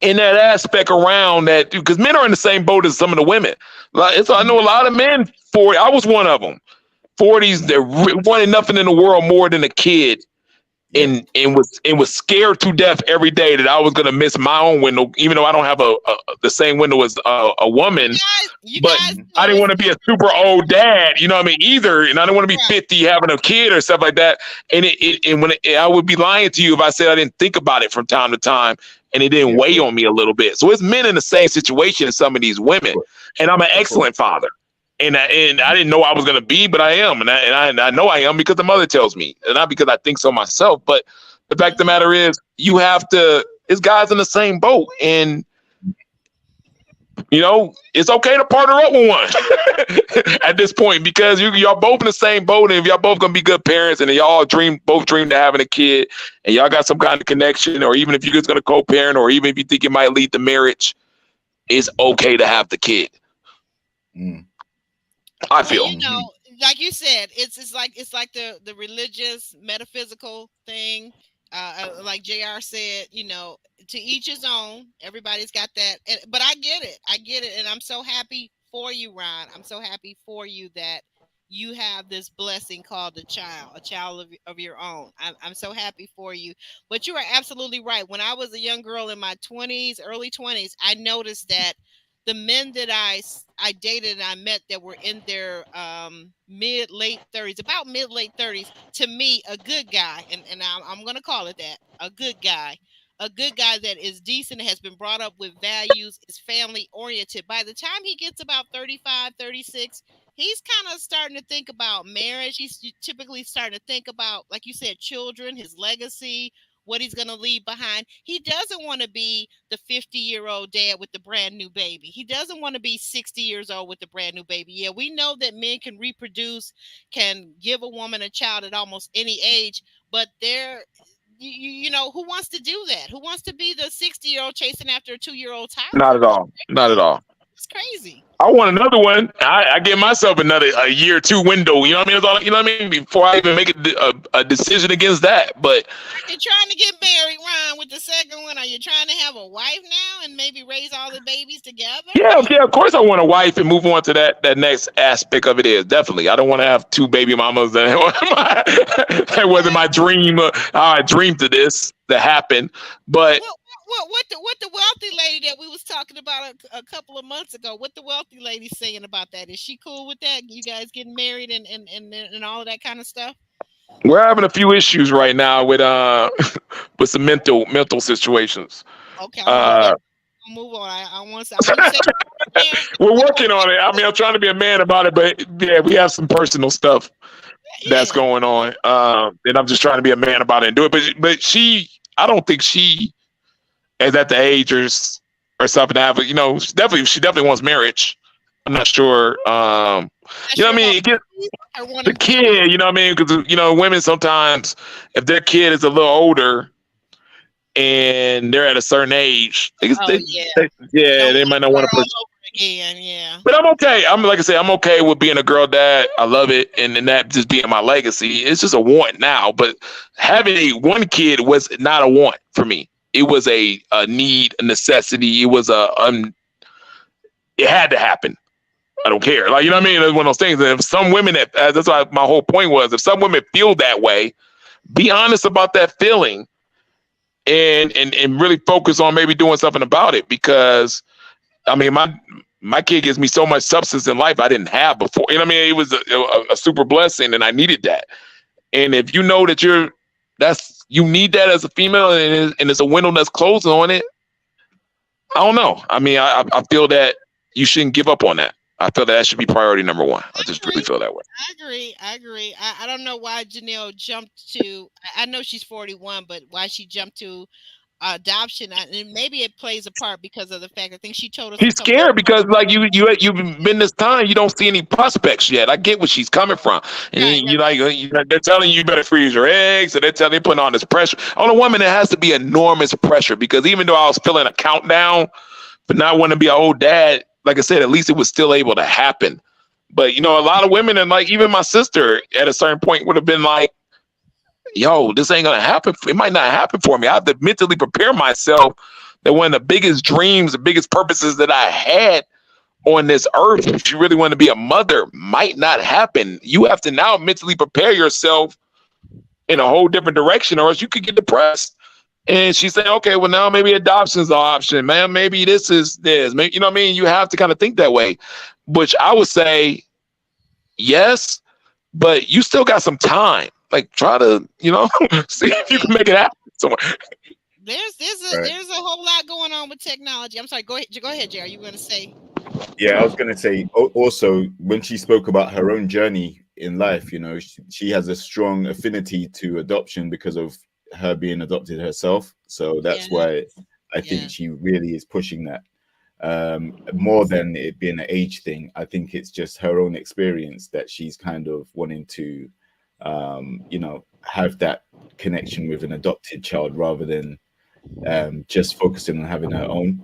S3: in that aspect around that because men are in the same boat as some of the women. Like I know a lot of men. I was one of them. 40s that wanted nothing in the world more than a kid,
S2: yep,
S3: and was scared to death every day that I was gonna miss my own window, even though I don't have the same window as a
S1: You
S3: woman.
S1: guys. You
S3: But
S1: guys
S2: mhm,
S3: I
S1: still
S3: didn't want to be a
S1: respect.
S3: super old dad, you know what I mean, either. And I didn't want to be
S1: Right.
S3: 50 having a kid or stuff like that. I would be lying to you if I said I didn't think about it from time to time and it didn't
S2: yeah, of
S3: weigh
S2: course,
S3: on me a little bit. So it's men in the same situation as some of these
S2: of
S3: women.
S2: course,
S3: And I'm an
S2: of course.
S3: excellent father. And I
S2: Mhm.
S3: didn't know I was going to be, but I am. And I know I am because the mother tells me, and not because I think so myself. But the fact of the
S1: Mhm.
S3: matter is, it's guys in the same boat. And it's okay to partner up with one at this point because y'all both in the same boat, and if y'all both gonna be good parents, and y'all both dream to having a kid, and y'all got some kind of connection, or even if you're just gonna co-parent, or even if you think it might lead to marriage, it's okay to have the kid.
S2: Mm,
S3: I
S1: Well,
S3: feel.
S2: mhm.
S1: like you said, it's like the religious metaphysical thing. Like Jr. said, to each his own. Everybody's got that, but I get it. I get it, and I'm so happy for you, Ron. I'm so happy for you that you have this blessing called a child of your own. I'm so happy for you. But you are absolutely right. When I was a young girl in my 20s, early 20s, I noticed that the men that I dated and I met that were in their mid late 30s, about mid late 30s, to me a good guy, and I'm going to call it that, a good guy that is decent, has been brought up with values, is family oriented. By the time he gets about 35, 36, he's kind of starting to think about marriage. He's typically starting to think about, like you said, children, his legacy, what he's going to leave behind. He doesn't want to be the 50-year-old dad with the brand new baby. He doesn't want to be 60 years old with the brand new baby. Yeah, we know that men can reproduce, can give a woman a child at almost any age, but you know, who wants to do that? Who wants to be the 60-year-old chasing after a 2-year-old
S3: Not
S1: toddler?
S3: at all. Not at all.
S1: It's crazy.
S3: I want another one. I give myself another a year or two window. You know what I mean? That's all, you know what I mean? Before I even make a decision against that. But
S1: Are you trying to get married, Ron, with the second one? Are you trying to have a wife now and maybe raise all the babies together?
S3: yeah, okay, of course I want a wife and move on to that next aspect of it is definitely. I don't want to have two baby mamas. That wasn't my dream. I dreamed of this to happen. But
S1: What the wealthy lady that we was talking about a couple of months ago? What the wealthy lady saying about that? Is she cool with that? You guys getting married and all of that kind of stuff?
S3: we're having a few issues right now with with some mental situations.
S1: Okay, I'm gonna move on.
S3: Uh,
S1: Move on. I want to. I want you to say there.
S3: we're working on it. I mean, I'm trying to be a man about it, but yeah, we have some personal stuff that's
S1: Yeah.
S3: going on, and I'm just trying to be a man about it and do it. But she, I don't think she is at the age or something to have. You know, she definitely wants marriage. I'm not sure.
S1: Not
S3: You know
S1: sure
S3: what I
S1: about
S3: mean? Get
S1: her
S3: the
S1: wanting kids.
S3: kid. You know what I mean? Because you know, women sometimes, if their kid is a little older and they're at a certain age,
S1: Oh yeah.
S3: yeah,
S1: Don't
S3: they
S1: want
S3: might
S1: to
S3: not
S1: start
S3: want to
S1: all
S3: push.
S1: over again. Yeah.
S3: But I'm okay. I'm like I said, I'm okay with being a girl dad. I love it, and that just being my legacy. It's just a want now. But having a one kid was not a want for me. It was a need, a necessity. It was it had to happen. I don't care. Like you know what I mean? It's one of those things. And if some women that's why my whole point was, if some women feel that way, be honest about that feeling, and really focus on maybe doing something about it. Because I mean, my kid gives me so much substance in life I didn't have before. You know what I mean? It was a super blessing, and I needed that. And if you know that you need that as a female, and it's a window that's closing on it, I don't know. I mean, I feel that you shouldn't give up on that. I feel that should be priority number one. I
S1: I
S3: just really
S1: agree.
S3: feel that way.
S1: I agree. I agree. I don't know why Janelle jumped to. I know she's 41, but why she jumped to adoption? And maybe it plays a part because of the fact. I think she told us a
S3: She's
S1: couple of.
S3: scared because like you've been this time, you don't see any prospects yet. I get where she's coming from, and
S1: Right.
S3: you like they're telling you better freeze your eggs, and they're putting on this pressure on a woman. It has to be enormous pressure because even though I was feeling a countdown but not wanting to be an old dad, like I said, at least it was still able to happen. But you know, a lot of women and like even my sister at a certain point would have been like, "Yo, this ain't gonna happen. It might not happen for me. I have to mentally prepare myself that one of the biggest dreams, the biggest purposes that I had on this earth, if you really want to be a mother, might not happen. You have to now mentally prepare yourself in a whole different direction, or else you could get depressed." And she's saying, okay, well, now maybe adoption's an option, man. Maybe this is this. Maybe, you know what I mean? You have to kind of think that way, which I would say, yes, but you still got some time. Like, try to, see if you can make it happen somewhere.
S2: Right.
S1: There's a whole lot going on with technology. I'm sorry. Go ahead. Go ahead, Jerry. You were going to say?
S2: Yeah, I was going to say also when she spoke about her own journey in life, she has a strong affinity to adoption because of her being adopted herself. So
S1: Yeah.
S2: that's why I
S1: Yeah.
S2: think she really is pushing that more than it being an age thing. I think it's just her own experience that she's kind of wanting to, have that connection with an adopted child rather than just focusing on having her own.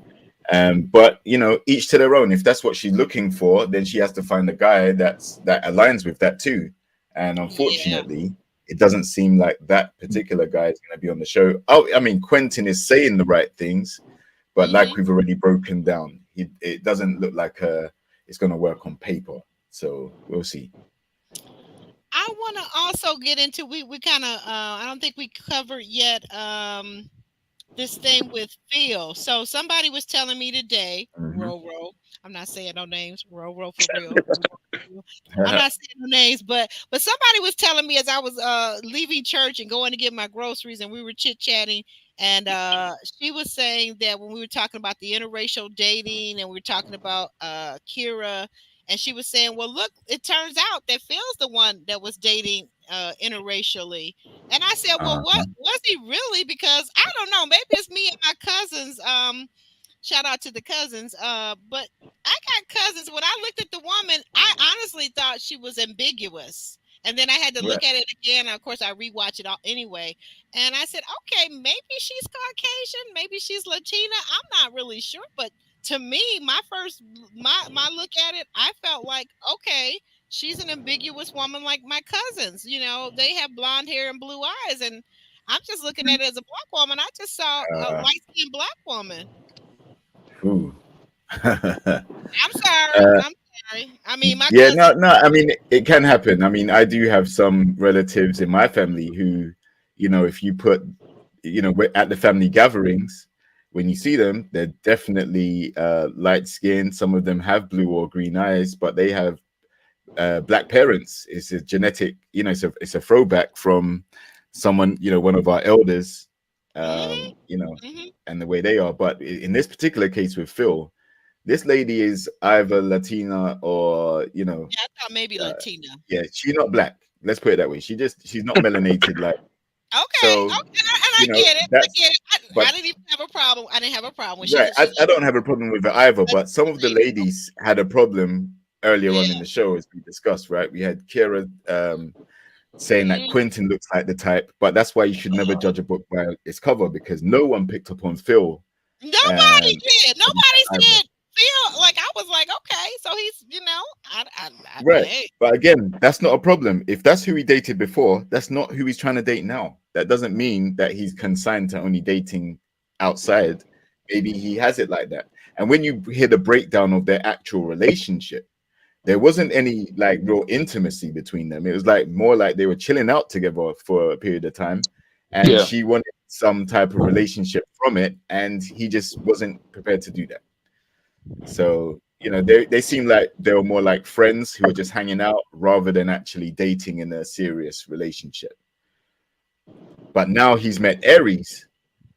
S2: But each to their own. If that's what she's looking for, then she has to find a guy that aligns with that too. And
S1: Yeah.
S2: unfortunately, it doesn't seem like that particular guy is going to be on the show. Oh, I mean, Quentin is saying the right things, but like
S1: Hmm.
S2: we've already broken down, it doesn't look like it's going to work on paper. So we'll see.
S1: I want to also get into we kind of I don't think we covered yet this thing with Phil. So somebody was telling me today,
S2: Hmm.
S1: row. I'm not saying no names, row for real. I'm not saying no names, but somebody was telling me as I was leaving church and going to get my groceries, and we were chit chatting, and she was saying that when we were talking about the interracial dating, and we were talking about Kira, and she was saying, "Well, look, it turns out that Phil's the one that was dating interracially." And I said, "Well, what
S2: Uh-huh.
S1: was he really? Because I don't know. Maybe it's me and my cousins. Shout out to the cousins. But I got cousins. When I looked at the woman, I honestly thought she was ambiguous." And then I had to
S2: Right.
S1: look at it again. Of course, I rewatch it all anyway. And I said, okay, maybe she's Caucasian, maybe she's Latina. I'm not really sure, but to me, my look at it, I felt like, okay, she's an ambiguous woman like my cousins. You know, they have blonde hair and blue eyes, and I'm just looking at it as a black woman. I just saw a
S2: Uh,
S1: light skinned black woman.
S2: ooh.
S1: I'm sorry.
S2: uh,
S1: I'm sorry. I mean, my
S2: yeah, no,
S1: cousin.
S2: no. I mean, it can happen. I mean, I do have some relatives in my family who, if you put, at the family gatherings, when you see them, they're definitely light skinned. Some of them have blue or green eyes, but they have black parents. It's a genetic, it's a throwback from someone, one of our elders,
S1: Hmm.
S2: um, you know,
S1: Hmm.
S2: and the way they are. But in this particular case with Phil, this lady is either Latina or,
S1: Yeah, I thought maybe
S2: uh,
S1: Latina.
S2: yeah, she's not black. Let's put it that way. She's not melanated. Like,
S1: Okay,
S2: so,
S1: okay, and I get it. I
S2: that's,
S1: get it. I
S2: but
S1: didn't even have a problem. I didn't have a problem when
S2: right.
S1: she
S2: I
S1: looked
S2: don't have a problem with it either,
S1: like
S2: but some of the
S1: a lady.
S2: ladies had a problem earlier on in
S1: Yeah.
S2: the show, as we discussed, right? We had Kira, saying that
S1: Mm.
S2: Quentin looks like the type, but that's why you should never judge a book by its cover, because no one picked up on Phil
S1: Nobody
S2: um,
S1: did. Nobody
S2: either.
S1: said feel like I was like, okay, so he's,
S2: Right.
S1: hey.
S2: But again, that's not a problem. If that's who he dated before, that's not who he's trying to date now. That doesn't mean that he's consigned to only dating outside. Maybe he has it like that. And when you hear the breakdown of their actual relationship, there wasn't any like real intimacy between them. It was like more like they were chilling out together for a period of time, and
S3: Yeah.
S2: she wanted some type of relationship from it, and he just wasn't prepared to do that. So, they seem like they were more like friends who were just hanging out rather than actually dating in a serious relationship. But now he's met Aries,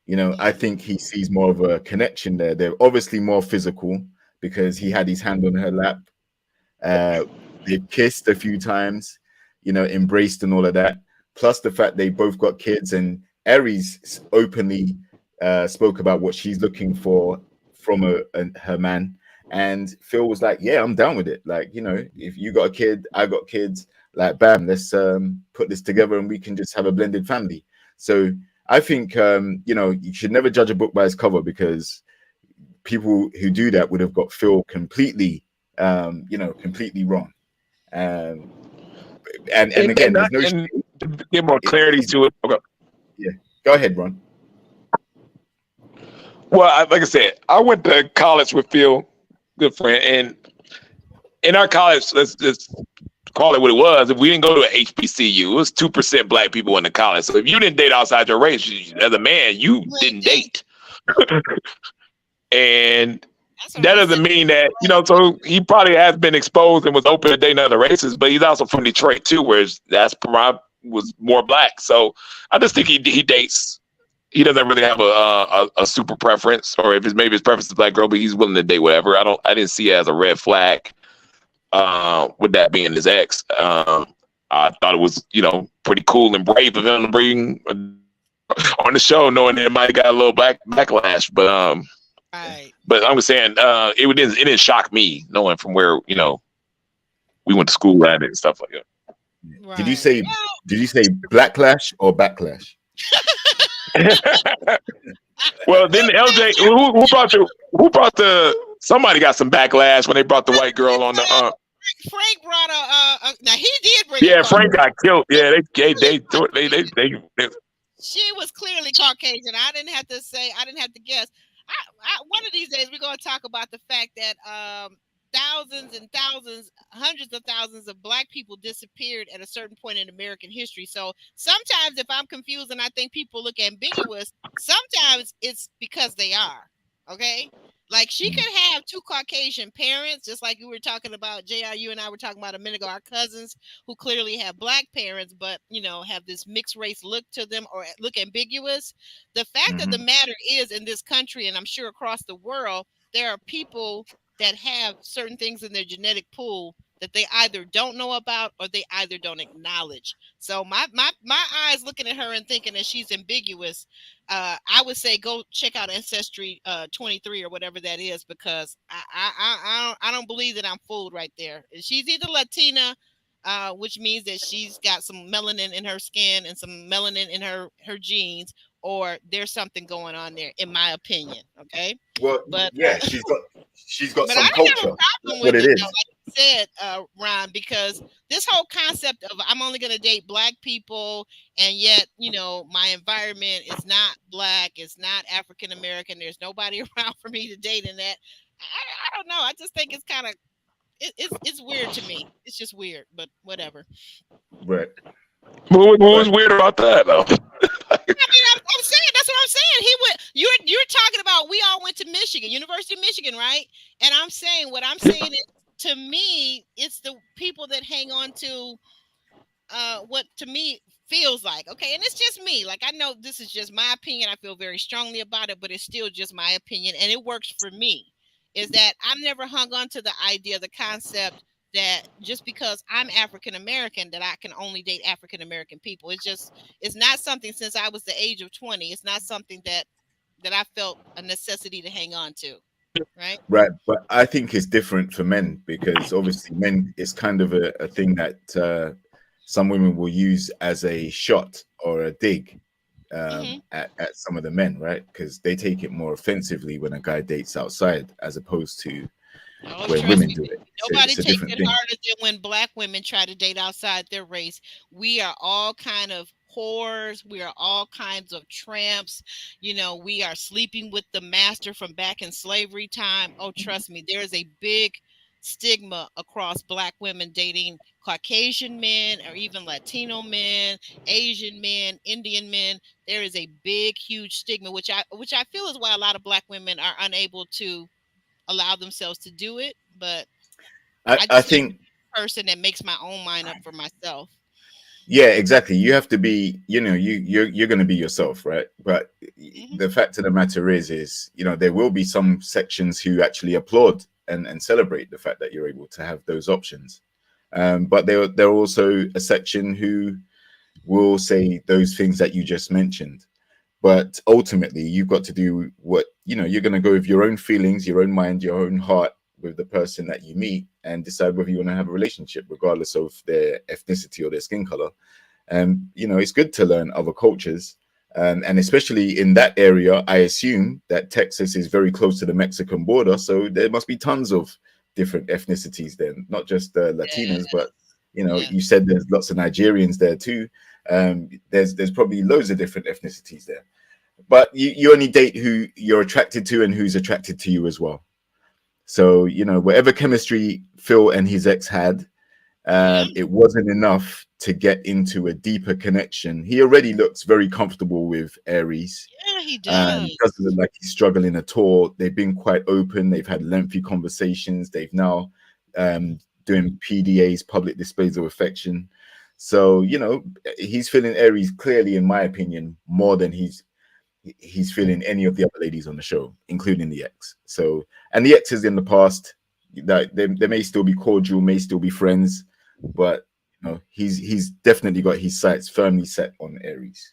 S2: I
S1: Mm.
S2: think he sees more of a connection there. They're obviously more physical because he had his hand on her lap. Uh, they've kissed a few times, embraced and all of that. Plus the fact they both got kids, and Aries openly spoke about what she's looking for from her man. And Phil was like, "Yeah, I'm down with it. Like, if you got a kid, I got kids. Like, bam, let's put this together, and we can just have a blended family." So I think you should never judge a book by its cover, because people who do that would have got Phil completely wrong. Um, and
S3: And
S2: again,
S3: and, I,
S2: there's no
S3: and
S2: shame.
S3: to give more clarity
S2: It's
S3: to it. Okay.
S2: yeah. Go ahead, Ron.
S3: Well, like I said, I went to college with Phil, good friend, and in our college, let's call it what it was. If we didn't go to an HBCU, it was 2% black people in the college. So if you didn't date outside your race, as a man, you
S1: You ain't
S3: didn't
S1: date.
S3: date. And
S1: That's what
S3: that
S1: I
S3: doesn't
S1: said.
S3: mean that, so he probably has been exposed and was open to dating other races, but he's also from Detroit too, where was more black. So I just think he dates. He doesn't really have a super preference, or if maybe his preference is black girl, but he's willing to date whatever. I didn't see it as a red flag. With that being his ex, I thought it was pretty cool and brave of him to bring on the show, knowing that it might have got a little backlash,
S1: Right.
S3: but I'm just saying, it didn't shock me knowing from where we went to school at it and stuff like
S2: Did you
S1: Right.
S2: say did you say blacklash or backlash?
S3: that. Well, then LJ, who brought the somebody got some backlash when they brought the white girl on the
S1: Frank brought now he did bring a
S3: yeah,
S1: car.
S3: Frank got killed. Yeah, they
S1: She was clearly Caucasian. I didn't have to guess. One of these days we're going to talk about the fact that thousands and thousands, hundreds of thousands of black people disappeared at a certain point in American history. So sometimes if I'm confused and I think people look ambiguous, sometimes it's because they are. Okay? Like she
S2: Mm.
S1: could have two Caucasian parents, just like you were talking about, JR, you and I were talking about a minute ago, our cousins who clearly have black parents, but have this mixed race look to them or look ambiguous. The fact of the
S2: Mhm.
S1: matter is, in this country, and I'm sure across the world, there are people that have certain things in their genetic pool that they either don't know about or they either don't acknowledge. So my eyes looking at her and thinking that she's ambiguous. I would say go check out Ancestry 23 or whatever that is, because I don't believe that I'm fooled right there. She's either Latina, which means that she's got some melanin in her skin and some melanin in her genes, or there's something going on there, in my opinion. Okay,
S2: Well,
S1: but
S2: yeah, she's got
S1: but I
S2: some
S1: don't have
S2: culture.
S1: a problem
S2: That's what
S1: with
S2: it
S1: it though,
S2: is.
S1: like you said, Ron, because this whole concept of I'm only going to date black people, and yet my environment is not black, it's not African American. There's nobody around for me to date in that. I don't know. I just think it's kind of it's weird to me. It's just weird, but whatever.
S2: Right.
S3: What was
S2: But
S3: weird about that though?
S1: I mean, I'm saying that's what I'm saying. He went. You're talking about we all went to Michigan, University of Michigan, right? And I'm saying what I'm saying is, to me, it's the people that hang on to what to me feels like okay, and it's just me. Like, I know this is just my opinion. I feel very strongly about it, but it's still just my opinion, and it works for me. Is that I've never hung on to the idea, the concept that just because I'm African American that I can only date African American people. It's not something, since I was the age of 20. It's not something that I felt a necessity to hang on to. Right.
S2: right, but I think it's different for men because obviously men is kind of a thing that some women will use as a shot or a dig
S1: Hmm.
S2: at some of the men, right? Because they take it more offensively when a guy dates outside as opposed to
S1: Oh,
S2: when
S1: trust
S2: women
S1: me,
S2: do it.
S1: nobody
S2: It's a
S1: takes
S2: different
S1: it
S2: thing.
S1: harder than when black women try to date outside their race. We are all kind of whores. We are all kinds of tramps. We are sleeping with the master from back in slavery time. Oh, trust me, there is a big stigma across black women dating Caucasian men or even Latino men, Asian men, Indian men. There is a big, huge stigma, which I feel is why a lot of black women are unable to allow themselves to do it. But I
S2: I
S1: just have to
S2: think
S1: be the person that makes my own mind up for myself.
S2: yeah, exactly. You have to be, you're going to be yourself, right? But
S1: Hmm.
S2: the fact of the matter is, there will be some sections who actually applaud and celebrate the fact that you're able to have those options. But there are also a section who will say those things that you just mentioned. But ultimately, you've got to do what, you're going to go with your own feelings, your own mind, your own heart with the person that you meet and decide whether you want to have a relationship, regardless of their ethnicity or their skin color. And it's good to learn other cultures, and especially in that area. I assume that Texas is very close to the Mexican border, so there must be tons of different ethnicities then, not just Latinas, but
S1: Yeah.
S2: you said there's lots of Nigerians there too. There's probably loads of different ethnicities there, but you only date who you're attracted to and who's attracted to you as well. So whatever chemistry Phil and his ex had,
S1: Yeah.
S2: it wasn't enough to get into a deeper connection. He already looks very comfortable with Aries.
S1: Yeah, he does.
S2: Doesn't look like he's struggling at all. They've been quite open. They've had lengthy conversations. They've now doing PDAs, public displays of affection. So he's feeling Aries clearly, in my opinion, more than he's feeling any of the other ladies on the show, including the ex. So, and the exes in the past, that they may still be cordial, may still be friends, but he's definitely got his sights firmly set on Aries.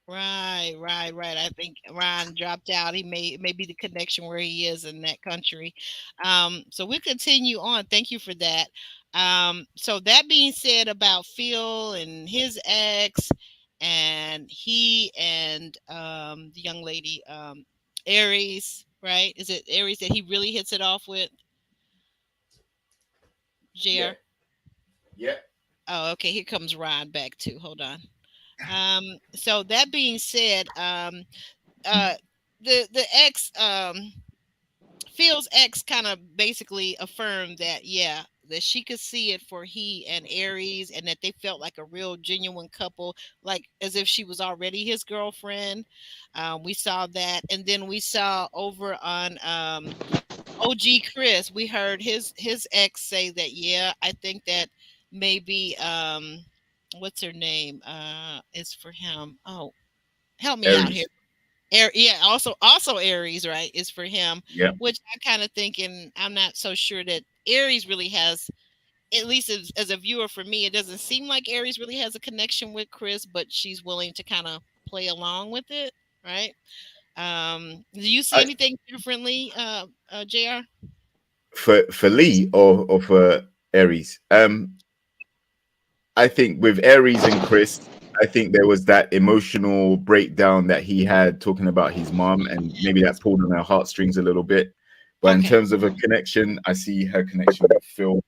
S1: Right, right, right. I think Ron dropped out. He may be the connection where he is in that country. So we continue on. Thank you for that. So that being said about Phil and his ex, and he and the young lady, Aries, right? Is it Aries that he really hits it off with,
S2: Yeah,
S1: JR?
S2: yeah.
S1: Oh, okay. Here comes Ron back too. Hold on. So that being said, uh, the ex, Phil's ex, kind of basically affirmed that, yeah, that she could see it for he and Aries, and that they felt like a real genuine couple, like as if she was already his girlfriend. We saw that, and then we saw over on OG Chris, we heard his ex say that, yeah, I think that maybe what's her name is for him. Oh, help me out here.
S2: Aries.
S1: Yeah, also Aries, right, is for him,
S2: Yeah.
S1: which I kind of thinking I'm not so sure that Aries really has, at least as a viewer for me, it doesn't seem like Aries really has a connection with Chris, but she's willing to kind of play along with it, right? Do you see
S2: I,
S1: anything differently, Jr.?
S2: for Lee or for Aries. I think with Aries and Chris, I think there was that emotional breakdown that he had talking about his mom, and maybe that pulled on her heartstrings a little bit. But in
S1: Okay.
S2: terms of a connection, I see her connection with Phil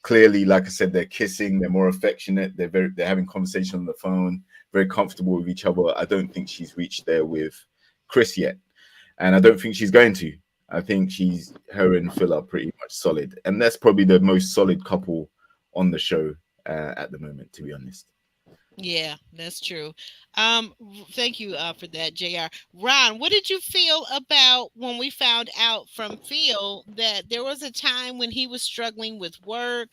S2: clearly. Like I said, they're kissing, they're more affectionate, they're having conversation on the phone, very comfortable with each other. I don't think she's reached there with Chris yet, and I don't think she's going to. I think she's her and Phil are pretty much solid, and that's probably the most solid couple on the show at the moment, to be honest.
S1: Yeah, that's true. Thank you for that, Jr. Ron, what did you feel about when we found out from Phil that there was a time when he was struggling with work?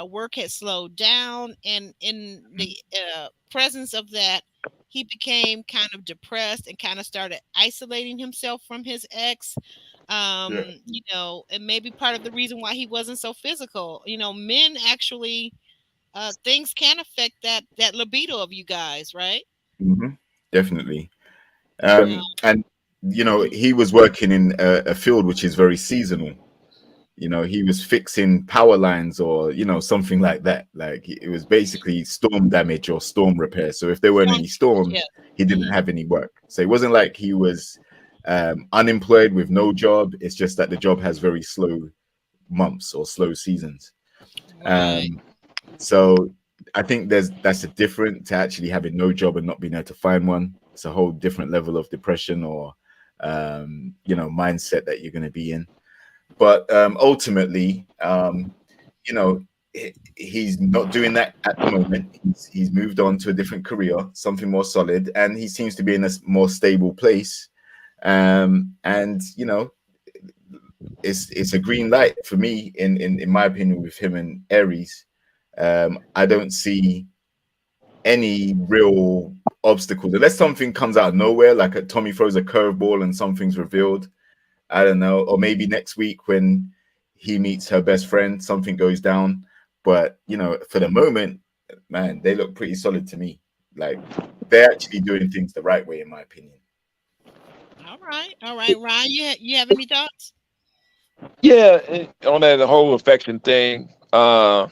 S1: Work had slowed down, and in the presence of that, he became kind of depressed and kind of started isolating himself from his ex.
S2: Yeah.
S1: And maybe part of the reason why he wasn't so physical. Men actually, things can affect that libido of you guys, right?
S2: Hmm. Definitely.
S1: Um,
S2: And
S1: mhm.
S2: he was working in a field which is very seasonal. He was fixing power lines or something like that. Like it was basically storm damage or storm repair. So if there weren't
S1: Storm
S2: any
S1: damage,
S2: storms,
S1: yes.
S2: he didn't
S1: Mhm.
S2: have any work. So it wasn't like he was unemployed with no job. It's just that the job has very slow months or slow seasons.
S1: Right.
S2: Um, so I think that's a different to actually having no job and not being able to find one. It's a whole different level of depression or mindset that you're going to be in. But ultimately, you know, he's not doing that at the moment. He's moved on to a different career, something more solid, and he seems to be in a more stable place. And it's a green light for me in my opinion with him and Aries. I don't see any real obstacles unless something comes out of nowhere, like Tommy throws a curveball and something's revealed. I don't know, or maybe next week when he meets her best friend, something goes down. But for the moment, man, they look pretty solid to me. Like they're actually doing things the right way, in my opinion.
S1: All right. All right. Ryan, you have any thoughts?
S3: Yeah, on that whole affection thing. I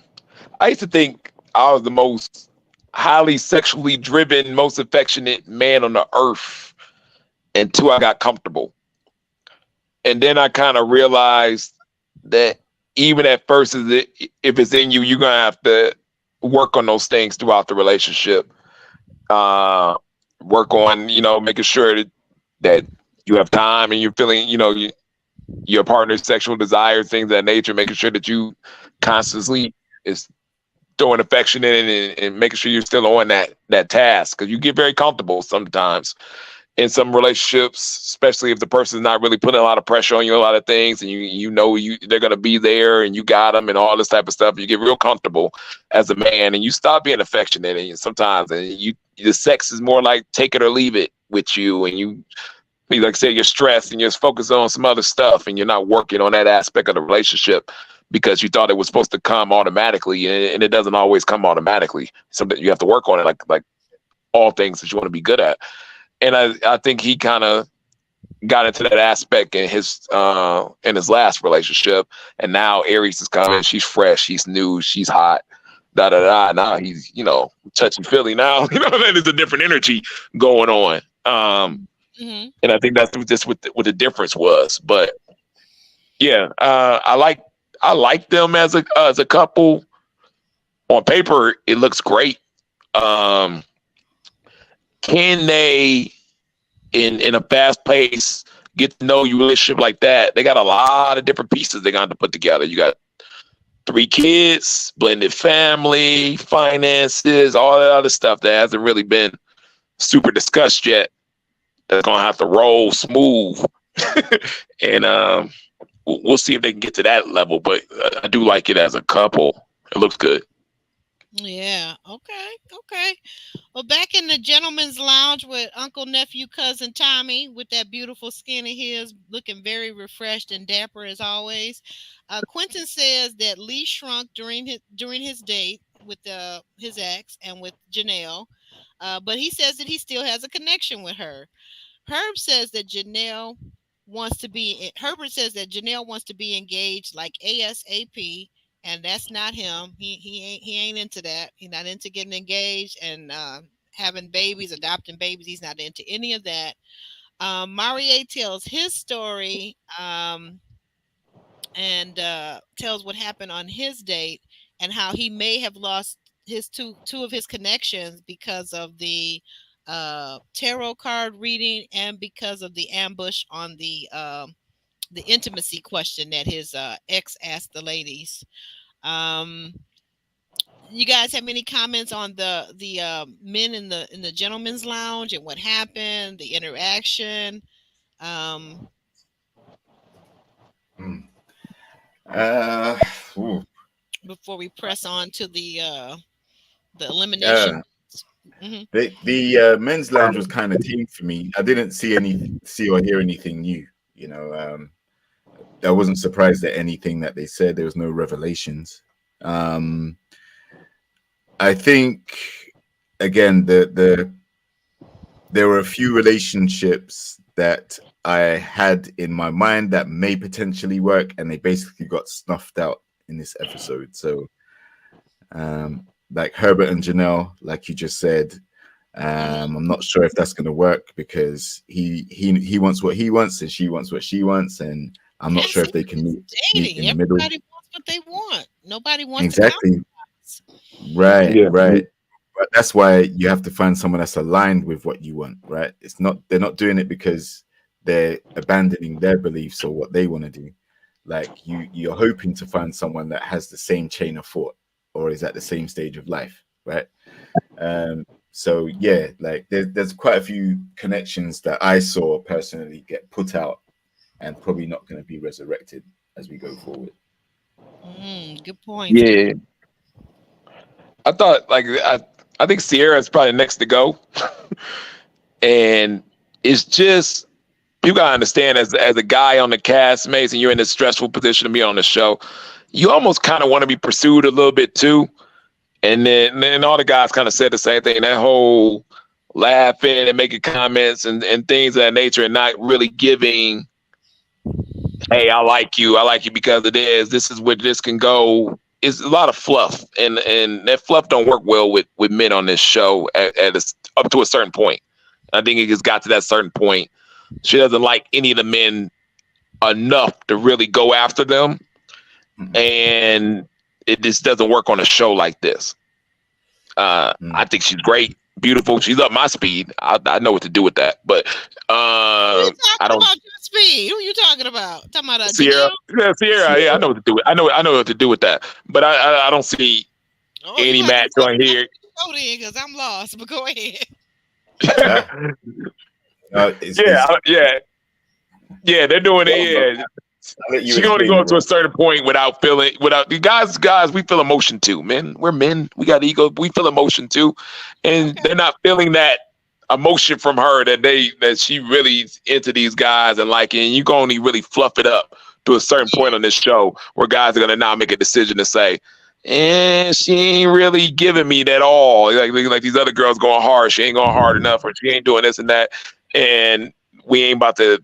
S3: used to think I was the most highly sexually driven, most affectionate man on the earth until I got comfortable. And then I kind of realized that even at first, if it's in you, you're gonna have to work on those things throughout the relationship. Uh, Work on, making sure that you have time and you're feeling, your partner's sexual desires, things of that nature, making sure that you constantly is throwing affection in and making sure you're still on that task because you get very comfortable sometimes in some relationships, especially if the person's not really putting a lot of pressure on you, a lot of things, and they're gonna be there and you got them and all this type of stuff. You get real comfortable as a man and you stop being affectionate and sometimes and the sex is more like take it or leave it with you and you like I say, you're stressed and you're focused on some other stuff and you're not working on that aspect of the relationship because you thought it was supposed to come automatically and it doesn't always come automatically. Something you have to work on it like all things that you want to be good at. And I think he kind of got into that aspect in his last relationship. And now Aries is coming. She's fresh. She's new. She's hot. Da da da. Now he's touchy feely. Now there's a different energy going on.
S1: Hmm.
S3: And I think that's just what the difference was. But yeah, I like them as a couple. On paper, it looks great. Um, can they in a fast pace get to know you relationship like that? They got a lot of different pieces they got to put together. You got 3 kids, blended family, finances, all that other stuff that hasn't really been super discussed yet. That's gonna have to roll smooth, and we'll see if they can get to that level. But I do like it as a couple. It looks good.
S1: Yeah. Okay. Okay. Well, back in the gentleman's lounge with Uncle, Nephew, Cousin Tommy with that beautiful skin of his, looking very refreshed and dapper as always. Quentin says that Lee shrunk during his date with his ex and with Janelle, but he says that he still has a connection with her. Herbert says that Janelle wants to be engaged like ASAP, and that's not him. He ain't into that. He's not into getting engaged and having babies, adopting babies. He's not into any of that. Marie tells his story, and tells what happened on his date and how he may have lost his two of his connections because of the tarot card reading and because of the ambush on the intimacy question that his ex asked the ladies. Um, you guys have any comments on the men in the gentleman's lounge and what happened, the interaction? Um,
S2: Mm. Uh, ooh.
S1: Before we press on to the elimination.
S2: Yeah,
S1: Hmm.
S2: the men's lounge was kind of tame for me. I didn't see or hear anything new. You know, I wasn't surprised at anything that they said. There was no revelations. Um, I think again the there were a few relationships that I had in my mind that may potentially work, and they basically got snuffed out in this episode. So, like Herbert and Janelle, like you just said, I'm not sure if that's going to work because he wants what he wants and she wants what she wants, and I'm not
S1: That's
S2: sure
S1: it.
S2: if they can meet
S1: Dating.
S2: in the middle.
S1: Everybody wants what they want. Nobody wants to
S2: Exactly.
S1: compromise.
S2: Right.
S3: Yeah.
S2: Right. But that's why you have to find someone that's aligned with what you want, right? They're not doing it because they're abandoning their beliefs or what they want to do. Like you're hoping to find someone that has the same chain of thought or is at the same stage of life, right? So yeah, like there's quite a few connections that I saw personally get put out and probably not going to be resurrected as we go forward.
S1: Good points. Good.
S3: Yeah. I thought I think Sierra's probably next to go. And it's just you gotta understand as a guy on the castmates and you're in this stressful position to be on the show, you almost kind of want to be pursued a little bit too. And then all the guys kind of said the same thing. That whole laughing and making comments and things of that nature and not really giving, hey, I like you because it is. This is where this can go. It's a lot of fluff. And that fluff don't work well with men on this show up to a certain point. I think it just got to that certain point. She doesn't like any of the men enough to really go after them. And it just doesn't work on a show like this. I think she's great, beautiful. She's up my speed. I know what to do with that. But I don't.
S1: About your speed. Who you talking about? Talking about
S3: Sierra,
S1: Janelle?
S3: yeah, Sierra, yeah, I know what to do. I know what to do with that. But I don't see
S1: Oh,
S3: any
S1: you have
S3: match
S1: to
S3: on here.
S1: go then because I'm lost. But go ahead.
S3: Yeah, they're doing it. Yeah, she can only go to a certain point without the guys. We feel emotion too, man. We're men. We got ego. We feel emotion too, and they're not feeling that emotion from her that she really into these guys and like. And you can only really fluff it up to a certain point on this show where guys are gonna now make a decision to say, and she ain't really giving me that all. Like these other girls going hard. She ain't going hard enough, or she ain't doing this and that, and we ain't about to.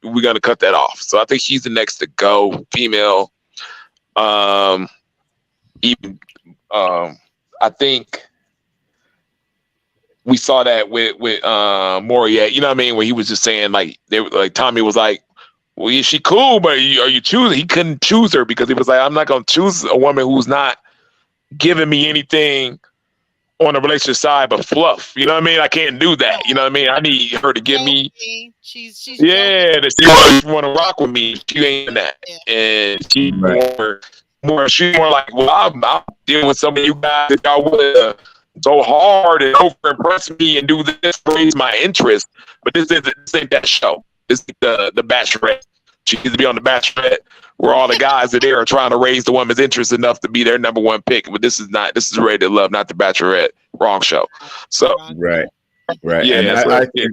S3: We're gonna cut that off. So I think she's the next to go, female. Even I think we saw that with Moriet. You know what I mean? Where he was just saying like Tommy was like, "Well, is she cool? But are you choosing?" He couldn't choose her because he was like, "I'm not gonna choose a woman who's not giving me anything on the relationship side but fluff." You know what I mean? I can't do that. You know what I mean? I need her to give me.
S1: She's
S3: Yeah, that she want to rock with me. She ain't that, and she more. She's more like, well, I'm dealing with some of you guys that y'all want to go hard and over impress me and do this, raise my interest. But this ain't that show. This is the Bachelorette. She needs to be on the Bachelorette, where all the guys are there are trying to raise the woman's interest enough to be their number one pick. But this is not. This is Ready to Love, not the Bachelorette. Wrong show. So
S1: Wrong.
S2: Right, right. And
S3: yeah, so yeah.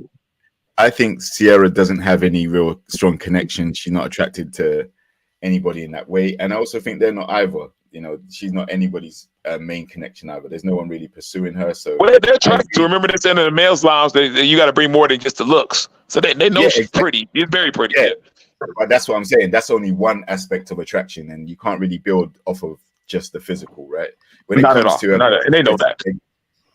S2: I think Sierra doesn't have any real strong connection. She's not attracted to anybody in that way, and I also think they're not either. You know, she's not anybody's main connection either. There's no one really pursuing her. So
S3: Well, they're
S2: I
S3: trying to
S2: agree.
S3: remember this in the male's lounge. You got to bring more than just the looks. So they know
S2: Yeah,
S3: she's
S2: exactly.
S3: pretty. She's very pretty.
S2: Yeah,
S3: Yeah.
S2: but that's what I'm saying. That's only one aspect of attraction, and you can't really build off of just the physical, right? When it
S3: Not at
S2: comes
S3: all.
S2: to
S3: And they know that.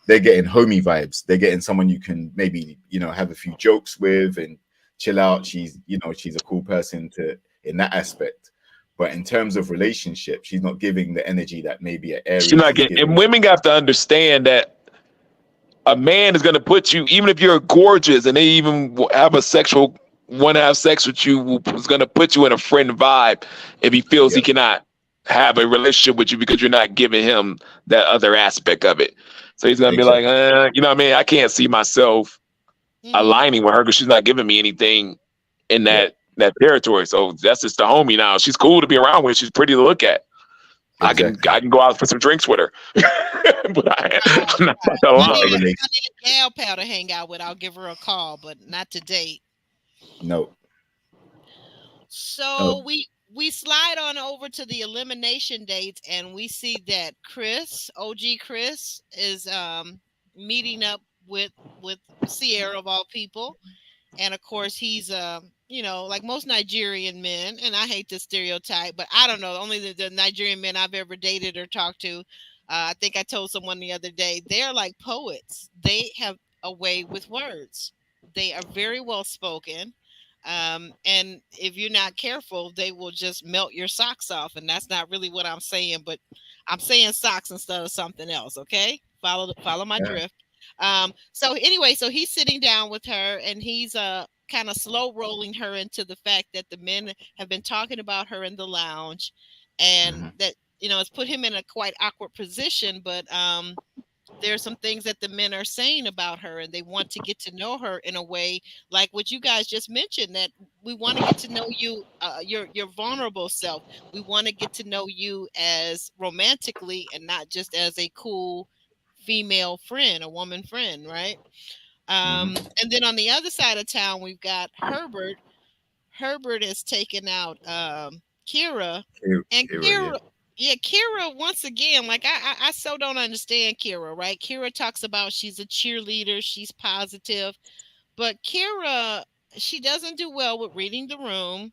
S2: they're getting homey vibes. They're getting someone you can maybe, you know, have a few jokes with and chill out. She's, you know, she's a cool person to in that aspect. But in terms of relationship, she's not giving the energy that maybe an
S3: She's
S2: Aries
S3: not
S2: is
S3: getting. And
S2: giving.
S3: women have to understand that a man is going to put you, even if you're gorgeous, and they even have a sexual want to have sex with you, is going to put you in a friend vibe if he feels he
S2: Yep,
S3: cannot have a relationship with you because you're not giving him that other aspect of it. So he's going to be like,
S2: exactly.
S3: you know what I mean? I can't see myself
S1: Mm-hmm.
S3: aligning with her because she's not giving me anything in
S2: Yep,
S3: that territory. So that's just the homie now. She's cool to be around with. She's pretty to look at. I can
S2: exactly.
S3: go out for some drinks with her, but
S1: Right.
S3: I'm not
S1: Right.
S3: gonna
S1: If I
S2: Not
S3: lie.
S2: a
S1: need a if
S2: relation.
S1: I need a gal pal to hang out with, I'll give her a call, but not to date.
S2: No,
S1: So
S2: no.
S1: we slide on over to the elimination dates, and we see that Chris, OG Chris, is meeting up with Sierra of all people. And of course he's you know, like most Nigerian men, and I hate this stereotype, but I don't know, only the Nigerian men I've ever dated or talked to, I think I told someone the other day, they're like poets. They have a way with words. They are very well spoken, and if you're not careful they will just melt your socks off, and that's not really what I'm saying, but I'm saying socks instead of something else. Okay, follow my
S2: Yeah.
S1: drift. So anyway, so he's sitting down with her, and he's kind of slow rolling her into the fact that the men have been talking about her in the lounge, and
S2: Mhm.
S1: that, you know, it's put him in a quite awkward position. But there's some things that the men are saying about her, and they want to get to know her in a way like what you guys just mentioned, that we want to get to know you, your vulnerable self. We want to get to know you as romantically and not just as a cool female friend, a woman friend, right?
S2: Mhm.
S1: And then on the other side of town, we've got Herbert. Herbert has taken out Kira, and
S2: Kira, yeah.
S1: Kira, yeah, Kira once again, like I so don't understand Kira, right? Kira talks about she's a cheerleader, she's positive, but Kira, she doesn't do well with reading the room.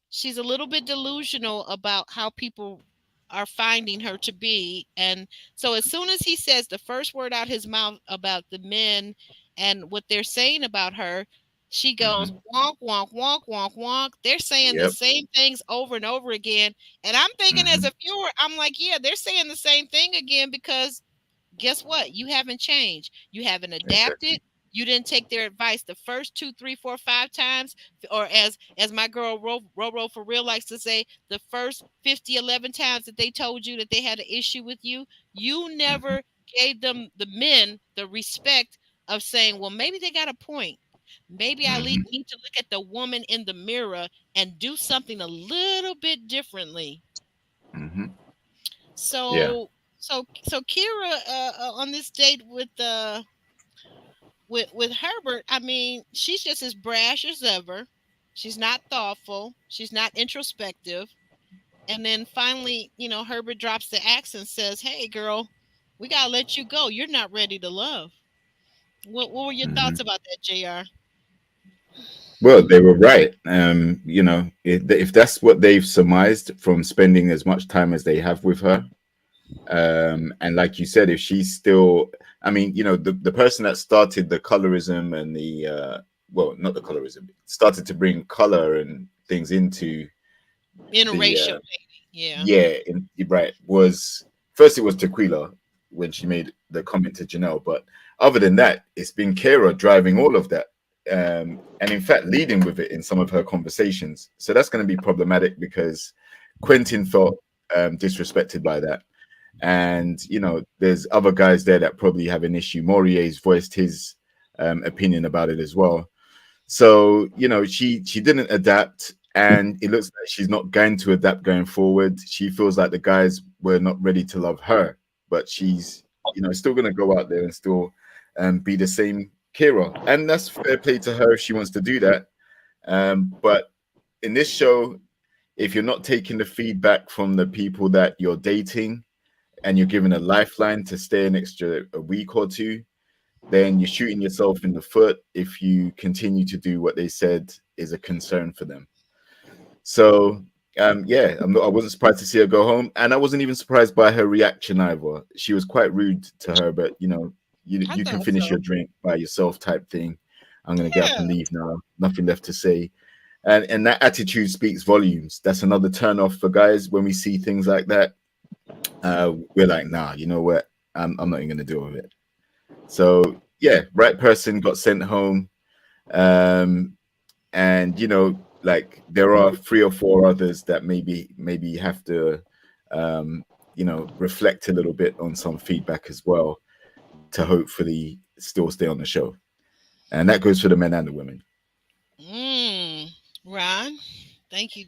S1: She's a little bit delusional about how people are finding her to be. And so as soon as he says the first word out his mouth about the men and what they're saying about her, she goes
S2: Mhm.
S1: wonk wonk wonk wonk wonk. They're saying the
S2: Yep.
S1: same things over and over again. And I'm thinking as
S2: Mhm.
S1: a viewer, I'm like, yeah, they're saying the same thing again because guess what? You haven't changed. You haven't adapted.
S2: Exactly.
S1: You didn't take their advice the first two, three, four, 5 times, or as my girl Ro for real likes to say, the first 50, 11 times that they told you that they had an issue with you, you
S2: Mhm.
S1: never gave them, the men, the respect of saying, well, maybe they got a point. Maybe I
S2: Mhm.
S1: need to look at the woman in the mirror and do something a little bit differently.
S2: Mhm. Yeah.
S1: So Kira, on this date with Herbert, I mean, she's just as brash as ever. She's not thoughtful. She's not introspective. And then finally, you know, Herbert drops the axe and says, "Hey, girl, we gotta let you go. You're not ready to love." What were your
S2: Mhm.
S1: thoughts about that, Jr.?
S2: Well, they were right. You know, if that's what they've surmised from spending as much time as they have with her, and like you said, if she's still, I mean, you know, the person that started the colorism and the well, not the colorism, started to bring color and things into the
S1: Interracial dating, yeah.
S2: yeah, right, was first it was Tequila when she made the comment to Janelle, but other than that, it's been Kara driving all of that, and in fact leading with it in some of her conversations. So that's going to be problematic because Quentin felt disrespected by that, and you know, there's other guys there that probably have an issue. Maurier's voiced his opinion about it as well. So you know, she didn't adapt. and it looks like she's not going to adapt going forward. She feels like the guys were not ready to love her, but she's, still going to go out there and still be the same Kira, and that's fair play to her if she wants to do that. But in this show, if you're not taking the feedback from the people that you're dating and you're given a lifeline to stay an extra a week or two, then you're shooting yourself in the foot if you continue to do what they said is a concern for them. So yeah, I wasn't surprised to see her go home, and I wasn't even surprised by her reaction either. She was quite rude to her, but
S1: I
S2: you can
S1: thought
S2: finish
S1: so.
S2: your drink by yourself type thing. I'm gonna get up
S1: Yeah.
S2: and leave now. Nothing left to say. And that attitude speaks volumes. That's another turn off for guys when we see things like that. We're like, nah, you know what? I'm not even gonna deal with it. So yeah, right person got sent home. Um, and like there are three or four others that maybe you have to reflect a little bit on some feedback as well to hopefully still stay on the show. And that goes for the men and the women.
S1: Mm. Ron, thank you,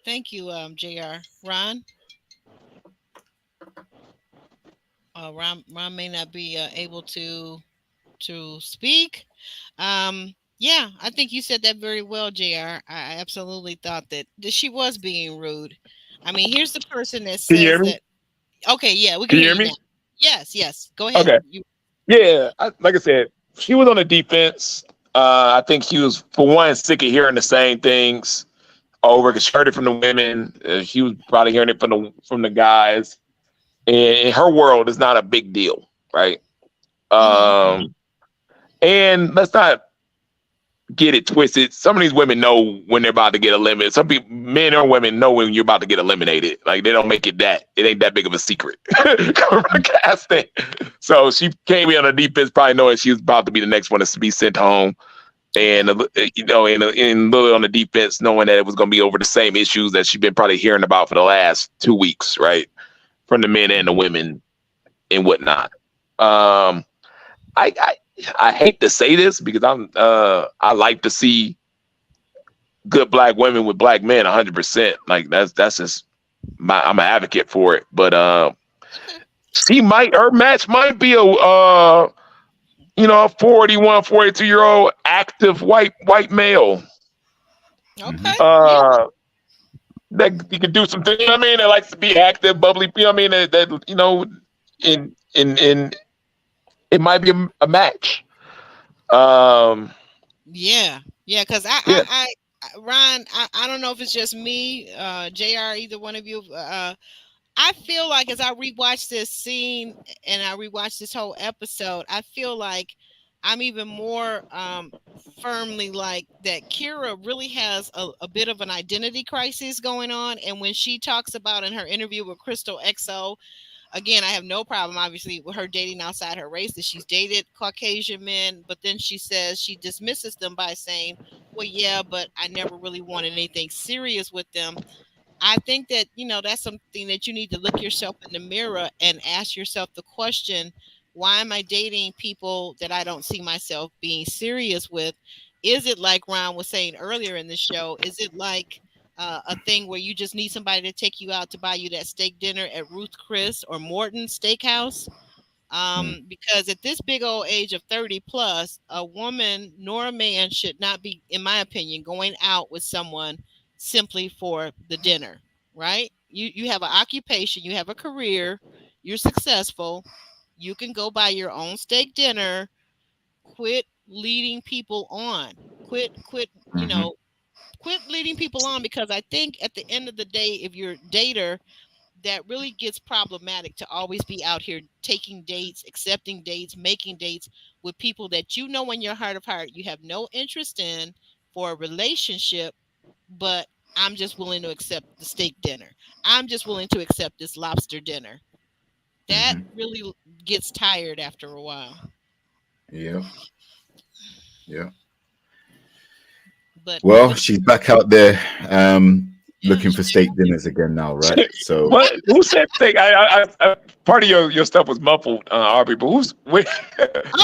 S1: thank you, Jr. Ron. Ron may not be able to speak. Yeah, I think you said that very well, Jr. I absolutely thought that she was being rude. I mean, here's the person that
S3: Can you hear
S1: says
S3: me?
S1: that. Okay, yeah, we can
S3: Can you
S1: hear
S3: hear
S1: you
S3: me?
S1: now. Yes, yes. Go ahead.
S3: Okay.
S1: You.
S3: Yeah, like I said, she was on the defense. I think she was, for one, sick of hearing the same things over because she heard it from the women. She was probably hearing it from the guys. And in her world, it's not a big deal, right?
S1: Mm-hmm.
S3: And let's not get it twisted. Some of these women know when they're about to get eliminated. Some people, men or women, know when you're about to get eliminated. Like they don't make it that. It ain't that big of a secret. Casting. So she came in on the defense, probably knowing she was about to be the next one to be sent home. And
S1: Okay.
S3: in Lily on the defense, knowing that it was going to be over the same issues that she's been probably hearing about for the last 2 weeks, right, from the men and the women and whatnot. Um, I I hate to say this because I like to see good black women with black men 100%. Like that's just I'm an advocate for it. But
S1: Okay.
S3: her match might be a 41, 42-year old active white male.
S2: Mm-hmm.
S1: Okay. Yeah.
S3: Uh that you can do some things, I mean, that likes to be active, bubbly, I mean that in it might be a match. Um
S1: Yeah. Yeah. Because
S3: yeah.
S1: Ron, I don't know if it's just me, Jr. Either one of you. I feel like as I rewatch this scene and I rewatch this whole episode, I feel like I'm even more firmly like that Kira really has a bit of an identity crisis going on. And when she talks about in her interview with Crystal XO, again, I have no problem, obviously, with her dating outside her race, that she's dated Caucasian men, but then she says she dismisses them by saying, well, yeah, but I never really wanted anything serious with them. I think that, that's something that you need to look yourself in the mirror and ask yourself the question, why am I dating people that I don't see myself being serious with? Is it like Ron was saying earlier in the show? Is it like a thing where you just need somebody to take you out to buy you that steak dinner at Ruth Chris or Morton Steakhouse? Because at this big old age of 30 plus, a woman nor a man should not be, in my opinion, going out with someone simply for the dinner, right? You have an occupation, you have a career, you're successful, you can go buy your own steak dinner. Quit leading people on. Quit,
S2: Mm-hmm.
S1: quit leading people on, because I think at the end of the day, if you're a dater, that really gets problematic to always be out here taking dates, accepting dates, making dates with people that you know in your heart of heart you have no interest in for a relationship, but I'm just willing to accept the steak dinner. I'm just willing to accept this lobster dinner. That
S2: Mm-hmm.
S1: really gets tired after a while.
S2: Yeah. Yeah.
S1: But
S2: Well,
S1: but
S2: she's back out there
S1: yeah,
S2: looking for steak dinners again now, right? So
S3: What? Who said steak? Part of your stuff was muffled, Aubrey. But
S1: oh,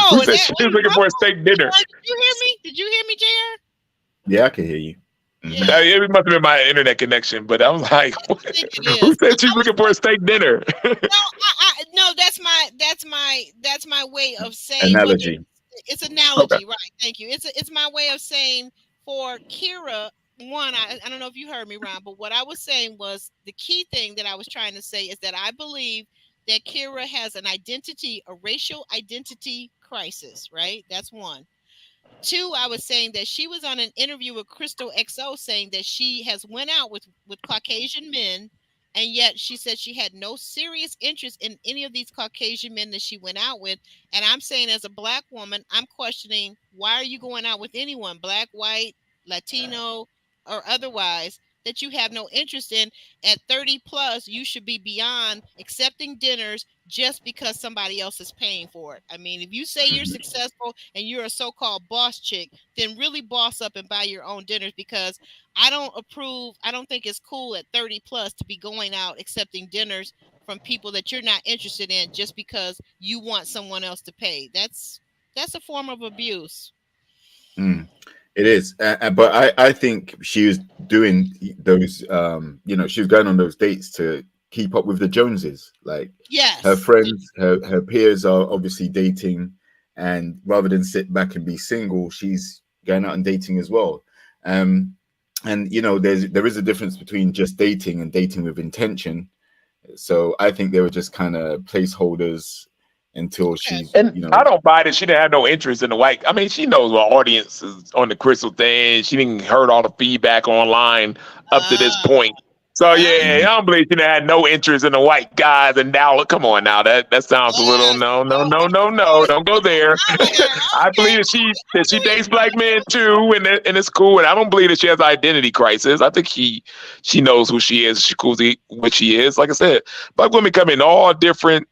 S3: who
S1: is
S3: said
S1: that
S3: she
S1: what
S3: was
S1: is
S3: looking
S1: my
S3: for a
S1: fault?
S3: steak dinner?
S1: Did you hear me? Did you hear me, JR?
S2: yeah, I can hear you. Hmm.
S1: Yeah,
S3: It must have been my internet connection, but I'm like,
S1: I think it
S3: who
S1: is.
S3: said she's
S1: I was
S3: looking for a steak dinner?
S1: no, no. That's my way of saying whether
S2: Analogy.
S3: Okay.
S1: it's analogy, right? Thank you. It's my way of saying for Kira. One, I don't know if you heard me, Ron, but what I was saying was the key thing that I was trying to say is that I believe that Kira has a racial identity crisis, right? That's one. Two, I was saying that she was on an interview with Crystal XO saying that she has went out with Caucasian men, and yet she said she had no serious interest in any of these Caucasian men that she went out with. And I'm saying, as a black woman, I'm questioning, why are you going out with anyone, black, white, Latino, or otherwise, that you have no interest in? At 30 plus, you should be beyond accepting dinners just because somebody else is paying for it. I mean, if you say you're
S2: Hmm.
S1: successful and you're a so-called boss chick, then really boss up and buy your own dinners, because I don't think it's cool at 30 plus to be going out accepting dinners from people that you're not interested in just because you want someone else to pay. That's a form of abuse.
S2: Mm. It is, but I think she was doing those. She was going on those dates to keep up with the Joneses. Like her
S1: Yes.
S2: friends, her peers are obviously dating, and rather than sit back and be single, she's going out and dating as well. Um, and there is a difference between just dating and dating with intention. So I think they were just kind of placeholders until
S1: Okay.
S2: she's,
S3: And I don't buy that she didn't have no interest in the white. I mean, she knows what audience is on the Crystal thing. She didn't heard all the feedback online up to this
S1: Uh,
S3: point. So yeah, I
S2: Mhm.
S3: don't believe she didn't had no interest in the white guys. And now, look, come on now, that sounds a little
S1: yes.
S3: no, no,
S1: Oh,
S3: no, no, no. Don't go there.
S1: oh my God.
S3: I
S1: Okay.
S3: believe that she
S1: Do
S3: dates black men too, and it's cool. And I don't believe that she has an identity crisis. I think she knows who she is. She knows what she is. Like I said, black women come in all different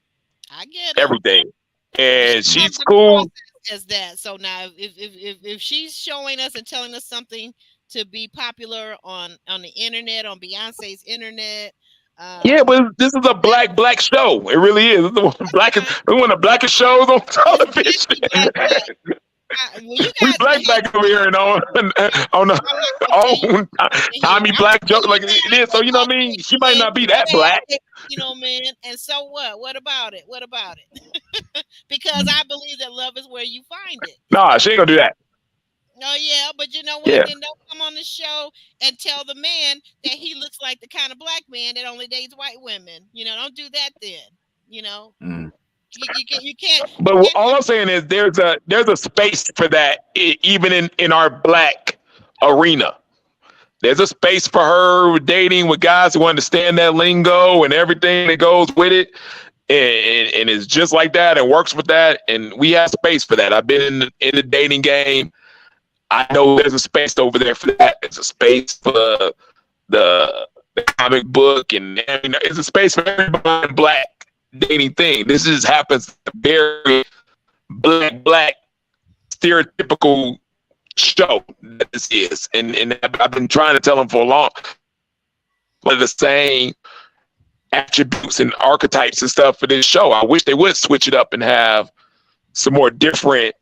S1: I get it.
S3: everything,
S1: This
S3: and
S1: comes
S3: she's
S1: across
S3: cool.
S1: as that. So now, if she's showing us and telling us something to be popular on the internet, on Beyonce's internet,
S3: Yeah,
S1: um,
S3: but this is a black show. It really is. It's the one
S1: that's
S3: blackest,
S1: fine.
S3: one of the blackest shows on
S1: It's
S3: television.
S1: definitely black. Well, you
S3: We
S1: guys, hey,
S3: black over here and on on the
S1: I'm not gonna tell you
S3: on
S1: in here.
S3: Tommy
S1: I'm gonna
S3: Black
S1: tell
S3: joke
S1: you
S3: like
S1: now.
S3: it
S1: I'm
S3: is. So
S1: gonna
S3: you know what
S1: talk
S3: I
S1: to
S3: mean? She
S1: you,
S3: might
S1: man.
S3: not be
S1: You
S3: that
S1: bad,
S3: black.
S1: man. And so what? What about it? What about it? Because I believe that love is where you find it.
S3: Nah, she ain't gonna do that.
S1: Oh yeah, but you know what?
S3: Yeah.
S1: Then don't come on the show and tell the man that he looks like the kind of black man that only dates white women. Don't do that then. You know,
S2: Mm.
S1: you
S3: But
S1: can't
S3: all
S1: have
S3: I'm saying is there's a space for that even in our black arena. There's a space for her dating with guys who understand that lingo and everything that goes with it. And it's just like that and works with that. And we have space for that. I've been in the dating game. I know there's a space over there for that. There's a space for the comic book, and there's a space for everybody in black dating thing. This just happens very black stereotypical show that this is. And I've been trying to tell them for a long, but the same attributes and archetypes and stuff for this show. I wish they would switch it up and have some more different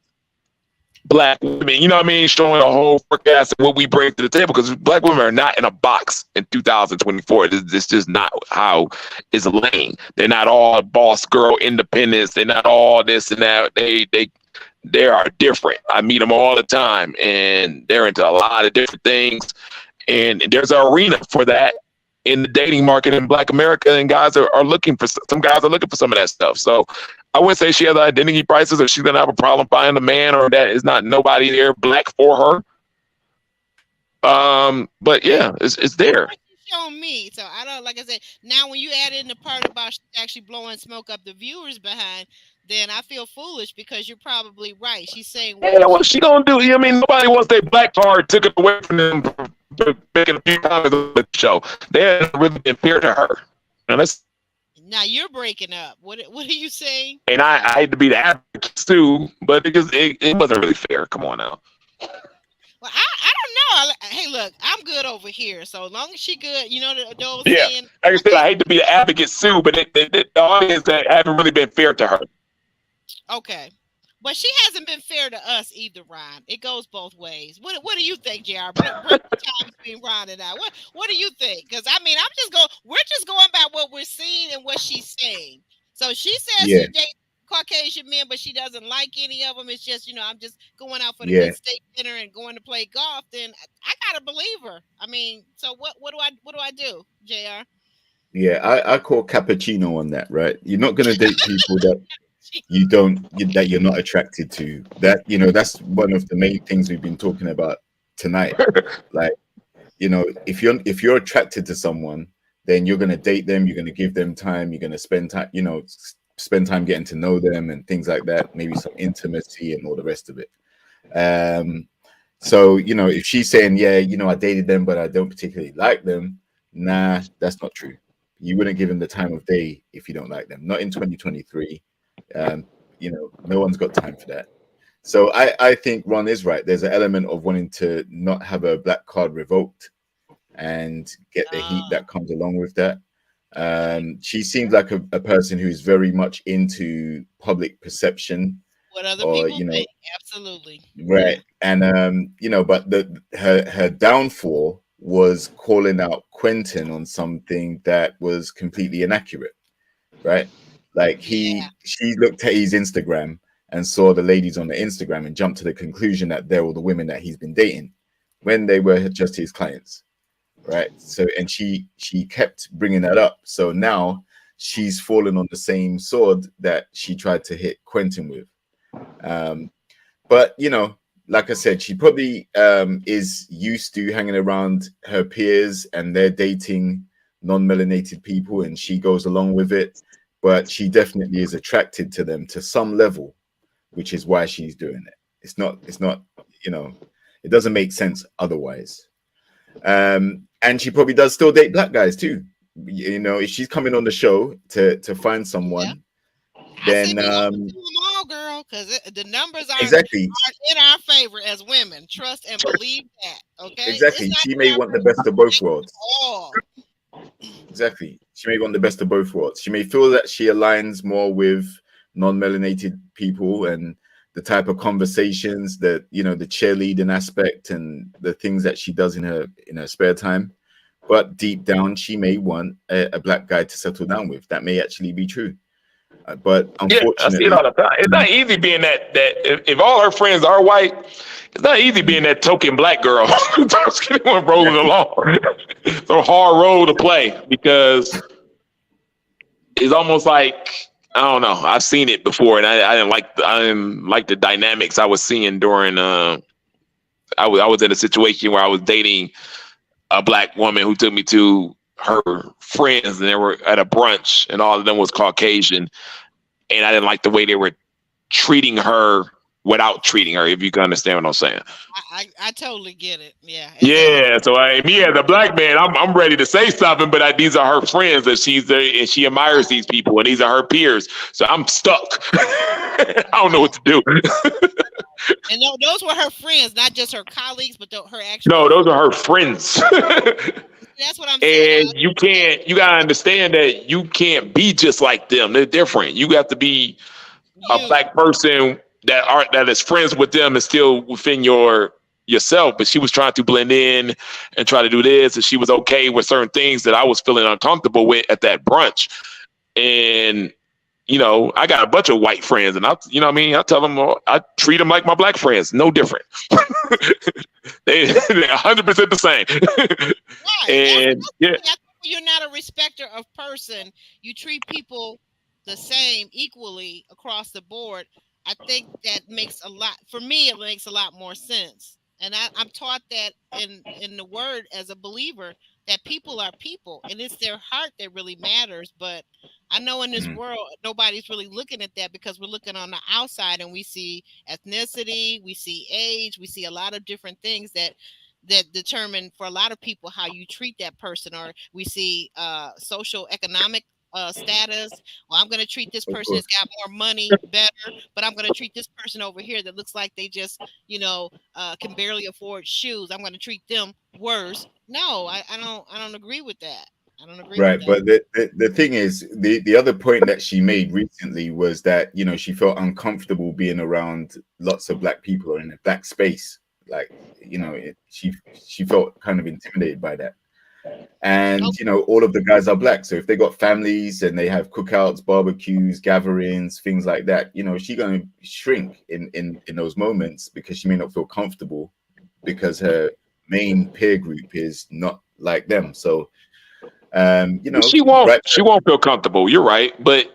S3: black women, you know what I mean, showing a whole forecast of what we bring to the table, because black women are not in a box in 2024. This is just not how it's laying. They're not all boss girl independence. They're not all this and that. They are different. I meet them all the time, and they're into a lot of different things. And there's an arena for that in the dating market in Black America, and guys are looking for some guys are looking for some of that stuff. So I wouldn't say she has identity crisis or she's gonna have a problem finding a man or that is not nobody there black for her. But yeah, it's there.
S1: what you show me. So I don't, like I said. Now, when you add in the part about she's actually blowing smoke up the viewers behind, then I feel foolish, because you're probably right. She's saying
S3: Yeah,
S1: words
S3: what
S1: she
S3: she gonna do? I mean, nobody wants their black card took it away from them for making a few comments on the show. They haven't really been fair to her. And that's
S1: now you're breaking up. What are you saying?
S3: and I hate to be the advocate too, but because it wasn't really fair. Come on now.
S1: Well, I don't know. Hey, look, I'm good over here. So long as she good, the old
S3: Yeah,
S1: saying.
S3: like I said,
S1: Okay,
S3: I hate to be the advocate too, but the audience that haven't really been fair to her.
S1: okay. But she hasn't been fair to us either, Ron. It goes both ways. What do you think, Jr.? Break the ties between Ron and I. What do you think? Because I mean, we're just going by what we're seeing and what she's saying. So she says
S2: Yeah,
S1: she dates Caucasian men, but she doesn't like any of them. It's just, I'm just going out for the
S2: yeah,
S1: good steak dinner and going to play golf. Then I gotta believe her. I mean, so what do I do, Jr.?
S2: yeah. I call cappuccino on that, right? You're not gonna date people that
S1: She,
S2: that you're not attracted to. That that's one of the main things we've been talking about tonight. Like, if you're attracted to someone, then you're gonna date them. You're gonna give them time. You're gonna spend time. Spend time getting to know them and things like that. Maybe some intimacy and all the rest of it. Um, so if she's saying, yeah, I dated them, but I don't particularly like them, nah, that's not true. You wouldn't give them the time of day if you don't like them. Not in 2023. Um, no one's got time for that. So I think Ron is right. There's an element of wanting to not have a black card revoked and get the heat that comes along with that.
S1: okay.
S2: She seems like a person who's very much into public perception,
S1: What other
S2: or
S1: people think? Absolutely. Yeah.
S2: right. And but her downfall was calling out Quentin on something that was completely inaccurate, right? Like
S1: Yeah.
S2: she looked at his Instagram and saw the ladies on the Instagram and jumped to the conclusion that they're all the women that he's been dating when they were just his clients, right? So, and she kept bringing that up. So now she's fallen on the same sword that she tried to hit Quentin with. Um, but like I said, she probably is used to hanging around her peers and they're dating non-melanated people, and she goes along with it. But she definitely is attracted to them to some level, which is why she's doing it. It's not, you know, it doesn't make sense otherwise. And she probably does still date black guys too. If she's coming on the show to find
S1: Yeah.
S2: someone,
S1: I say
S2: then
S1: be open to them all, girl, because the numbers
S2: exactly,
S1: aren't in our favor as women. Trust and believe that. Okay, it's
S2: exactly,
S1: not
S2: she
S1: in
S2: may
S1: our
S2: want the
S1: favor.
S2: best of both
S1: Date
S2: worlds.
S1: them all.
S2: Exactly. She may want the best of both worlds. She may feel that she aligns more with non-melanated people and the type of conversations that, the cheerleading aspect and the things that she does in her spare time. But deep down, she may want a black guy to settle down with. That may actually be true. But
S3: Yeah, I see it
S2: unfortunately,
S3: all the time. It's not easy being that if all her friends are white, it's not easy being that token black girl. Just anyone rolling
S2: exactly.
S3: along. It's a hard role to play because it's almost like I don't know. I've seen it before, and I didn't like the dynamics I was seeing during. I was in a situation where I was dating a black woman who took me to her friends, and they were at a brunch, and all of them was Caucasian, and I didn't like the way they were treating her without treating her. If you can understand what I'm saying.
S1: I totally get it. Yeah, it's
S3: Yeah, so me as a black man, I'm ready to say something, but these are her friends, and she's there, and she admires these people, and these are her peers. So I'm stuck. I don't know
S1: yeah.
S3: what to do.
S1: And those were her friends, not just her colleagues, but her actual
S3: No,
S1: friends.
S3: those are her friends.
S1: That's what I'm saying.
S3: And you gotta understand that you can't be just like them. They're different. You have to be a
S1: You.
S3: black person that is friends with them and still within yourself. But she was trying to blend in and try to do this, and she was okay with certain things that I was feeling uncomfortable with at that brunch. And I got a bunch of white friends, and what I mean, I tell them, I treat them like my black friends, no different. They're 100% the same.
S1: Right.
S3: And
S1: That's the
S3: yeah,
S1: thing. I think when you're not a respecter of person, you treat people the same equally across the board. I think that makes a lot for me. It makes a lot more sense, and I'm taught that in the word as a believer that people are people, and it's their heart that really matters. But I know in this
S2: Mhm.
S1: world nobody's really looking at that because we're looking on the outside and we see ethnicity, we see age, we see a lot of different things that determine for a lot of people how you treat that person, or we see social economic status. Well, I'm going to treat this
S2: Of
S1: person that's
S2: course.
S1: got more money better, but I'm going to treat this person over here that looks like they just can barely afford shoes. I'm going to treat them worse. No, I don't agree with that. I don't agree with
S2: Right,
S1: that.
S2: but the thing is, the other point that she made recently was that she felt uncomfortable being around lots of black people or in a black space. Like she felt kind of intimidated by that.
S1: Oh,
S2: And all of the guys are black, so if they got families and they have cookouts, barbecues, gatherings, things like that, she gonna shrink in those moments because she may not feel comfortable because her main peer group is not like them. So
S3: She won't.
S2: right.
S3: She won't feel comfortable. You're right, but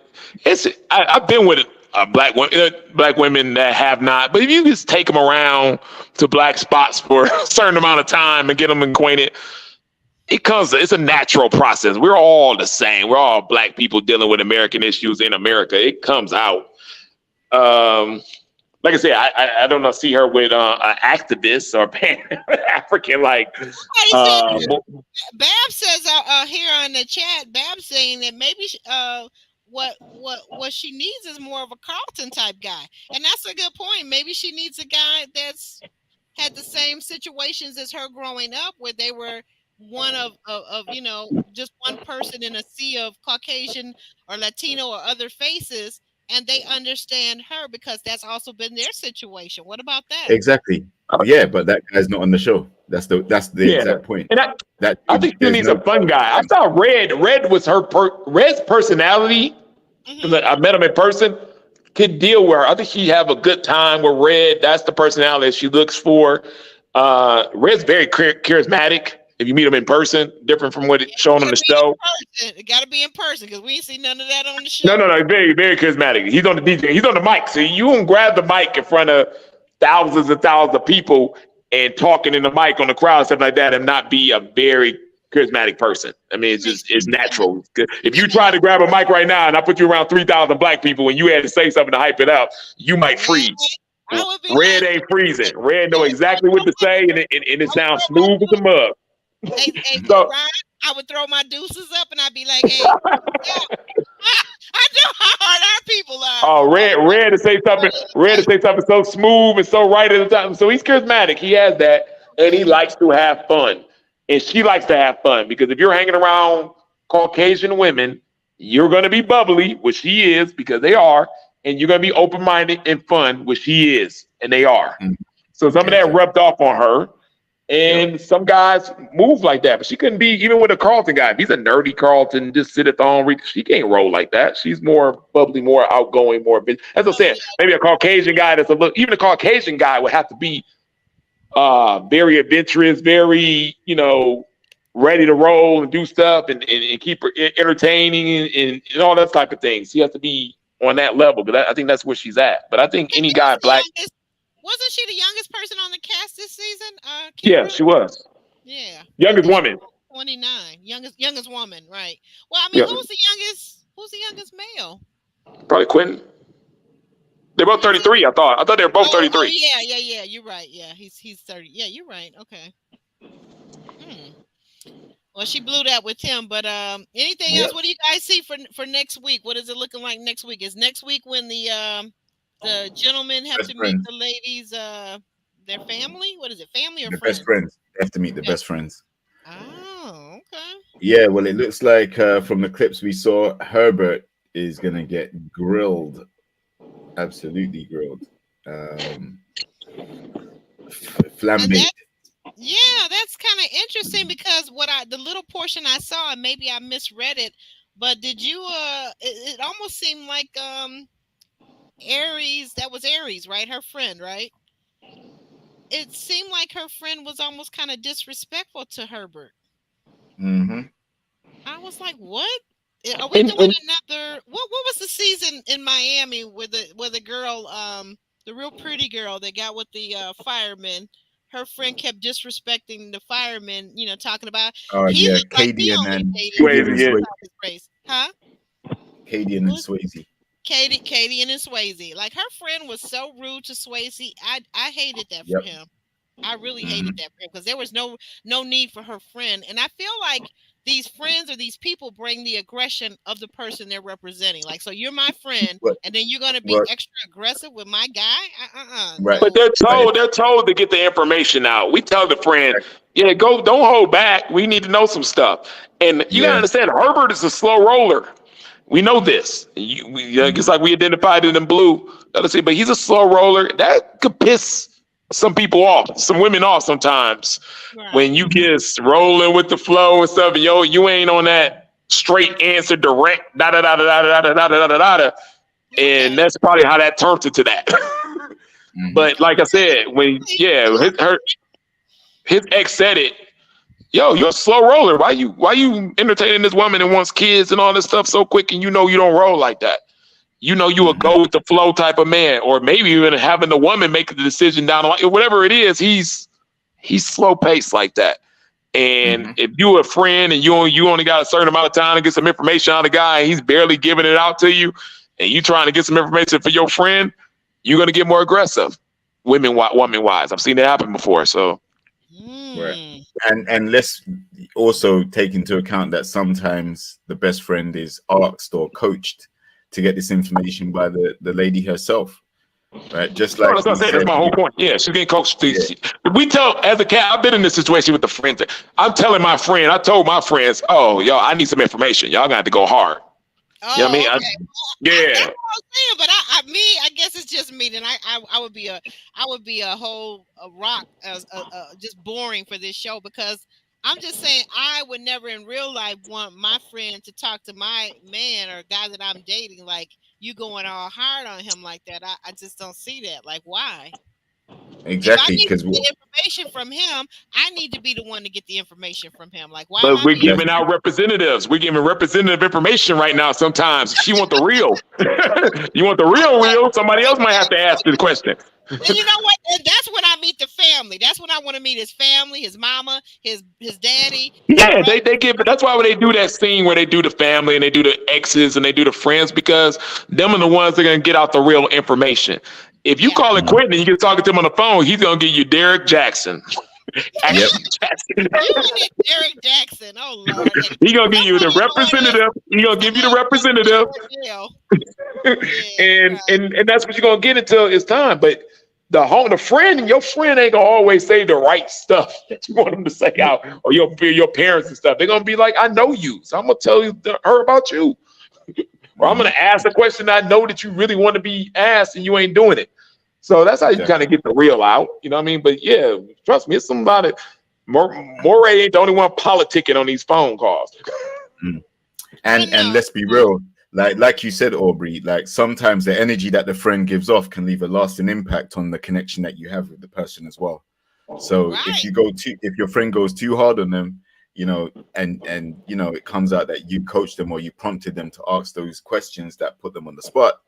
S3: I've been with black women that have not. But if you just take them around to black spots for a certain amount of time and get them acquainted, it's a natural process. We're all the same. We're all black people dealing with American issues in America. It comes out. Um, like I said, I don't know, see her with an activist or Pan African like.
S1: he said
S2: Yeah,
S1: Bab says here on the chat, Bab saying that maybe what she needs is more of a Carlton type guy, and that's a good point. Maybe she needs a guy that's had the same situations as her growing up, where they were one of just one person in a sea of Caucasian or Latino or other faces, and they understand her because that's also been their situation. What about that?
S2: exactly. Yeah, but that guy's not on the show. That's the
S3: Yeah,
S2: exact point.
S3: and
S2: That
S3: I think she
S2: there's
S3: needs
S2: no
S3: a fun guy. I saw Red. Red was Red's personality.
S1: Hmm.
S3: Because I met him in person. Could deal with her. I think she have a good time with Red. That's the personality she looks for. Red's very charismatic. If you meet him in person, different from what
S1: Yeah,
S3: it's shown on the show.
S1: it got to be in person because we ain't see none of that on the
S3: No,
S1: show.
S3: no, no. Very, very charismatic. He's on the DJ. He's on the mic. So you won't grab the mic in front of thousands and thousands of people and talking in the mic on the crowd, stuff like that, and not be a very charismatic person. I mean,
S1: That makes
S3: it's natural. If
S1: that
S3: you
S1: makes
S3: try to grab a mic right now and I put you around 3,000 black people and you had to say something to hype it up, you might
S1: yeah,
S3: freeze.
S1: I would be
S3: Red
S1: like,
S3: ain't freezing. Red know
S1: hey,
S3: exactly what to say, and it
S1: I would
S3: sounds
S1: throw my
S3: smooth as a mug.
S1: hey,
S3: So
S1: Ryan, I would throw my deuces up and I'd be like, hey, yeah, I know how hard our people are.
S3: oh, red to say something, red to say something so smooth and so right at the time. So he's charismatic. He has that, and he
S1: Okay.
S3: likes to have fun, and she likes to have fun because if you're hanging around Caucasian women, you're going to be bubbly, which she is because they are, and you're going to be open minded and fun, which she is, and they are.
S2: Mhm.
S3: So some of that
S2: Exactly.
S3: rubbed off on her.
S2: Yep.
S3: And some guys move like that, but she couldn't be even with a Carlton guy. If he's a nerdy Carlton, just sit at the home. She can't roll like that. She's more bubbly, more outgoing, more. As I
S1: Oh
S3: said,
S1: yeah,
S3: maybe a Caucasian guy that's a little. Even a Caucasian guy would have to be very adventurous, very ready to roll and do stuff and keep her entertaining and all that type of things. She has to be on that level, but I think that's where she's at. But I think
S1: and
S3: any
S1: she was
S3: guy
S1: the
S3: black,
S1: youngest. Wasn't she the youngest person on the cast this season?
S3: yeah,
S1: Kendra.
S3: she was
S1: Yeah, I
S3: youngest
S1: think she
S3: woman.
S1: was 29. Youngest woman, right? Well, I mean,
S3: Yeah,
S1: who's the youngest? Who's the youngest male?
S3: probably Quentin. They're both
S1: Is it?
S3: 33. I thought they were both
S1: Oh
S3: 33.
S1: yeah. You're right. Yeah, he's 30. Yeah, you're right. Okay. Hmm. Well, she blew that with him. But anything else?
S2: Yep.
S1: What do you guys see for next week? What is it looking like next week? Is next week when the gentlemen have
S2: Best
S1: to meet
S2: friends.
S1: the ladies their family? What is it? Family or
S2: The best
S1: friends?
S2: friends. They have to meet the
S1: Best.
S2: best friends.
S1: Oh, okay.
S2: Yeah, well, it looks like from the clips we saw, Herbert is gonna get grilled, absolutely grilled,
S1: And
S2: flambéed.
S1: yeah, that's kind of interesting because the little portion I saw, and maybe I misread it, but did you it almost seemed like Aries, that was Aries, right? Her friend, right? It seemed like her friend was almost kind of disrespectful to Herbert.
S2: Hmm.
S1: I was like, "What? Are we
S3: And,
S1: doing
S3: and
S1: another what was the season in Miami with the girl the real pretty girl that got with the firemen? Her friend kept disrespecting the firemen, talking about
S2: Oh
S1: he
S2: yeah,
S1: looked like he only dated
S3: Swayze,
S2: Cadian and
S3: yeah.
S1: people
S2: Swayze,
S1: out his race. Huh?
S2: Cadian and Swayze.
S1: Katie and Swayze. Like her friend was so rude to Swayze. I hated that for
S2: Yep.
S1: him. I really
S2: Hmm.
S1: hated that for him because there was no need for her friend. And I feel like these friends or these people bring the aggression of the person they're representing. Like, so you're my friend,
S2: But
S1: and then you're gonna be
S2: well,
S1: extra aggressive with my guy?
S2: right,
S3: but
S1: No.
S2: but
S3: they're told to get the information out. We tell the friend,
S2: exactly.
S3: yeah, go, don't hold back. We need to know some stuff. And you gotta
S2: Yeah.
S3: understand, Herbert is a slow roller. We know this. It's like we identified it in blue. Let's see, but he's a slow roller. That could piss some people off, some women off sometimes. When
S1: Right.
S3: you just rolling with the flow and stuff, and you ain't on that straight answer, direct, da da da da da da da da da da da. And
S1: Okay.
S3: that's probably how that turned into that.
S2: Hmm.
S3: But like I said, when his ex said it, yo, you're a slow roller. Why you entertaining this woman and wants kids and all this stuff so quick, and you know you don't roll like that. You know you will
S2: Hmm.
S3: go with the flow type of man, or maybe even having the woman make the decision down the line. Whatever it is, he's slow paced like that. And
S2: Hmm.
S3: if you a friend and you only got a certain amount of time to get some information out of the guy, and he's barely giving it out to you, and you trying to get some information for your friend, you're gonna get more aggressive, woman wise. I've seen it happen before. So
S2: Right.
S1: Mm.
S2: And let's also take into account that sometimes the best friend is asked or coached to get this information by the lady herself, right? Just
S3: no,
S2: like
S3: that's what I'm
S2: we
S3: saying. That's
S2: said,
S3: my whole point. Yeah, she's getting coached.
S2: yeah,
S3: We tell as a cat. I've been in this situation with the friends. I'm telling my friend. I told my friends, "Oh, y'all, I need some information. Y'all got to go hard." You know what I
S1: Oh,
S3: mean?
S1: okay. That's
S3: Yeah.
S1: what I'm saying. But I guess it's just me. Then I would be a rock as just boring for this show because I'm just saying I would never in real life want my friend to talk to my man or guy that I'm dating like you going all hard on him like that. I just don't see that. Like why? If I
S2: exactly,
S1: need to
S2: because
S1: get information from him, I need to be the one to get the information from him. Like why am
S3: But
S1: I
S3: we're
S1: being?
S3: giving out representatives. We're giving representative information right now. Sometimes she want the real. You want the real. Somebody else might have to ask the question.
S1: And you know what? And that's when I meet the family. That's when I want to meet his family, his mama, his daddy, his
S3: Yeah,
S1: brother.
S3: they give. That's why when they do that scene where they do the family and they do the exes and they do the friends because them are the ones that are gonna get out the real information. If you
S1: Yeah.
S3: call it quitting and you get talking to him on the phone, he's gonna give you Derek Jackson,
S2: yep,
S3: Action Jackson.
S1: You and this Derek Jackson. Oh Lord. And
S3: He gonna give you the
S1: somebody
S3: representative. He gonna give you the
S1: somebody put me in
S3: representative,
S1: jail. Yeah,
S3: and
S1: right.
S3: and and that's what you're gonna get until it's time. But the friend, your friend ain't gonna always say the right stuff that you want them to say out, or your parents and stuff. They're gonna be like, "I know you, so I'm gonna tell her about you," or I'm gonna
S2: hmm,
S3: ask a question I know that you really want to be asked and you ain't doing it. So that's how you kind
S2: exactly.
S3: of get the real out. You know what I mean? But yeah, trust me, it's somebody. Moray ain't the only one politicking on these phone calls.
S2: Mm.
S1: I
S2: And
S1: know.
S2: let's be real, like you said, Aubrey, like sometimes the energy that the friend gives off can leave a lasting impact on the connection that you have with the person as well. So
S1: Right.
S2: if your friend goes too hard on them, and it comes out that you coached them or you prompted them to ask those questions that put them on the spot,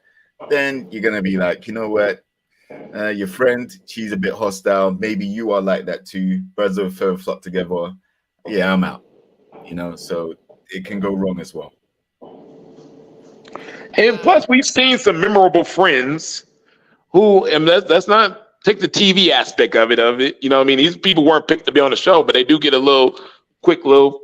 S2: then you're gonna be like, you know what, your friend, she's a bit hostile. Maybe you are like that too. Birds of a feather flock together. Yeah, I'm out. So it can go wrong as well.
S3: And
S1: Wow.
S3: plus, we've seen some memorable friends who, and let's not take the TV aspect of it. You know what I mean? These people weren't picked to be on the show, but they do get a little quick little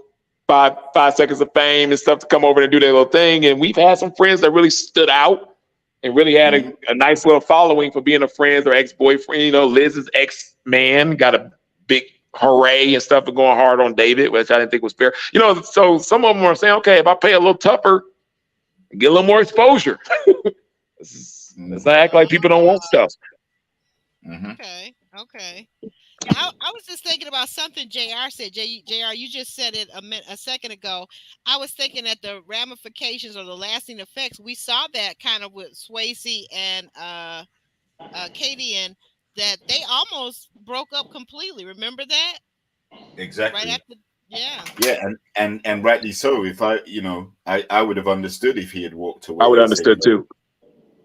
S3: 5 seconds of fame and stuff to come over and do their little thing. And we've had some friends that really stood out and really had
S2: Mhm.
S3: a nice little following for being a friend or ex-boyfriend. Liz's ex-man got a big hooray and stuff for going hard on David, which I didn't think was fair. So some of them are saying, okay, if I pay a little tougher, get a little more exposure. Let's not act like people don't want stuff.
S2: Mhm.
S1: Okay. Okay. Yeah, I was just thinking about something JR said. JR, you just said it a second ago. I was thinking that the ramifications or the lasting effects, we saw that kind of with Swayze and Katie, and that they almost broke up completely. Remember that? Right
S2: Exactly.
S1: after, yeah.
S2: Yeah, and rightly so. If I would have understood if he had walked
S3: I would
S2: away and said,
S3: understood too.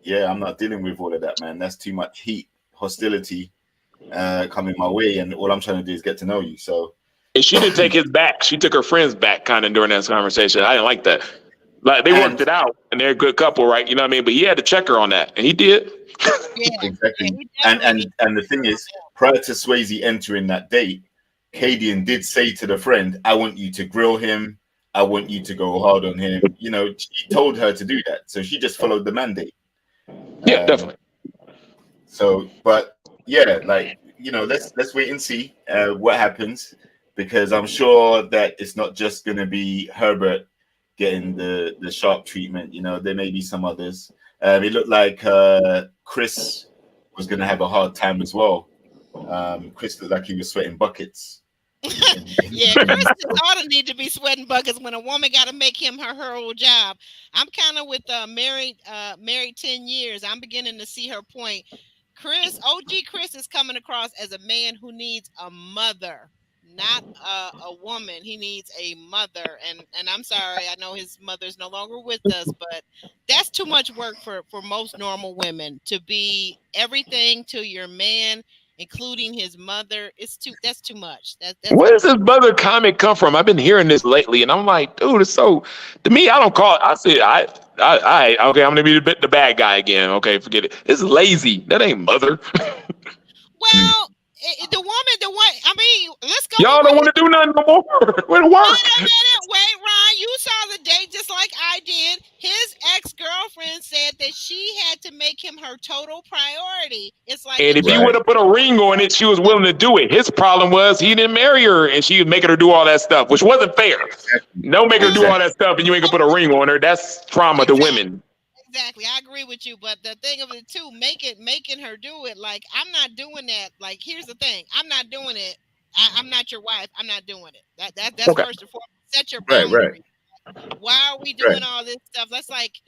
S2: yeah, I'm not dealing with all of that, man. That's too much heat, hostility, coming my way, and all I'm trying to do is get to know you. So,
S3: And she didn't take his back. She took her friends back kind of during that conversation. I didn't like that. Like they worked
S2: and
S3: it out and they're a good couple, right? You know what I mean? But he had to check her on that. And he did.
S1: Yeah. Yeah.
S2: exactly,
S1: He
S2: and
S1: definitely needs
S2: and and the
S1: to
S2: thing
S1: work
S2: is, prior to Swayze entering that date, Cadian did say to the friend, "I want you to grill him. I want you to go hard on him." She told her to do that, so she just followed the mandate.
S3: Yeah,
S2: Um,
S3: definitely.
S2: but yeah, like let's wait and see what happens. because I'm sure that it's not just going to be Herbert getting the sharp treatment. You know, there may be some others. It looked like Chris was going to have a hard time as well. Chris looked like he was sweating buckets.
S1: Yeah, Chris ought to need to be sweating buckets when a woman got to make him her whole job. I'm kind of with married 10 years. I'm beginning to see her point. OG Chris is coming across as a man who needs a mother, not a woman. He needs a mother, and I'm sorry, I know his mother's no longer with us, but that's too much work for most normal women to be everything to your man, including his mother. That's too much.
S3: Where does this mother comment come from? I've been hearing this lately, and I'm like, dude, it's so. To me, I don't call it. I say, okay, I'm gonna be the bad guy again. Okay, forget it. It's lazy. That ain't mother.
S1: Well, the one. I mean, let's go.
S3: Y'all don't want to do nothing no more. Where to work?
S1: Wait a minute. Wait, Ron. You saw the date just like I did. His ex-girlfriend said that she had to make him her total priority. It's like,
S3: and if he would have put a ring on it, she was willing to do it. His problem was he didn't marry her, and she was making her do all that stuff, which wasn't fair. No, make her do all that stuff, and you ain't gonna put a ring on her. That's trauma to women.
S1: Exactly, I agree with you. But the thing of it too, making her do it. Like, I'm not doing that. Like, here's the thing, I'm not doing it. I'm not your wife. I'm not doing it. That's okay. First and foremost. Set your boundaries. Right. Why are we doing all this stuff? That's like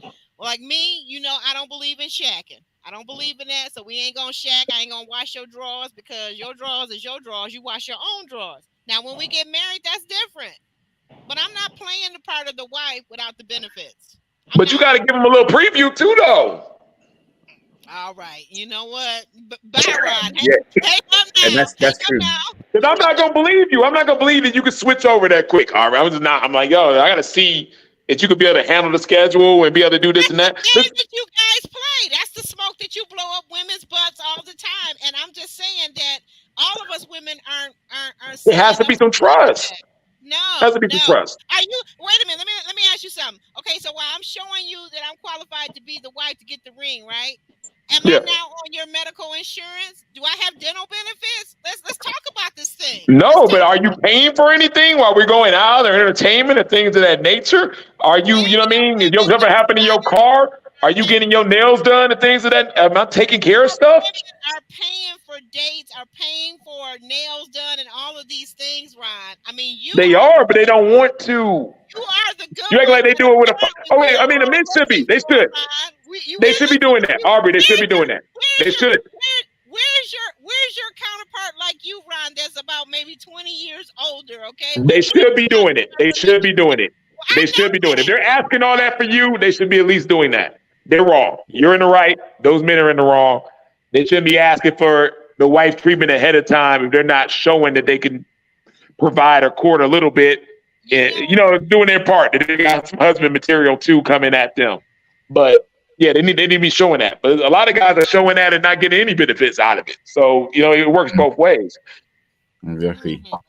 S1: me. You know, I don't believe in shacking. I don't believe in that. So we ain't gonna shack. I ain't gonna wash your drawers because your drawers is your drawers. You wash your own drawers. Now, when we get married, that's different. But I'm not playing the part of the wife without the benefits.
S3: But you got to give him a little preview too, though.
S1: All right, you know what? Bye, Ron.
S2: Hey, and that's true.
S3: Because I'm not gonna believe you. I'm not gonna believe that you can switch over that quick. All right, I'm like, yo, I gotta see that you could be able to handle the schedule and be able to do this and that.
S1: That's the game that you guys play. That's the smoke that you blow up women's butts all the time. And I'm just saying that all of us women aren't.
S3: It has to be some trust.
S1: No,
S3: has to be some trust.
S1: Are you? Wait a minute. Let me ask you something. Okay, so while I'm showing you that I'm qualified to be the wife to get the ring, right? Am I now on your medical insurance? Do I have dental benefits? Let's talk about this thing.
S3: No, but are you paying for anything while we're going out or entertainment and things of that nature? Are you, you know what I mean? If something happened in your car, are you getting your nails done and things of that? Am I taking care of stuff?
S1: Are paying for dates, are paying for nails done, and all of these things, Ron. I mean,
S3: they are, but they don't want to.
S1: You are the good.
S3: You act like they do it with a. Oh wait, I mean the men should be. They should. They should be doing that, Aubrey. They should be doing that. They should.
S1: Where's your counterpart like you, Ron? That's about maybe 20 years older. Okay.
S3: They should be doing it. They should be doing it. They should be doing it. If they're asking all that for you, they should be at least doing that. They're wrong. You're in the right. Those men are in the wrong. They shouldn't be asking for the wife treatment ahead of time if they're not showing that they can provide or court a little bit. And, you know, doing their part. They got some husband material too coming at them. But yeah, they need to be showing that. But a lot of guys are showing that and not getting any benefits out of it. So, you know, it works both ways.
S2: Exactly.
S1: Wow.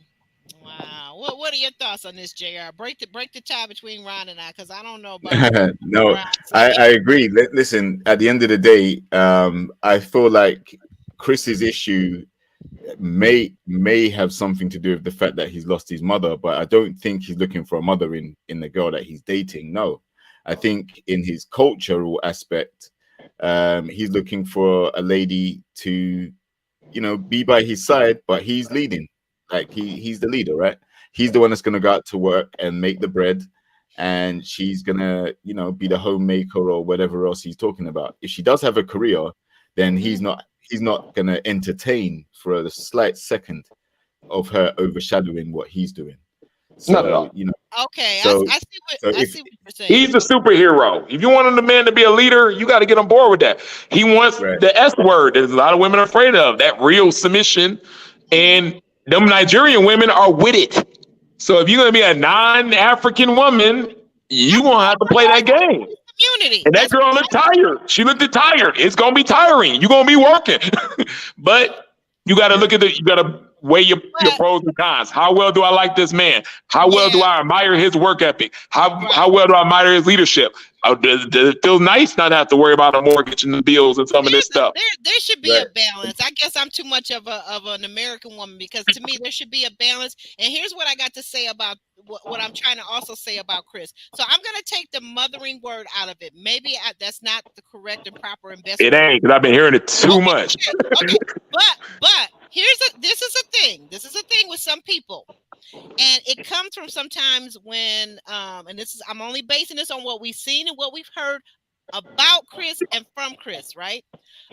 S1: What are your thoughts on this, JR? Break the tie between Ron and I, because I don't know about
S2: No, I agree. Listen, at the end of the day, I feel like Chris's issue may have something to do with the fact that he's lost his mother, but I don't think he's looking for a mother in the girl that he's dating. No, I think in his cultural aspect, he's looking for a lady to, you know, be by his side, but he's leading. Like he's the leader, right? He's the one that's going to go out to work and make the bread, and she's going to, you know, be the homemaker or whatever else he's talking about. If she does have a career, then he's not going to entertain for a slight second of her overshadowing what he's doing. So,
S3: not at all.
S2: You know.
S1: Okay, so, I see what you're saying.
S3: He's a superhero. If you want the man to be a leader, you got to get on board with that. He wants the S word that a lot of women are afraid of, that real submission. And them Nigerian women are with it. So if you're going to be a non-African woman, you're going to have to play that game.
S1: Community.
S3: And that girl looked tired. She looked tired. It's going to be tiring. You're going to be working. But you got to look at you got to weigh your
S1: But
S3: pros and cons. How well do I like this man? How well do
S1: yeah,
S3: I admire his work ethic? How
S1: right.
S3: well do I admire his leadership? Does it feel nice not to have to worry about a mortgage and the bills and some of this stuff?
S1: There should be a
S2: Right.
S1: balance. I guess I'm too much of an American woman because to me there should be a balance. And here's what I got to say about what I'm trying to also say about Chris. So I'm gonna take the mothering word out of it. Maybe that's not the correct and proper and best
S3: It
S1: word.
S3: ain't, because I've been hearing it too
S1: Okay,
S3: much.
S1: okay, okay. But this is a thing. This is a thing with some people. And it comes from sometimes when and this is I'm only basing this on what we've seen and what we've heard about Chris and from Chris, right?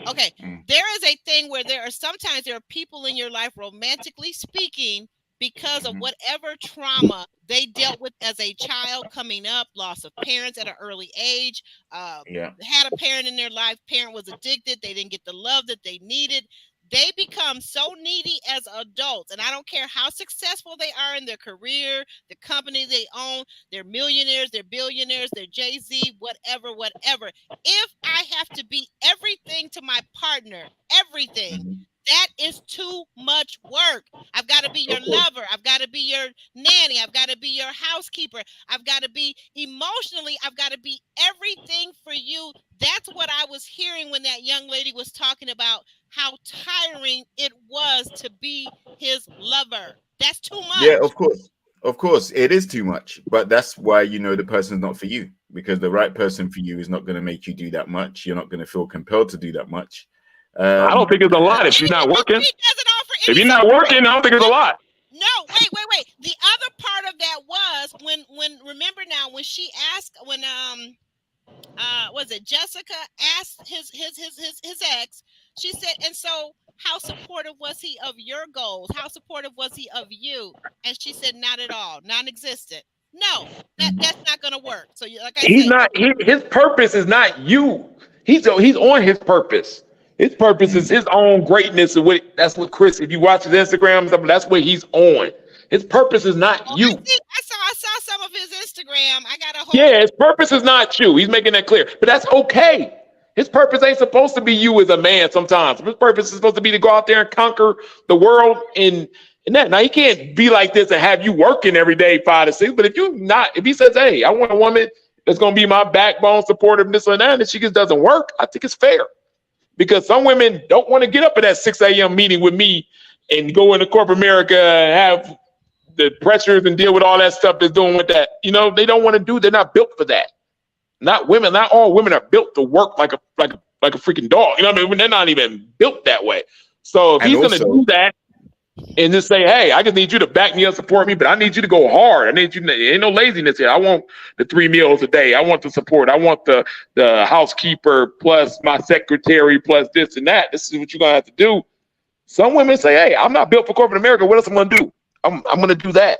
S1: Okay,
S2: Mm.
S1: there is a thing where there are people in your life, romantically speaking, because of
S2: Mhm.
S1: whatever trauma they dealt with as a child coming up, loss of parents at an early age, uh,
S2: Yeah.
S1: had a parent in their life, parent was addicted, they didn't get the love that they needed. They become so needy as adults, and I don't care how successful they are in their career, the company they own, they're millionaires, they're billionaires, they're Jay-Z, whatever, whatever. If I have to be everything to my partner, everything,
S2: Mhm.
S1: that is too much work. I've got to be your
S2: Of course.
S1: lover. I've got to be your nanny. I've got to be your housekeeper. I've got to be emotionally, I've got to be everything for you. That's what I was hearing when that young lady was talking about how tiring it was to be his lover. That's too
S2: Yeah,
S1: much.
S2: of course. Of course, it is too much, but that's why you know the person's not for you, because the right person for you is not going to make you do that much. You're not going to feel compelled to do that much.
S3: I don't
S2: Um,
S3: think it's a lot if
S1: And
S3: you're not working.
S1: he doesn't offer
S3: If
S1: any
S3: you're not
S1: support.
S3: working, I don't think it's a
S1: Oh,
S3: lot.
S1: no, wait. The other part of that was when remember now when she asked when was it Jessica asked his ex, she said, and so how supportive was he of your goals? How supportive was he of you? And she said, not at all, non-existent. No, that's
S2: mhm.
S1: not gonna work. So like I
S3: He's
S1: said,
S3: not. His purpose is not you. He's on his purpose. His purpose is
S2: Mm.
S3: his own greatness. And that's what Chris. If you watch his Instagram and stuff, that's what he's on. His purpose is not
S1: oh,
S3: you.
S1: I saw some of his Instagram. I got a whole
S3: Yeah, his purpose is not you. He's making that clear. But that's okay. His purpose ain't supposed to be you as a man sometimes. His purpose is supposed to be to go out there and conquer the world and that. Now he can't be like this and have you working every day 5 to 6. But if he says, hey, I want a woman that's gonna be my backbone, supportive, this and that, and she just doesn't work, I think it's fair. Because some women don't want to get up at that 6 a.m. meeting with me and go into corporate America and have the pressures and deal with all that stuff that's doing with that. They don't want to do. They're not built for that. Not women. Not all women are built to work like a freaking dog. You know what I mean? They're not even built that way. So if
S2: And
S3: he's gonna
S2: also,
S3: do that and just say, "Hey, I just need you to back me up, support me, but I need you to go hard. I need you. Ain't no laziness here. I want the 3 meals a day. I want the support. I want the housekeeper plus my secretary plus this and that. This is what you're gonna have to do." Some women say, "Hey, I'm not built for corporate America. What else am I gonna do? I'm gonna do that."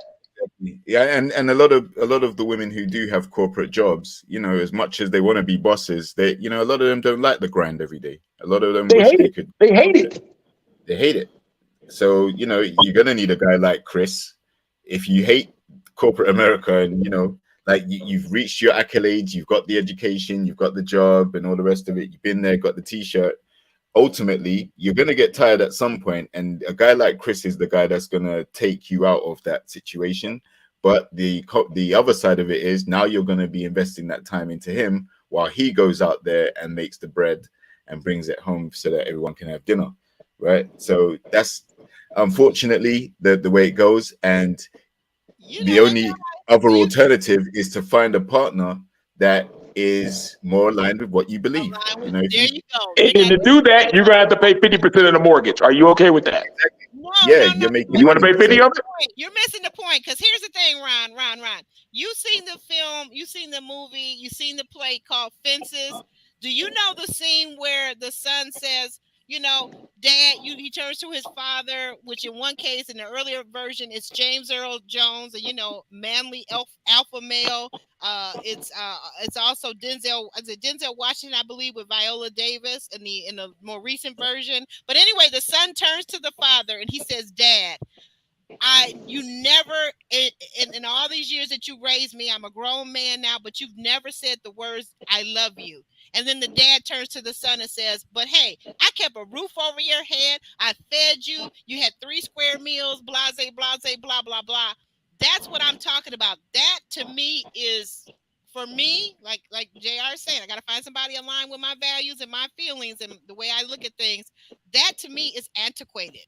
S2: yeah, and a lot of the women who do have corporate jobs, as much as they want to be bosses, a lot of them don't like the grind every day. A lot of them
S3: They
S2: wish
S3: hate
S2: they
S3: it.
S2: could.
S3: They hate it.
S2: They hate it. So, you're gonna need a guy like Chris. If you hate corporate America and like you've reached your accolades, you've got the education, you've got the job and all the rest of it, you've been there, got the t-shirt. Ultimately, you're gonna get tired at some point, and a guy like Chris is the guy that's gonna take you out of that situation. But the other side of it is now you're gonna be investing that time into him while he goes out there and makes the bread and brings it home so that everyone can have dinner, right? So that's unfortunately the way it goes, and
S1: you
S2: the
S1: know what
S2: only other
S1: you
S2: alternative is to find a partner that is more aligned with what you believe.
S1: align with.
S2: If
S1: There
S2: you
S1: you go. We're
S3: And
S1: not
S3: to do that, you're gonna have to pay 50% of the mortgage. Are you okay with that?
S1: no,
S2: yeah,
S1: no, no.
S2: you're making
S3: You want to pay 50 of it?
S1: You're missing the point because here's the thing, Ron. You seen the film, you seen the movie, you seen the play called Fences. Do you know the scene where the son says, Dad, he turns to his father, which in one case, in the earlier version, it's James Earl Jones, and manly alpha male. It's also Denzel. Is it Denzel Washington? I believe with Viola Davis in the more recent version. But anyway, the son turns to the father and he says, "Dad, You never in all these years that you raised me, I'm a grown man now, but you've never said the words "I love you." And then the dad turns to the son and says, "But hey, I kept a roof over your head. I fed you. You had 3 square meals. Blase, blase, blah blah blah." That's what I'm talking about. That to me is, for me, like JR is saying, I got to find somebody aligned with my values and my feelings and the way I look at things. That to me is antiquated.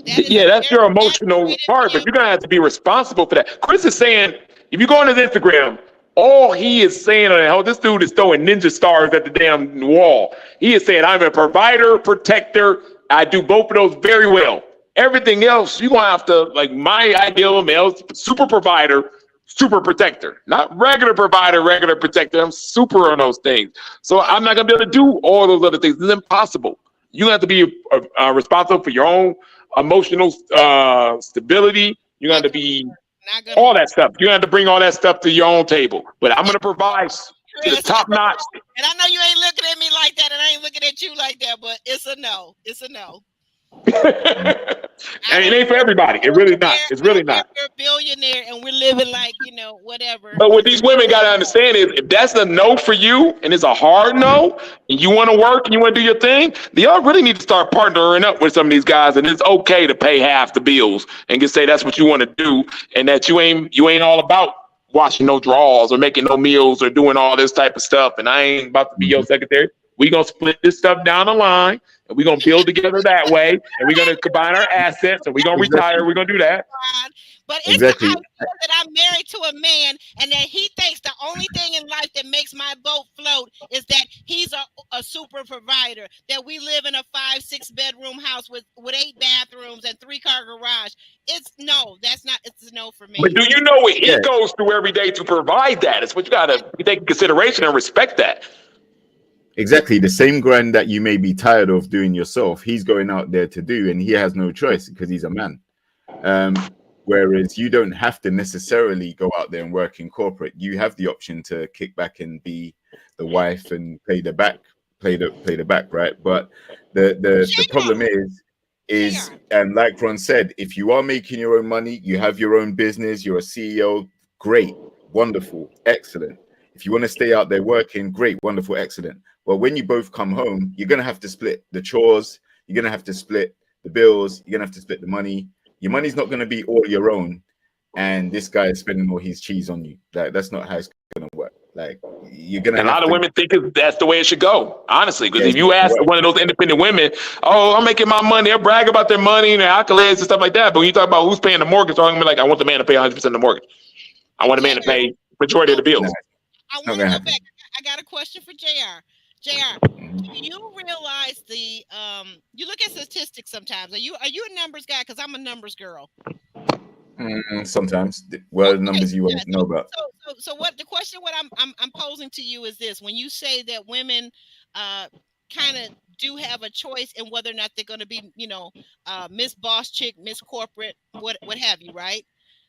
S1: That is a
S3: Yeah, that's
S1: very
S3: your emotional
S1: antiquated
S3: part, but
S1: view.
S3: you're gonna have to be responsible for that. Chris is saying, if you go on his Instagram, all he is saying, oh, this dude is throwing ninja stars at the damn wall. He is saying, I'm a provider, protector. I do both of those very well. Everything else, you're gonna have to, like my ideal male, super provider, super protector, not regular provider, regular protector. I'm super on those things. So I'm
S1: Okay,
S3: not gonna be able to do all those other things. It's impossible. You have to be responsible for your own emotional stability. You got
S1: not
S3: to
S1: gonna
S3: be
S1: work. Not gonna
S3: all
S1: work.
S3: that stuff. You have to bring all that stuff to your own table. But I'm going to provide to the
S1: Chris,
S3: top notch.
S1: and I know you ain't looking at me like that, and I ain't looking at you like that, but it's a no. It's a no. I
S3: And it
S1: don't
S3: ain't for
S1: care if
S3: everybody. It
S1: you're a
S3: really not.
S1: billionaire.
S3: It's
S1: I
S3: really
S1: don't care
S3: not.
S1: if you're a billionaire and we're living like, whatever.
S3: But what these women got to understand is if that's a no for you and it's a hard no and you want to work and you want to do your thing, then y'all really need to start partnering up with some of these guys. And it's okay to pay half the bills and just say that's what you want to do and that you ain't all about washing no drawers or making no meals or doing all this type of stuff. And I ain't about to be your
S2: Mhm.
S3: secretary. We gonna split this stuff down the line and we're gonna build together that way and we're gonna combine our assets and we're gonna retire.
S2: Exactly.
S3: We're gonna do that.
S1: God. But it's the
S2: Exactly.
S1: idea that I'm married to a man and that he thinks the only thing in life that makes my boat float is that he's a super provider, that we live in a 5, 6 bedroom house with 8 bathrooms and 3 car garage. It's no, that's not, it's a no for
S3: But
S1: me.
S3: do you know what he
S2: Yeah.
S3: goes through every day to provide that? It's what you got to take in consideration and respect that.
S2: Exactly. The same grind that you may be tired of doing yourself, he's going out there to do, and he has no choice because he's a man. Whereas you don't have to necessarily go out there and work in corporate. You have the option to kick back and be the wife and play the back, right? But the problem
S1: JR,
S2: is,
S1: JR.
S2: and like Ron said, if you are making your own money, you have your own business, you're a CEO, great, wonderful, excellent. If you want to stay out there working, great, wonderful, excellent. Well, when you both come home, you're gonna have to split the chores, you're gonna have to split the bills, you're gonna have to split the money. Your money's not gonna be all your own, and this guy is spending all his cheese on you. Like that's not how it's gonna work. Like you're gonna
S3: And a
S2: have
S3: lot of
S2: to,
S3: women think that's the way it should go, honestly. Because
S2: yeah,
S3: if
S2: it's not
S3: you
S2: gonna
S3: ask
S2: work.
S3: one of those independent women, oh, I'm making my money, they'll brag about their money and their accolades and stuff like that. But when you talk about who's paying the mortgage, they're going to be like, I want the man to pay 100% of the mortgage. I want the man to
S1: JR,
S3: pay majority of
S1: I,
S3: the
S2: No,
S3: bills.
S1: I
S2: it's not
S1: want to
S2: gonna
S1: go
S2: happen.
S1: back. I got a question for JR. JR,
S2: Mhm.
S1: do you realize you look at statistics sometimes. Are you a numbers guy? Because I'm a numbers girl.
S2: Sometimes, what are the
S1: Okay,
S2: numbers you want
S1: yeah.
S2: to know about?
S1: So what the question? What I'm posing to you is this: when you say that women, uh, kind of do have a choice in whether or not they're going to be, Miss Boss Chick, Miss Corporate, what have you, right?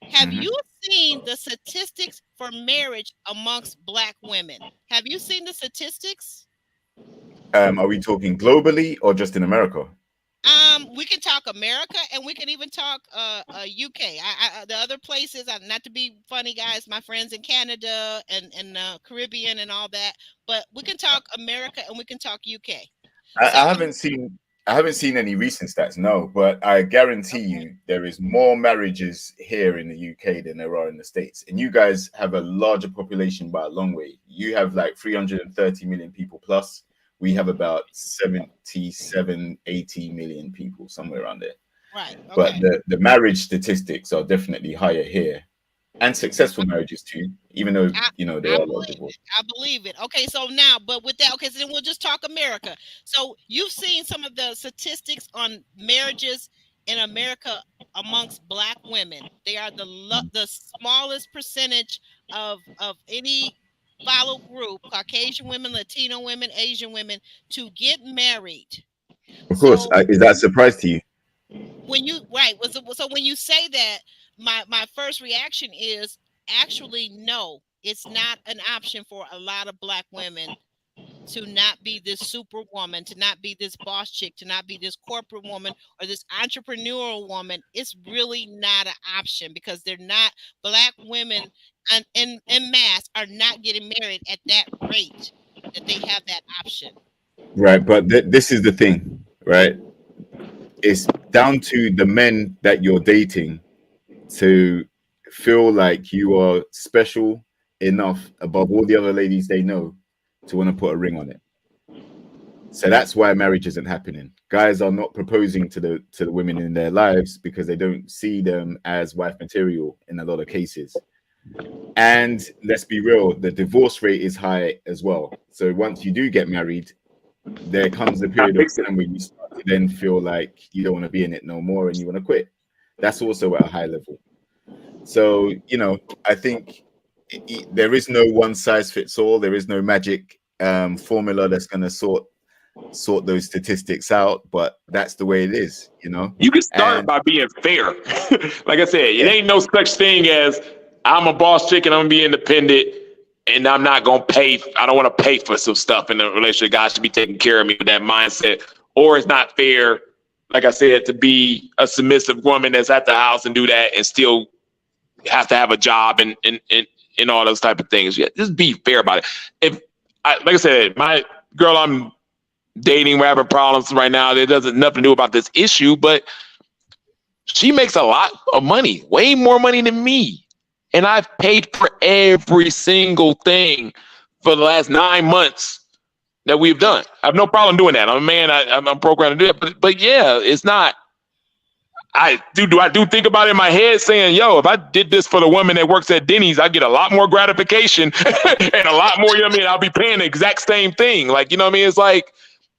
S1: Have
S2: Hmm.
S1: you seen the statistics for marriage amongst Black women? Have you seen the statistics?
S2: Are we talking globally or just in America?
S1: We can talk America, and we can even talk UK. The other places, not to be funny, guys, my friends in Canada and Caribbean and all that, but we can talk America and we can talk UK.
S2: I,
S1: So
S2: I haven't seen I haven't seen any recent stats, no, but I guarantee
S1: okay,
S2: you there is more marriages here in the UK than there are in the States. And you guys have a larger population by a long way. You have like 330 million people plus. We have about 77, 80 million people, somewhere around there.
S1: right,
S2: But
S1: okay.
S2: the marriage statistics are definitely higher here, and successful marriages too, even though
S1: I
S2: there
S1: I
S2: are a lot of
S1: believe
S2: divorce.
S1: it. I believe it. Okay, so now, but with that, okay, so then we'll just talk America. So you've seen some of the statistics on marriages in America amongst Black women. They are the smallest percentage of any follow group: Caucasian women, Latino women, Asian women, to get married.
S2: Of course,
S1: So
S2: is that a surprise to you?
S1: when you right so when you say that, my first reaction is actually no, it's not an option for a lot of Black women to not be this superwoman, to not be this boss chick, to not be this corporate woman or this entrepreneurial woman, it's really not an option because they're not. Black women and in mass are not getting married at that rate that they have that option.
S2: Right, but this is the thing, right? It's down to the men that you're dating to feel like you are special enough above all the other ladies they know to want to put a ring on it. So that's why marriage isn't happening. Guys are not proposing to the women in their lives because they don't see them as wife material in a lot of cases. And let's be real, the divorce rate is high as well. So once you do get married, there comes a period of time where you start to then feel like you don't want to be in it no more and you want to quit. That's also at a high level. So, I think there is no one size fits all. There is no magic formula that's going to sort those statistics out, but that's the way it is.
S3: You can start by being fair. Like I said, it ain't no such thing as I'm a boss chick and I'm gonna be independent and I'm not gonna pay. I don't want to pay for some stuff in the relationship. God should be taking care of me with that mindset. Or it's not fair, like I said, to be a submissive woman that's at the house and do that and still have to have a job and all those type of things. Yeah, just be fair about it. Like I said, my girl I'm dating, we're having problems right now. It doesn't nothing to do about this issue, but she makes a lot of money, way more money than me. And I've paid for every single thing for the last 9 months that we've done. I have no problem doing that. I'm a man. I'm programmed to do it. But yeah, it's not. I do think about it in my head saying, yo, if I did this for the woman that works at Denny's, I get a lot more gratification and a lot more, I'll be paying the exact same thing. Like, it's like,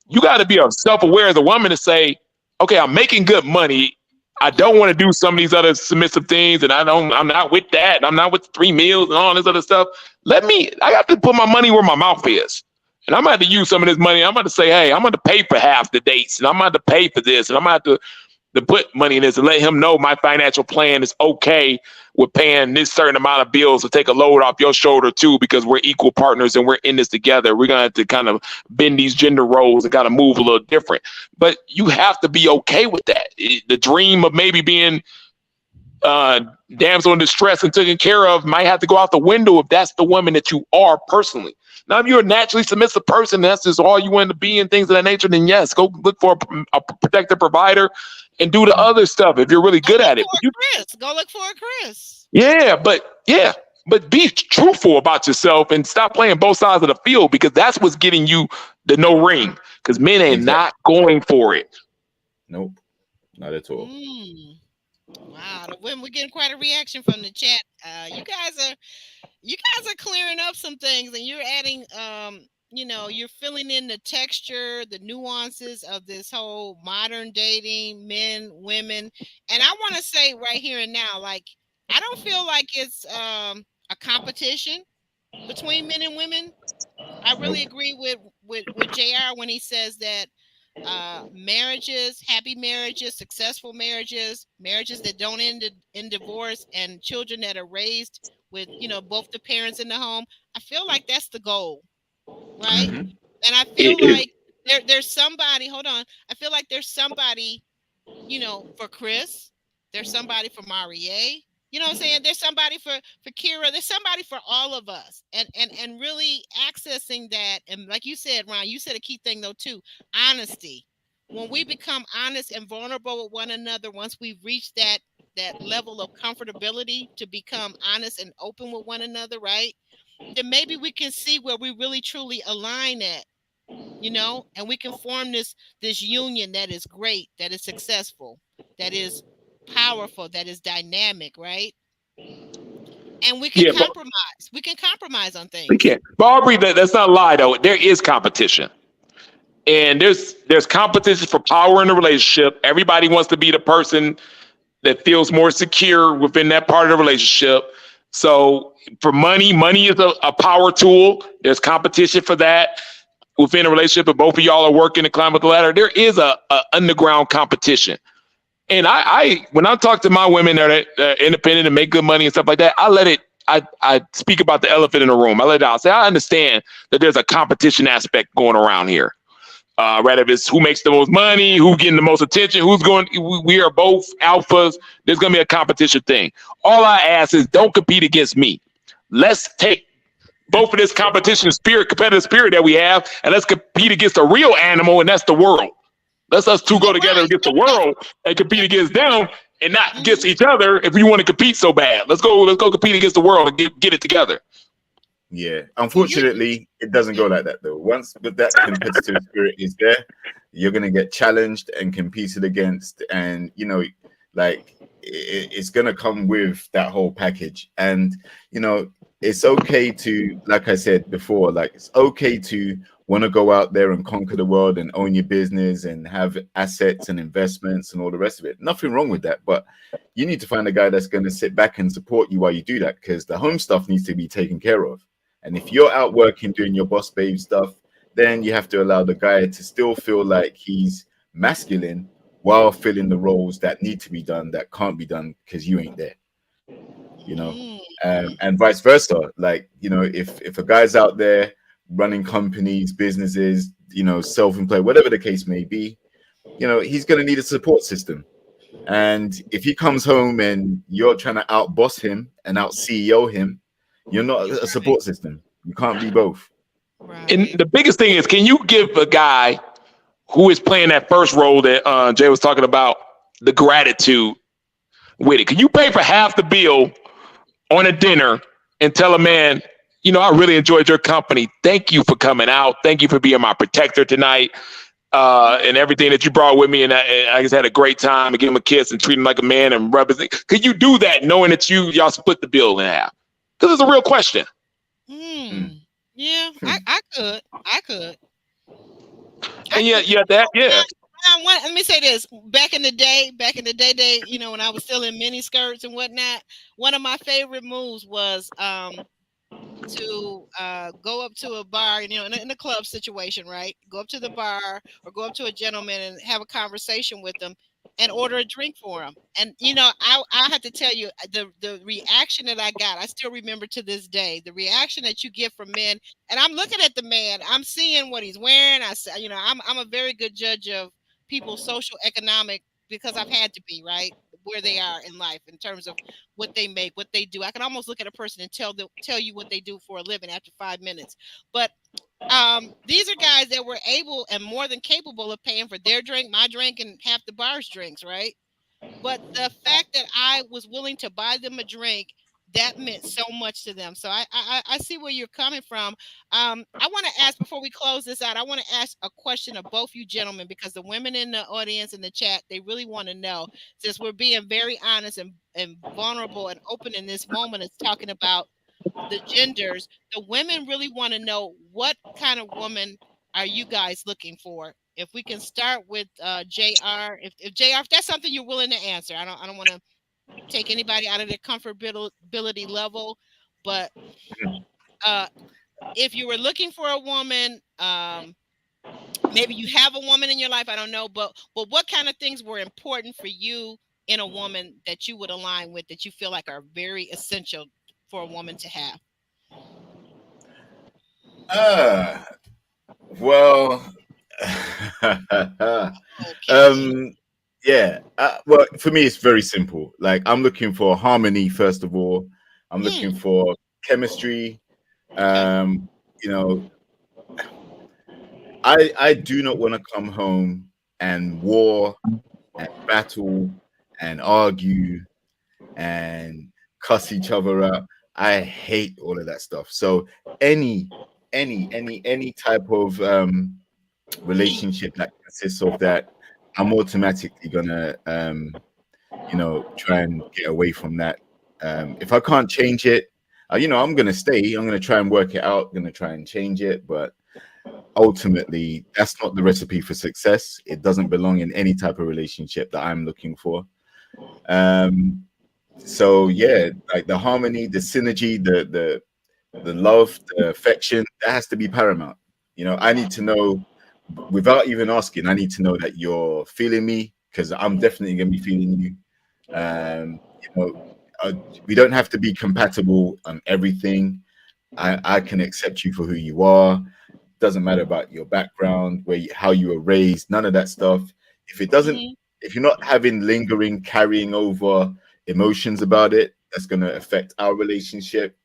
S3: you got to be self-aware as a woman to say, okay, I'm making good money. I don't want to do some of these other submissive things, and I'm not with that. I'm not with 3 meals and all this other stuff. I got to put my money where my mouth is. And I'm going to have to use some of this money. I'm going to say, hey, I'm going to pay for half the dates, and I'm going to pay for this, and I'm going to have to put money in this and let him know my financial plan is okay with paying this certain amount of bills to take a load off your shoulder too, because we're equal partners and we're in this together. We're going to have to kind of bend these gender roles and kind of move a little different. But you have to be okay with that. The dream of maybe being damsel in distress and taken care of might have to go out the window if that's the woman that you are personally. Now, if you're a naturally submissive person, that's just all you want to be and things of that nature, then yes, go look for a protective provider and do the other stuff if you're really good at it.
S1: Go look for a Chris.
S3: But be truthful about yourself and stop playing both sides of the field, because that's what's getting you the no ring, because men ain't not going for it.
S2: Nope, not at all.
S1: Wow, we're getting quite a reaction from the chat. You guys are clearing up some things, and you're adding you're filling in the texture, the nuances of this whole modern dating, men, women. And I want to say right here and now, like, I don't feel like it's a competition between men and women. I really agree with JR when he says that marriages, happy marriages, successful marriages, marriages that don't end in divorce, and children that are raised with both the parents in the home, I feel like that's the goal, right? Mm-hmm. And I feel like there's somebody, hold on, I feel like there's somebody, for Chris, there's somebody for Marie, you know what I'm saying? There's somebody for Kira. There's somebody for all of us. And really accessing that. And like you said, Ron, you said a key thing though too, honesty. When we become honest and vulnerable with one another, once we've reached that level of comfortability to become honest and open with one another, right? Then maybe we can see where we really truly align at, and we can form this union that is great, that is successful, that is powerful, that is dynamic, right? And we can compromise. We can compromise on things.
S3: We can. But Aubrey, that's not a lie though. There is competition. And there's competition for power in the relationship. Everybody wants to be the person that feels more secure within that part of the relationship. So for money is a power tool. There's competition for that within a relationship. If both of y'all are working to climb up the ladder, there is a underground competition. And I when I talk to my women that are independent and make good money and stuff like that, I let it I speak about the elephant in the room. I let it out. I say I understand that there's a competition aspect going around here. Right, if it's who makes the most money, who getting the most attention, who's going. We are both alphas. There's going to be a competition thing. All I ask is don't compete against me. Let's take both of this competition spirit, competitive spirit that we have, and let's compete against a real animal, and that's the world. Let's us two go together against the world and compete against them, and not against each other. If we want to compete so bad, let's go compete against the world and get it together.
S2: Yeah, unfortunately, it doesn't go like that though. Once that competitive spirit is there, you're gonna get challenged and competed against, and like it's gonna come with that whole package. And it's okay to, like I said before, like it's okay to want to go out there and conquer the world and own your business and have assets and investments and all the rest of it. Nothing wrong with that, but you need to find a guy that's going to sit back and support you while you do that, because the home stuff needs to be taken care of. And if you're out working, doing your boss babe stuff, then you have to allow the guy to still feel like he's masculine while filling the roles that need to be done that can't be done because you ain't there. And vice versa. Like, if a guy's out there running companies, businesses, self-employed, whatever the case may be, he's going to need a support system. And if he comes home and you're trying to outboss him and out CEO him, you're not a support system. You can't be both.
S1: Right.
S3: And the biggest thing is, can you give a guy who is playing that first role that Jay was talking about the gratitude with it? Can you pay for half the bill on a dinner and tell a man, I really enjoyed your company. Thank you for coming out. Thank you for being my protector tonight, and everything that you brought with me. And I just had a great time, and give him a kiss and treat him like a man and rub his. Could you do that knowing that y'all split the bill in half? Because it's a real question.
S1: Yeah, I could.
S3: And yeah.
S1: Let me say this. Back in the day, when I was still in mini skirts and whatnot, one of my favorite moves was to go up to a bar, in a club situation, right? Go up to the bar or go up to a gentleman and have a conversation with them and order a drink for him. And I have to tell you, the reaction that I got, I still remember to this day, the reaction that you get from men. And I'm looking at the man, I'm seeing what he's wearing. I'm a very good judge of people's social economic, because I've had to be, right, where they are in life in terms of what they make, what they do. I can almost look at a person and tell you what they do for a living after 5 minutes. But these are guys that were able and more than capable of paying for their drink, my drink, and half the bar's drinks, right? But the fact that I was willing to buy them a drink, that meant so much to them. So I see where you're coming from. I want to ask, before we close this out, I want to ask a question of both you gentlemen, because the women in the audience in the chat, they really want to know, since we're being very honest and vulnerable and open in this moment, is talking about the genders. The women really want to know, what kind of woman are you guys looking for? If we can start with JR, if JR, if that's something you're willing to answer, I don't want to take anybody out of their comfortability level, but if you were looking for a woman, maybe you have a woman in your life, I don't know, but what kind of things were important for you in a woman that you would align with, that you feel like are very essential for a woman to have?
S2: Well,
S1: Okay.
S2: yeah. Well, for me, it's very simple. Like, I'm looking for harmony first of all. I'm looking for chemistry.
S1: Okay.
S2: You know, I do not want to come home and war and battle and argue and cuss each other out. I hate all of that stuff. So any type of relationship that consists of that, I'm automatically gonna try and get away from that. If I can't change it, I'm gonna stay. I'm gonna try and work it out. Gonna try and change it, but ultimately, that's not the recipe for success. It doesn't belong in any type of relationship that I'm looking for. So yeah, like the harmony, the synergy, the love, the affection, that has to be paramount. I need to know, without even asking, I need to know that you're feeling me, because I'm definitely gonna be feeling you. Um, you know, we don't have to be compatible on everything. I can accept you for who you are. Doesn't matter about your background, how you were raised, none of that stuff. If it doesn't,
S1: Hmm.
S2: if you're not having lingering, carrying over emotions about it, that's going to affect our relationship,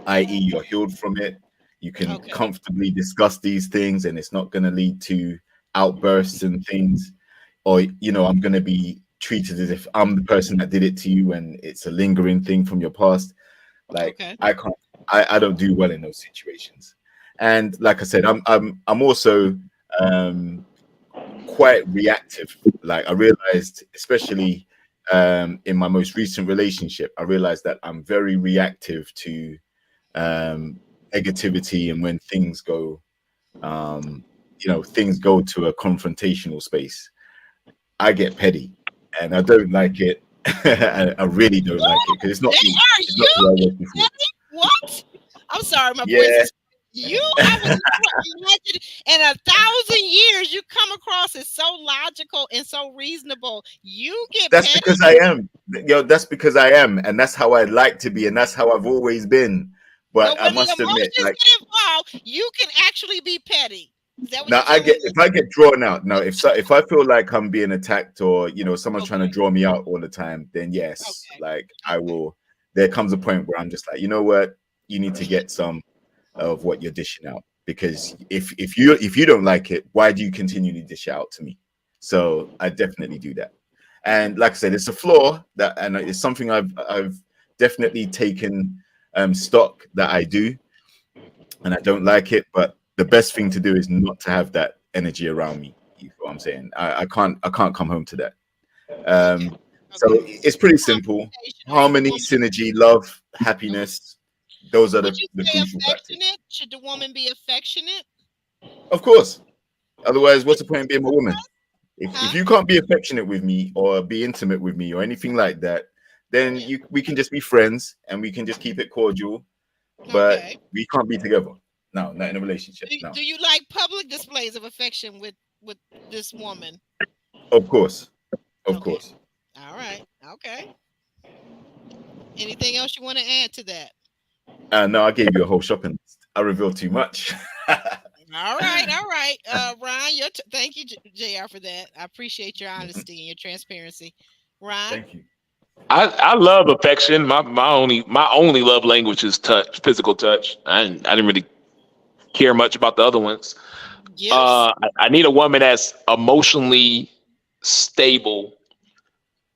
S2: i.e., you're healed from it. You can
S1: Okay.
S2: comfortably discuss these things, and it's not going to lead to outbursts and things. Or, I'm going to be treated as if I'm the person that did it to you, and it's a lingering thing from your past. Like,
S1: Okay.
S2: I can't, I don't do well in those situations. And like I said, I'm also um, quite reactive. Like I realized, especially in my most recent relationship, I realized that I'm very reactive to um, negativity, and when um, things go to a confrontational space, I get petty, and I don't like it. I really don't like it because it's not me.
S1: JR,
S2: It's not
S1: you
S2: who I was
S1: get
S2: before.
S1: petty? What? I'm sorry, my voice
S2: Yeah,
S1: is. You, I would never imagine in 1,000 years you come across as so logical and so reasonable. You get
S2: that's
S1: petty?
S2: because I am. That's because I am, and that's how I'd like to be, and that's how I've always been. But
S1: But
S2: I
S1: when the
S2: must admit,
S1: emotions
S2: like,
S1: get involved, you can actually be petty. Is that what
S2: now
S1: you're telling me?
S2: if I get drawn out, no, if I feel like I'm being attacked, or someone's trying to
S1: Okay.
S2: draw me out all the time, then yes,
S1: Okay.
S2: like I
S1: Okay.
S2: will. There comes a point where I'm just like, you know what, you need to get some of what you're dishing out, because if you don't like it, why do you continually dish it out to me? So I definitely do that. And like I said, it's a flaw that, and it's something I've definitely taken stock that I do, and I don't like it. But the best thing to do is not to have that energy around me. You know what I'm saying? I can't come home to that.
S1: Okay.
S2: So
S1: Okay.
S2: it's pretty simple:
S1: Confrontational. Should the
S2: harmony,
S1: woman?
S2: synergy, love,
S1: Mhm.
S2: happiness. Those are
S1: Would you
S2: the
S1: say
S2: crucial factors.
S1: affectionate? Should the woman be affectionate?
S2: Of course.
S1: Mm,
S2: Otherwise, what's the point in being a woman? If
S1: huh?
S2: you can't be affectionate with me or be intimate with me or anything like that, then
S1: Yeah.
S2: we can just be friends and we can just keep it cordial, but
S1: Okay.
S2: we can't be together. No, not in a relationship. No.
S1: Do you like public displays of affection with this woman?
S2: Of course. Of
S1: Okay.
S2: course.
S1: All right. Okay. Anything else you want to add to that?
S2: No, I gave you a whole shopping list. I revealed too much.
S1: All right. All right. Ryan, thank you, JR, for that. I appreciate your honesty and your transparency. Ryan?
S2: Thank you.
S3: I love affection. My only love language is touch, physical touch. I didn't really care much about the other ones.
S1: Gifts?
S3: I need a woman that's emotionally stable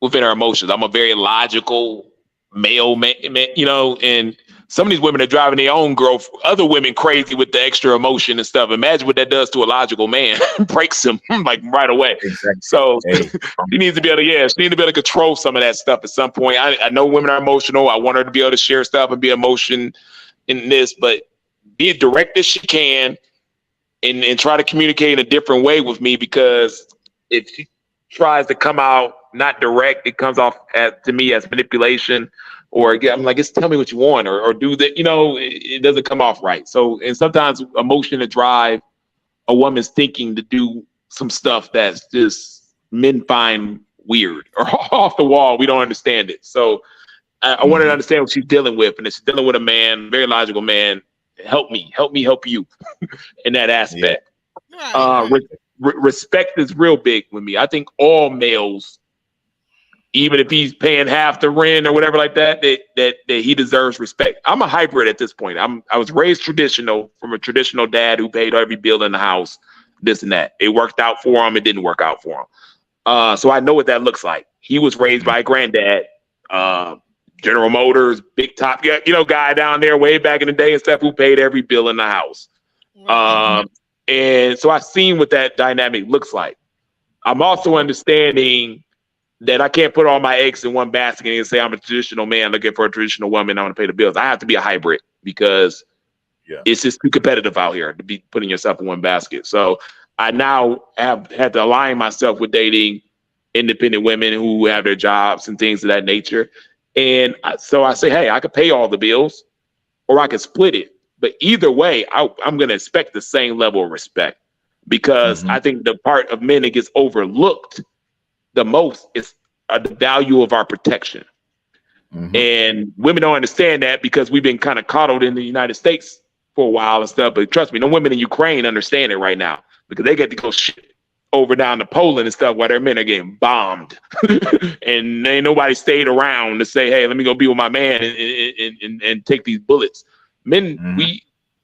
S3: within her emotions. I'm a very logical male, and some of these women are driving their own other women crazy with the extra emotion and stuff. Imagine what that does to a logical man. Breaks him like right away.
S2: Exactly.
S3: So
S2: Hey.
S3: she needs to be able to, yeah, she needs to be able to control some of that stuff at some point. I know women are emotional. I want her to be able to share stuff and be emotion in this, but be as direct as she can, and try to communicate in a different way with me, because if she tries to come out not direct, it comes off to me as manipulation. Or again, I'm like, just tell me what you want, or do that. It doesn't come off right. So, and sometimes emotion to drive a woman's thinking to do some stuff that's just men find weird or off the wall. We don't understand it. So I want her to
S2: Hmm.
S3: understand what she's dealing with, and if she's dealing with a man, very logical man. Help you in that
S2: Yeah.
S3: aspect.
S1: Right,
S3: Uh,
S1: right.
S3: re- Respect is real big with me. I think all males, even if he's paying half the rent or whatever like that, that he deserves respect. I'm a hybrid at this point. I was raised traditional from a traditional dad who paid every bill in the house, this and that. It worked out for him. It didn't work out for him. So I know what that looks like. He was raised by a granddad, uh, General Motors, big top, guy down there way back in the day and stuff, who paid every bill in the house.
S1: Right.
S3: Um, and so I've seen what that dynamic looks like. I'm also understanding that I can't put all my eggs in one basket and say I'm a traditional man looking for a traditional woman. I want to pay the bills. I have to be a hybrid, because
S2: Yeah.
S3: it's just too competitive out here to be putting yourself in one basket. So I now have had to align myself with dating independent women who have their jobs and things of that nature. And so I say, hey, I could pay all the bills, or I could split it. But either way, I'm going to expect the same level of respect, because
S2: Hmm.
S3: I think the part of men that gets overlooked the most is the value of our protection. And women don't understand that because we've been kind of coddled in the United States for a while and stuff. But trust me, no women in Ukraine understand it right now because they get to go shit over down to Poland and stuff while their men are getting bombed. And ain't nobody stayed around to say, hey, let me go be with my man and take these bullets. Men,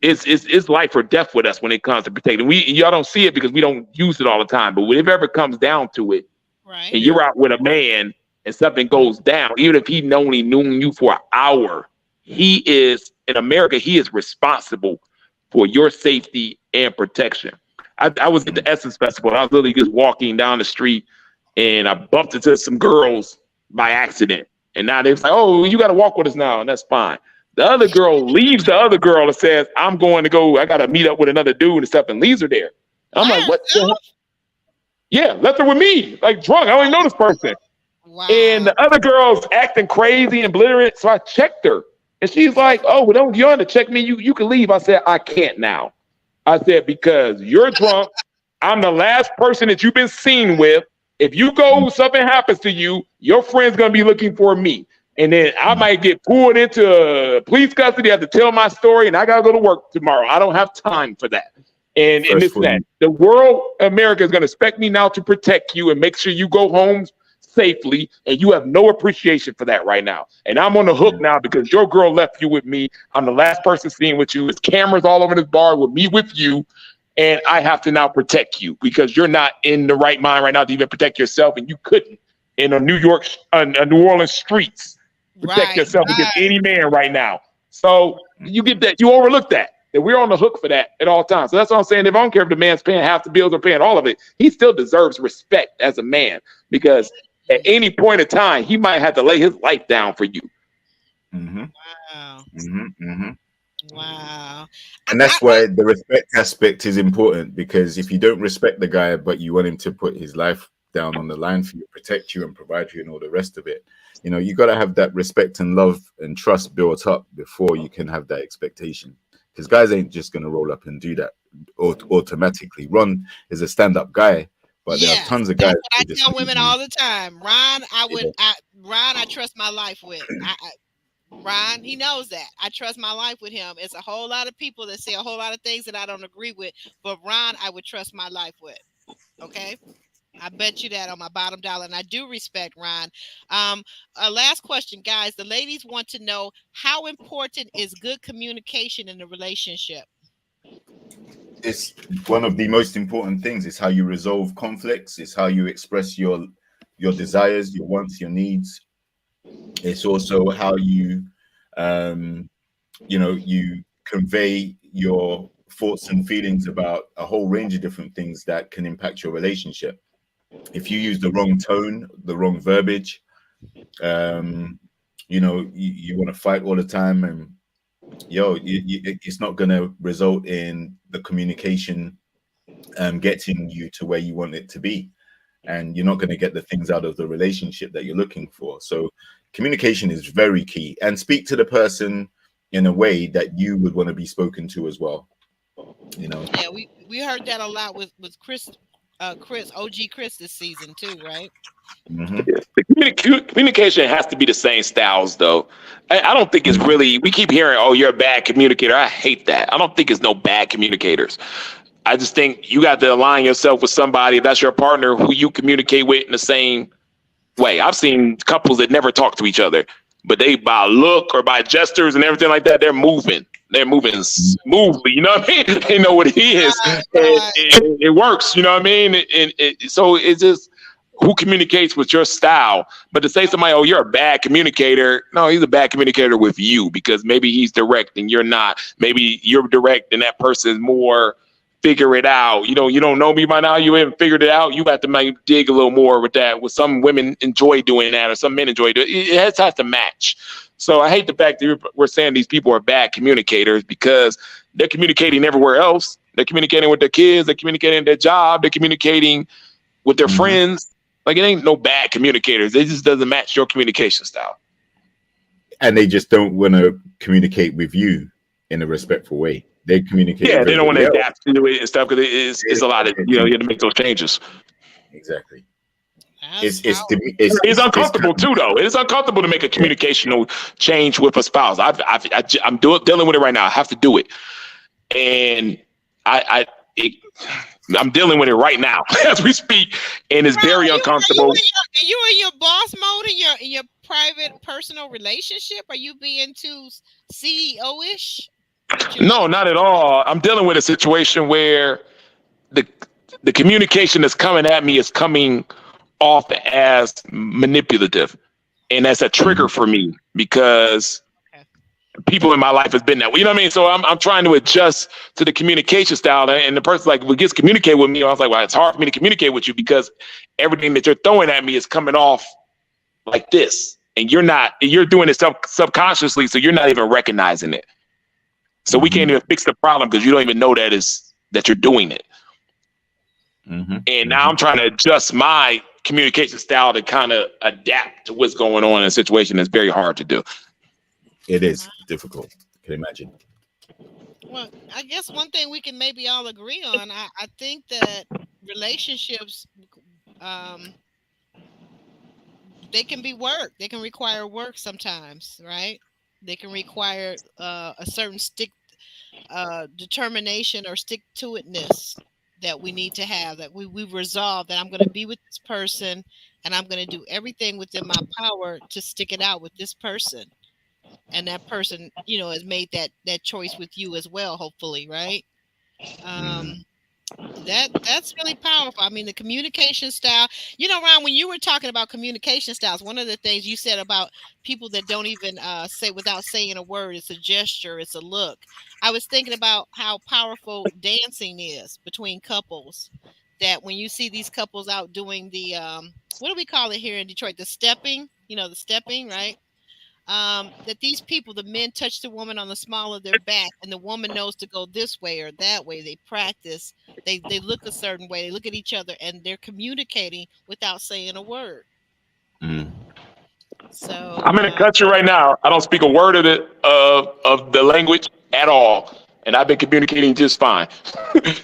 S3: it's life or death with us when it comes to protecting. Y'all don't see it because we don't use it all the time. But when it ever comes down to it,
S1: right,
S3: and you're out with a man and something goes down, even if he only knew you for an hour, he is, in America, he is responsible for your safety and protection. I was at the Essence Festival, and I was literally just walking down the street, and I bumped into some girls by accident. And now they're like, oh, you got to walk with us now, and that's fine. The other girl leaves the other girl and says, I got to meet up with another dude and stuff, and leaves her there. I'm like, what the hell? Yeah, left her with me, like drunk. I don't even know this person.
S1: wow.
S3: And the other girl's acting crazy and belligerent. So I checked her. And she's like, oh, well, don't you want to check me? You can leave. I said, I can't now. I said, because you're drunk. I'm the last person that you've been seen with. If you go, something happens to you, your friend's going to be looking for me. And then I might get pulled into police custody. I have to tell my story, and I got to go to work tomorrow. I don't have time for that. And it's that. The world, America, is going to expect me now to protect you and make sure you go home safely, and you have no appreciation for that right now. And I'm on the hook now because your girl left you with me. I'm the last person seen with you. There's cameras all over this bar with me with you, and I have to now protect you because you're not in the right mind right now to even protect yourself, and you couldn't in a New Orleans streets protect yourself against any man right now. So you get that, you overlook that we're on the hook for that at all times. So that's what I'm saying. If I don't care if the man's paying half the bills or paying all of it, he still deserves respect as a man because at any point in time, he might have to lay his life down for you.
S1: Wow. Wow.
S2: And that's why the respect aspect is important, because if you don't respect the guy, but you want him to put his life down on the line for you, protect you and provide you and all the rest of it, you got to have that respect and love and trust built up before you can have that expectation. Because guys ain't just going to roll up and do that automatically. Ron is a stand-up guy, but there are tons of guys.
S1: I tell women all the time. Ron, I trust my life with. Ron, he knows that. I trust my life with him. It's a whole lot of people that say a whole lot of things that I don't agree with, but Ron, I would trust my life with. Okay? I bet you that on my bottom dollar, and I do respect Ron. Last question, guys. The ladies want to know, how important is good communication in a relationship?
S2: It's one of the most important things. It's how you resolve conflicts. It's how you express your desires, your wants, your needs. It's also how you you convey your thoughts and feelings about a whole range of different things that can impact your relationship. If you use the wrong tone, the wrong verbiage, you want to fight all the time, and it's not going to result in the communication getting you to where you want it to be, and you're not going to get the things out of the relationship that you're looking for. So communication is very key, and speak to the person in a way that you would want to be spoken to as well.
S1: Yeah, we heard that a lot with Chris, OG Chris this season too, right?
S3: The communication has to be the same styles, though. I don't think it's really. We keep hearing, "Oh, you're a bad communicator." I hate that. I don't think it's no bad communicators. I just think you got to align yourself with somebody, if that's your partner, who you communicate with in the same way. I've seen couples that never talk to each other, but they, by look or by gestures and everything like that, they're moving. They're moving smoothly. You know what I mean? They know what it is. It works. You know what I mean? So it's just who communicates with your style. But to say somebody, oh, you're a bad communicator. No, he's a bad communicator with you because maybe he's direct and you're not. Maybe you're direct and that person's more figure it out. You don't know me by now. You haven't figured it out. You have to dig a little more with that. With some women enjoy doing that, or some men enjoy doing it. It has to match. So I hate the fact that we're saying these people are bad communicators because they're communicating everywhere else. They're communicating with their kids. They're communicating their job. They're communicating with their friends. Like, it ain't no bad communicators. It just doesn't match your communication style.
S2: And they just don't want to communicate with you in a respectful way. They communicate.
S3: Yeah, they don't want to adapt to it and stuff because it's a lot of, you have to make those changes.
S2: Exactly.
S1: That's
S2: it's
S1: power.
S2: to me it's
S3: It's
S2: it's
S3: uncomfortable too, though. It is uncomfortable to make a
S2: yeah.
S3: communicational change with a spouse. I'm dealing with it right now. I have to do it, and I it, I'm dealing with it right now as we speak, and it's
S1: Ron,
S3: very uncomfortable.
S1: are you in your boss mode in your private personal relationship? Are you being too CEO ish with your
S3: No,
S1: other
S3: not at
S1: person?
S3: all. I'm dealing with a situation where the the communication that's coming at me is coming off as manipulative, and that's a trigger
S2: Mhm.
S3: for me because
S1: Okay.
S3: people in my life has been that way. You know what I mean? So I'm trying to adjust to the communication style, and the person like what gets communicate with me. I was like, well, it's hard for me to communicate with you because everything that you're throwing at me is coming off like this, and you're doing it subconsciously, so you're not even recognizing it. So we can't
S2: Mhm.
S3: even fix the problem because you don't even know that you're doing it.
S2: Mhm.
S3: And now I'm
S2: Mhm.
S3: trying to adjust my communication style to kind of adapt to what's going on in a situation that's very hard to do.
S2: It is difficult. I can imagine.
S1: Well, I guess one thing we can maybe all agree on, I think that relationships, um, they can be work. They can require work sometimes, right? They can require a certain determination or stick to itness that we need to have. That we resolve that I'm going to be with this person, and I'm going to do everything within my power to stick it out with this person. And that person, has made that choice with you as well. Hopefully, right? Um,
S2: Mhm.
S1: that's really powerful. I mean, the communication style. Ron, when you were talking about communication styles, one of the things you said about people that don't even say without saying a word, it's a gesture, it's a look. I was thinking about how powerful dancing is between couples. That when you see these couples out doing the what do we call it here in Detroit? The stepping, the stepping, right? That these people, the men touch the woman on the small of their back, and the woman knows to go this way or that way. They practice. They look a certain way. They look at each other, and they're communicating without saying a word.
S2: Mm.
S1: So,
S3: I'm in a country right now. I don't speak a word of the language at all, and I've been communicating just fine.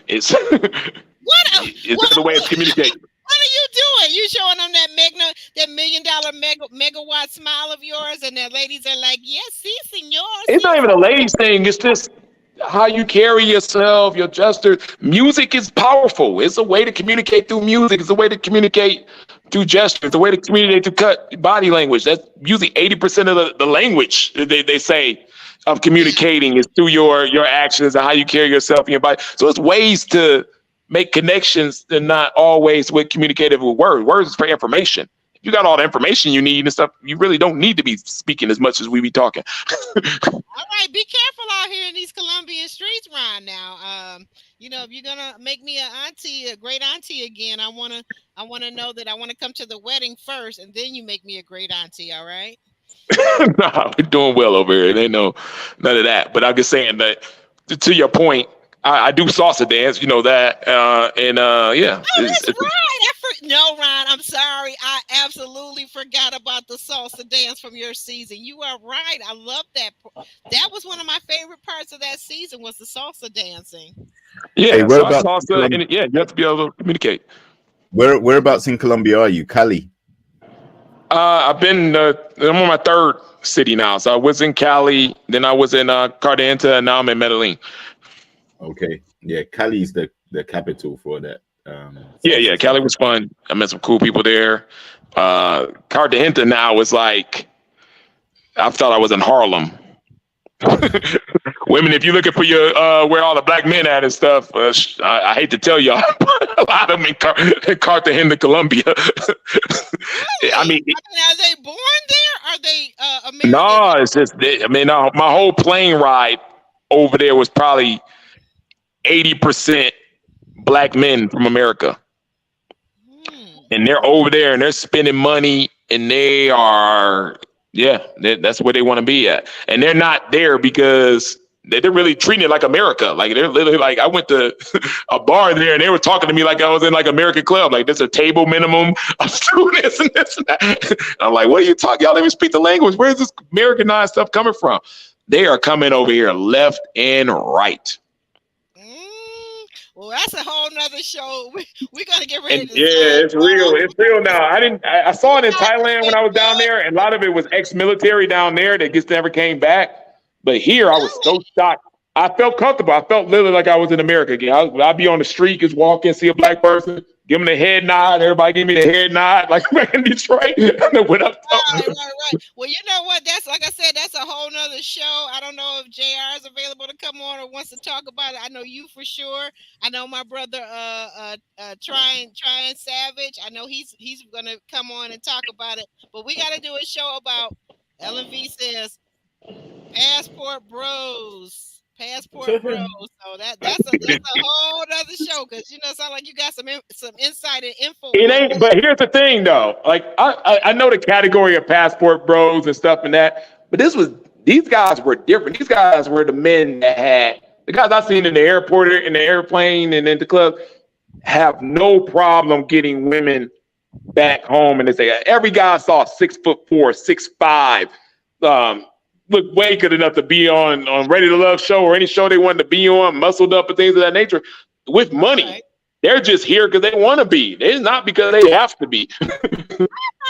S3: it's
S1: what?
S3: it's
S1: What?
S3: the way it's communicated.
S1: What are you doing? You showing them that $1 million megawatt smile of yours, and the ladies are like, "Yes, sí, señor,
S3: It's
S1: sí."
S3: not even a ladies thing. It's just how you carry yourself, your gestures. Music is powerful. It's a way to communicate through music. It's a way to communicate through gestures. It's a way to communicate through body language. That's usually 80% of the language they say of communicating is through your actions and how you carry yourself in your body. So it's ways to make connections and not always with communicative with words. Words is for information. If you got all the information you need and stuff, you really don't need to be speaking as much as we be talking.
S1: All right, be careful out here in these Colombian streets, Ron. Now, if you're gonna make me a great auntie again, I wanna know that I want to come to the wedding first, and then you make me a great auntie. All right?
S3: Nah, we're doing well over here. They know none of that. But I'm just saying that to your point, I do salsa dance. You know that, and yeah,
S1: Oh, that's right. No, Ron, I'm sorry. I absolutely forgot about the salsa dance from your season. You are right. I love that. That was one of my favorite parts of that season was the salsa dancing.
S2: Hey,
S3: yeah. So I
S2: whereabouts in
S3: salsa,
S2: Colombia?
S3: and yeah, you have to be able to communicate.
S2: Whereabouts in Colombia are you? Cali.
S3: I've been. I'm on my third city now. So I was in Cali, then I was in Cartagena, and now I'm in Medellin.
S2: Okay. Yeah, Cali's the capital for that
S3: Yeah,
S2: salsa
S3: yeah.
S2: scene.
S3: Cali was fun. I met some cool people there. Cartagena now is like I thought I was in Harlem. Women, if you're looking for your where all the black men at and stuff, I hate to tell y'all, a lot of them in Cartagena, Colombia. I
S1: Really?
S3: mean,
S1: I mean, are they born there? Are they American?
S3: no, it's just I mean, my whole plane ride over there was probably 80% black men from America,
S1: Hmm.
S3: and they're over there and they're spending money, and they are that's where they want to be at, and they're not there because they're really treating it like America. Like they're literally like I went to a bar there and they were talking to me like I was in like American club. Like there's a table minimum of students and this and that. And I'm like, what are you talking? Y'all don't even speak the language. Where's this Americanized stuff coming from? They are coming over here left and right.
S1: Mm. Well, that's a whole nother show. We're gonna get ready
S3: And
S1: to
S3: yeah,
S1: sign
S3: it's real.
S1: off.
S3: It's real now. I
S1: You
S3: saw it in
S1: guys have
S3: Thailand when
S1: been
S3: I was down
S1: good.
S3: there, and a lot of it was ex-military down there that just never came back. But here, I was
S1: Really?
S3: so shocked. I felt comfortable. I felt literally like I was in America again. I'd be on the street, just walking, see a black person, give them the head nod. Everybody give me the head nod, like back in Detroit. I know what I'm
S1: Right,
S3: talking.
S1: right, right. Well, you know what? That's like I said. That's a whole nother show. I don't know if Jr. is available to come on or wants to talk about it. I know you for sure. I know my brother, trying Savage. I know he's gonna come on and talk about it. But we got to do a show about Ellen V says Passport Bros. Passport Bros. So that's a whole other show because it sounds like you got some insight and info
S3: It
S1: on
S3: ain't.
S1: that.
S3: But here's the thing, though. Like I know the category of passport bros and stuff and that, but these guys were different. These guys were the men that had the guys I seen in the airport, in the airplane, and in the club have no problem getting women back home. And they say every guy I saw 6'4", 6'5", look way good enough to be on Ready to Love show or any show they wanted to be on, muscled up and things of that nature, with money.
S1: Right.
S3: They're just here because they want to be. It's not because they have to be.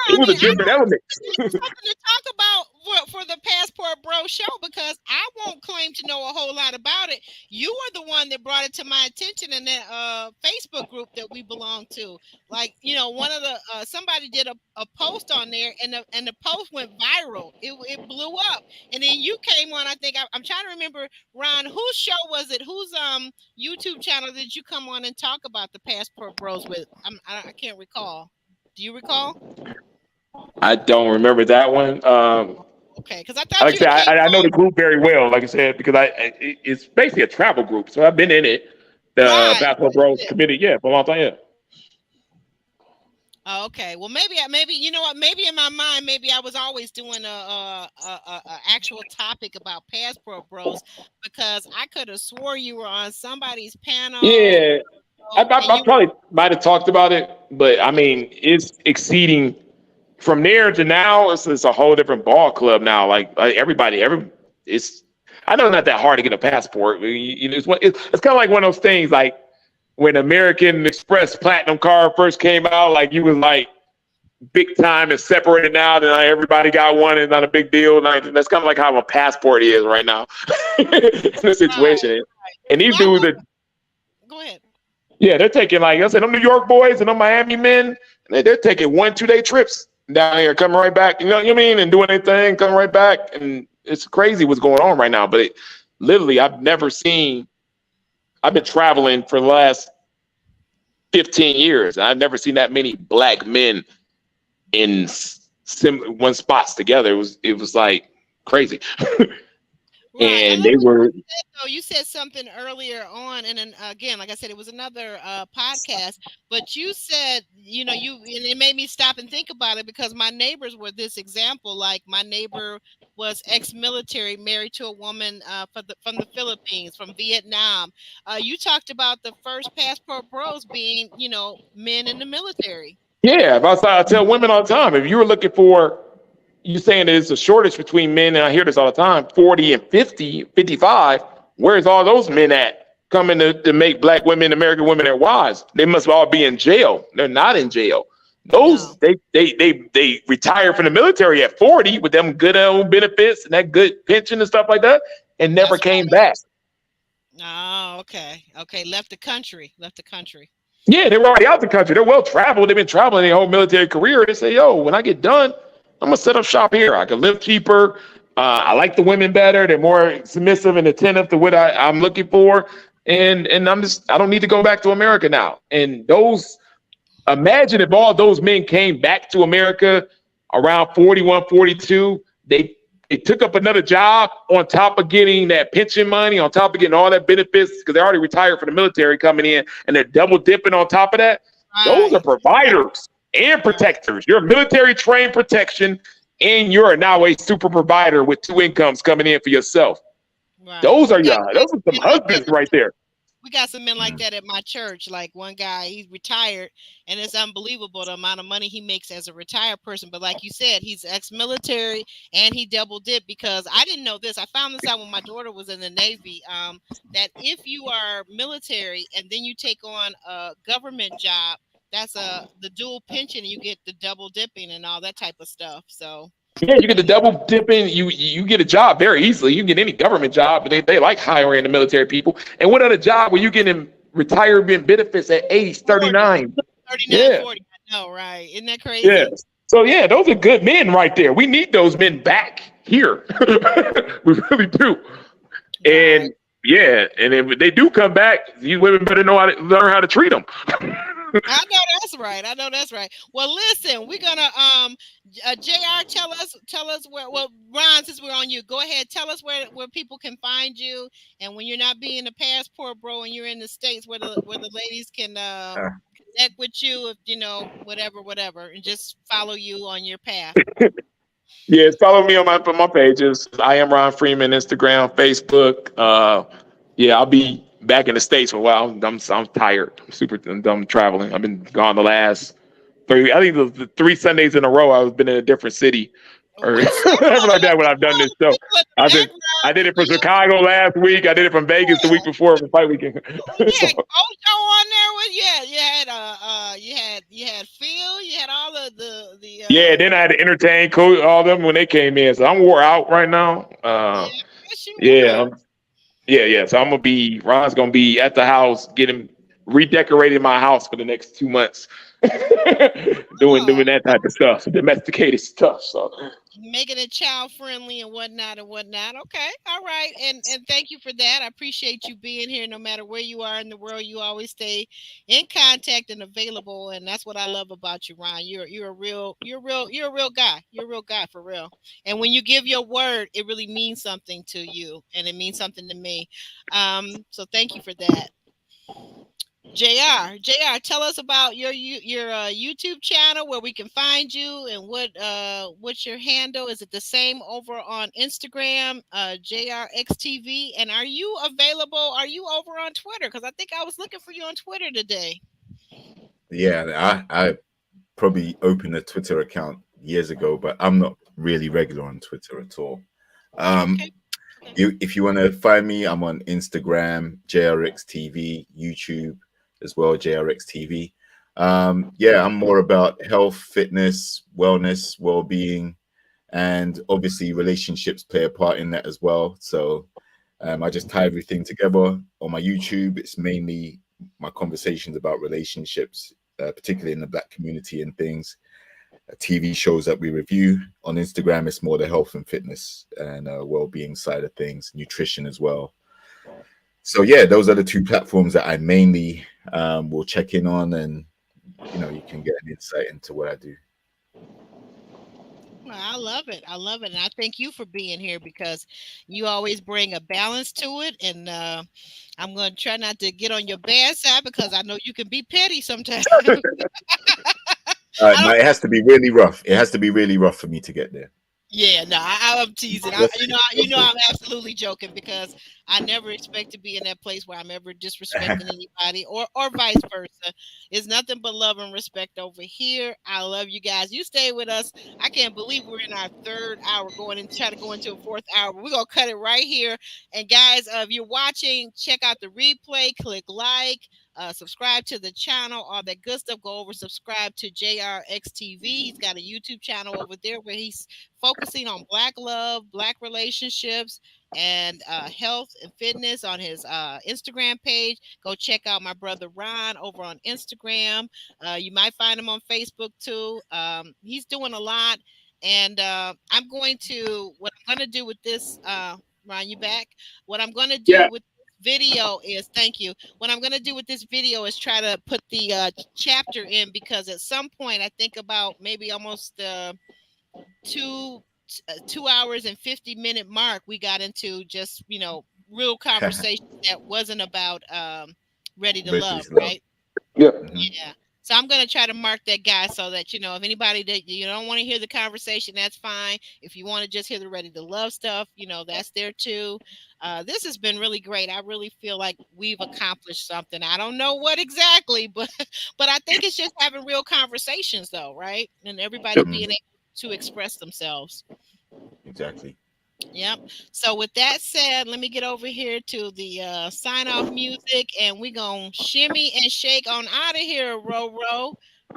S3: It
S1: I
S3: was a
S1: mean,
S3: different element.
S1: it's something to talk about for the Passport Bro show because I won't claim to know a whole lot about it. You were the one that brought it to my attention in that Facebook group that we belong to. Like, one of the somebody did a post on there, and the post went viral. It blew up, and then you came on. I think I'm trying to remember, Ron, whose show was it? Whose YouTube channel did you come on and talk about the Passport Bros with? I can't recall. Do you recall?
S3: I don't remember that one.
S1: Okay, because I thought
S3: Like I
S1: you
S3: said,
S1: had came
S3: I know
S1: on.
S3: the group very well. Like I said, because it's basically a travel group, so I've been in it. The
S1: Right.
S3: Basketball Bros committee, yeah, for a long time. Yeah.
S1: Oh, okay. Well, maybe you know what? Maybe in my mind, maybe I was always doing a actual topic about Passport Bros because I could have swore you were on somebody's panel.
S3: Yeah, I
S1: And you
S3: probably might have talked about it, but I mean, it's exceeding from there to now. It's a whole different ball club now. Like it's. I know it's not that hard to get a passport. It's kind of like one of those things. Like when American Express Platinum card first came out, like you was like big time and separated now. Then like, everybody got one. It's not a big deal. Like, that's kind of like how a passport is right now in the
S1: right.
S3: situation. And these
S1: Well, I
S3: dudes
S1: will
S3: are.
S1: go ahead.
S3: Yeah, they're taking like I said, them New York boys and them Miami men. They're taking 1-2 day trips down here, coming right back. You know what I mean? And doing their thing, coming right back. And it's crazy what's going on right now. But literally, I've never seen. I've been traveling for the last 15 years. And I've never seen that many black men in one spots together. It was like crazy.
S1: Right.
S3: And they were.
S1: So you said something earlier on, and then again, like I said, it was another podcast. But you said, and it made me stop and think about it because my neighbors were this example. Like my neighbor was ex-military, married to a woman from the Philippines, from Vietnam. You talked about the first Passport Bros being, men in the military.
S3: Yeah, I tell women all the time, if you were looking for, you're saying there's a shortage between men, and I hear this all the time, 40 and 50, 55. Where's all those men at coming to make black women, American women their wives? They must all be in jail. They're not in jail. Those,
S1: No.
S3: they retired from the military at 40 with them good old benefits and that good pension and stuff like that, and never
S1: That's
S3: came
S1: right.
S3: back.
S1: Oh, okay. Okay. Left the country.
S3: Yeah, they were already out the country. They're well traveled. They've been traveling their whole military career. They say, yo, when I get done, I'm gonna set up shop here. I can live cheaper. I like the women better. They're more submissive and attentive to what I'm looking for. And I don't need to go back to America now. And imagine if all those men came back to America around 41, 42, they took up another job on top of getting that pension money, on top of getting all that benefits, because they're already retired from the military coming in, and they're double dipping on top of that. Those are
S1: Right.
S3: providers and protectors. You're a military trained protection, and you're now a super provider with 2 incomes coming in for yourself.
S1: Right.
S3: Those
S1: You
S3: are
S1: got
S3: those are some
S1: kids and
S3: husbands right there.
S1: We got some men like
S2: Mm.
S1: that at my church. Like one guy, he's retired, and it's unbelievable the amount of money he makes as a retired person. But like you said, he's ex-military and he double dipped because I didn't know this. I found this out when my daughter was in the Navy. That if you are military and then you take on a government job, that's the dual pension. And you get the double dipping and all that type of stuff. So
S3: Yeah, you get the
S1: you know,
S3: double dipping. You get a job very easily. You can get any government job, but they like hiring the military people. And what other job where you getting retirement benefits at age
S1: 40,
S3: 39?
S1: 39,
S3: Yeah,
S1: 40. I know, right? Isn't that
S3: yeah.
S1: crazy?
S3: So yeah, those are good men right there. We need those men back here. We really do.
S1: Right.
S3: And yeah, and if they do come back, these women better know how to learn how to treat them.
S1: I know that's right. I know that's right. Well, listen, we're gonna Jr. Tell us where. Well, Ron, since we're on you, go ahead. Tell us where people can find you, and when you're not being a passport bro, and you're in the states, where the ladies can
S2: Uh,
S1: connect with you, if you know whatever, and just follow you on your path.
S3: Yes, follow me on my pages. I am Ron Freeman, Instagram, Facebook. Yeah, I'll be back in the States for a while. I'm tired. I'm done traveling. I've been gone the last three. I think the 3 Sundays in a row. I've been in a different city or
S1: What's up?
S3: something like that when I've done this. So
S1: People in the
S3: I did. I did
S1: background,
S3: it for Chicago last week. I did it from Vegas the week before for fight weekend.
S1: yeah,
S3: So
S1: Ocho on there with you had Phil, you had all of the
S3: yeah, then I had to entertain all them when they came in. So I'm wore out right now.
S1: yeah, yes you
S3: Yeah,
S1: were.
S3: yeah. So I'm gonna be Ron's gonna be at the house getting redecorating my house for the next 2 months, doing
S1: Oh,
S3: that type of stuff, domesticated stuff. So
S1: making it child friendly and whatnot and whatnot. Okay, all right, and thank you for that. I appreciate you being here. No matter where you are in the world, you always stay in contact and available, and that's what I love about you, Ron. You're a real guy. You're a real guy for real. And when you give your word, it really means something to you, and it means something to me. So thank you for that. Jr. Tell us about your YouTube channel where we can find you and what's your handle? Is it the same over on Instagram, JRXTV? And are you available? Are you over on Twitter? Because I think I was looking for you on Twitter today.
S2: yeah, I probably opened a Twitter account years ago, but I'm not really regular on Twitter at all.
S1: Oh, okay. Okay.
S2: If you want to find me, I'm on Instagram, JRX TV, YouTube as well, JRX TV. Yeah, I'm more about health, fitness, wellness, well-being, and obviously relationships play a part in that as well. So I just tie everything together on my YouTube. It's mainly my conversations about relationships, particularly in the Black community and things. TV shows that we review. On Instagram, it's more the health and fitness and well-being side of things, nutrition as well. So yeah, those are the two platforms that I mainly will check in on, and you can get an insight into what I do.
S1: Well, I love it. I love it. And I thank you for being here because you always bring a balance to it. And I'm going to try not to get on your bad side because I know you can be petty sometimes. I
S2: No,
S1: don't
S2: it has to be really rough. It has to be really rough for me to get there.
S1: Yeah, no, I'm teasing.
S2: Just,
S1: I'm absolutely joking because I never expect to be in that place where I'm ever disrespecting anybody, or vice versa. It's nothing but love and respect over here. I love you guys. You stay with us. I can't believe we're in our third hour, going and try to go into a fourth hour. But we're gonna cut it right here. And guys, if you're watching, check out the replay. Click like. Subscribe to the channel, all that good stuff. Go over, subscribe to JRXTV. He's got a YouTube channel over there where he's focusing on Black love, Black relationships, and health and fitness on his Instagram page. Go check out my brother Ron over on Instagram. You might find him on Facebook too. He's doing a lot. And what I'm going to do with this, Ron, you back? What I'm going to do
S3: yeah,
S1: with video is thank you. What I'm going to do with this video is try to put the chapter in because at some point I think about maybe almost two 2 hours and 50-minute mark we got into just real conversation that wasn't about ready to
S2: Ready
S1: love,
S2: to love.
S1: right?
S3: yeah.
S2: Mhm.
S1: Yeah. So I'm going to try to mark that guy so that, if anybody that you don't want to hear the conversation, that's fine. If you want to just hear the Ready to Love stuff, that's there too. This has been really great. I really feel like we've accomplished something. I don't know what exactly, but but I think it's just having real conversations though, right? And everybody
S3: Yep.
S1: being able to express themselves.
S2: Exactly.
S1: Yep. So with that said, let me get over here to the sign off music, and we gonna shimmy and shake on out of here, Ro.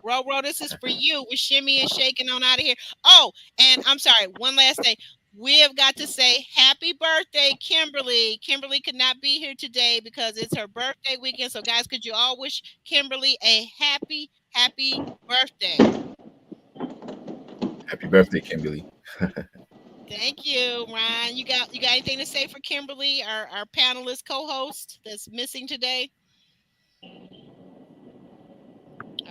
S1: Ro, this is for you. We're shimmy and shaking on out of here. Oh, and I'm sorry, one last thing. We have got to say happy birthday, Kimberly. Kimberly could not be here today because it's her birthday weekend. So, guys, could you all wish Kimberly a happy birthday?
S2: Happy birthday, Kimberly.
S1: Thank you, Ryan. You got anything to say for Kimberly, our panelist co-host that's missing today?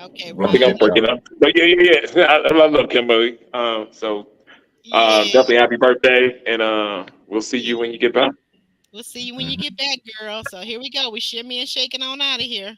S1: Okay,
S3: I think
S2: Ron's
S3: I'm
S1: Ron.
S2: in
S3: breaking
S2: charge.
S3: up. But yeah. I love Kimberly.
S1: Yeah,
S3: Definitely happy birthday, and we'll see you when
S1: yeah.
S3: you get back.
S1: We'll see you when you
S2: Mhm.
S1: get back, girl. So here we go. We shimmy and shaking on out of here.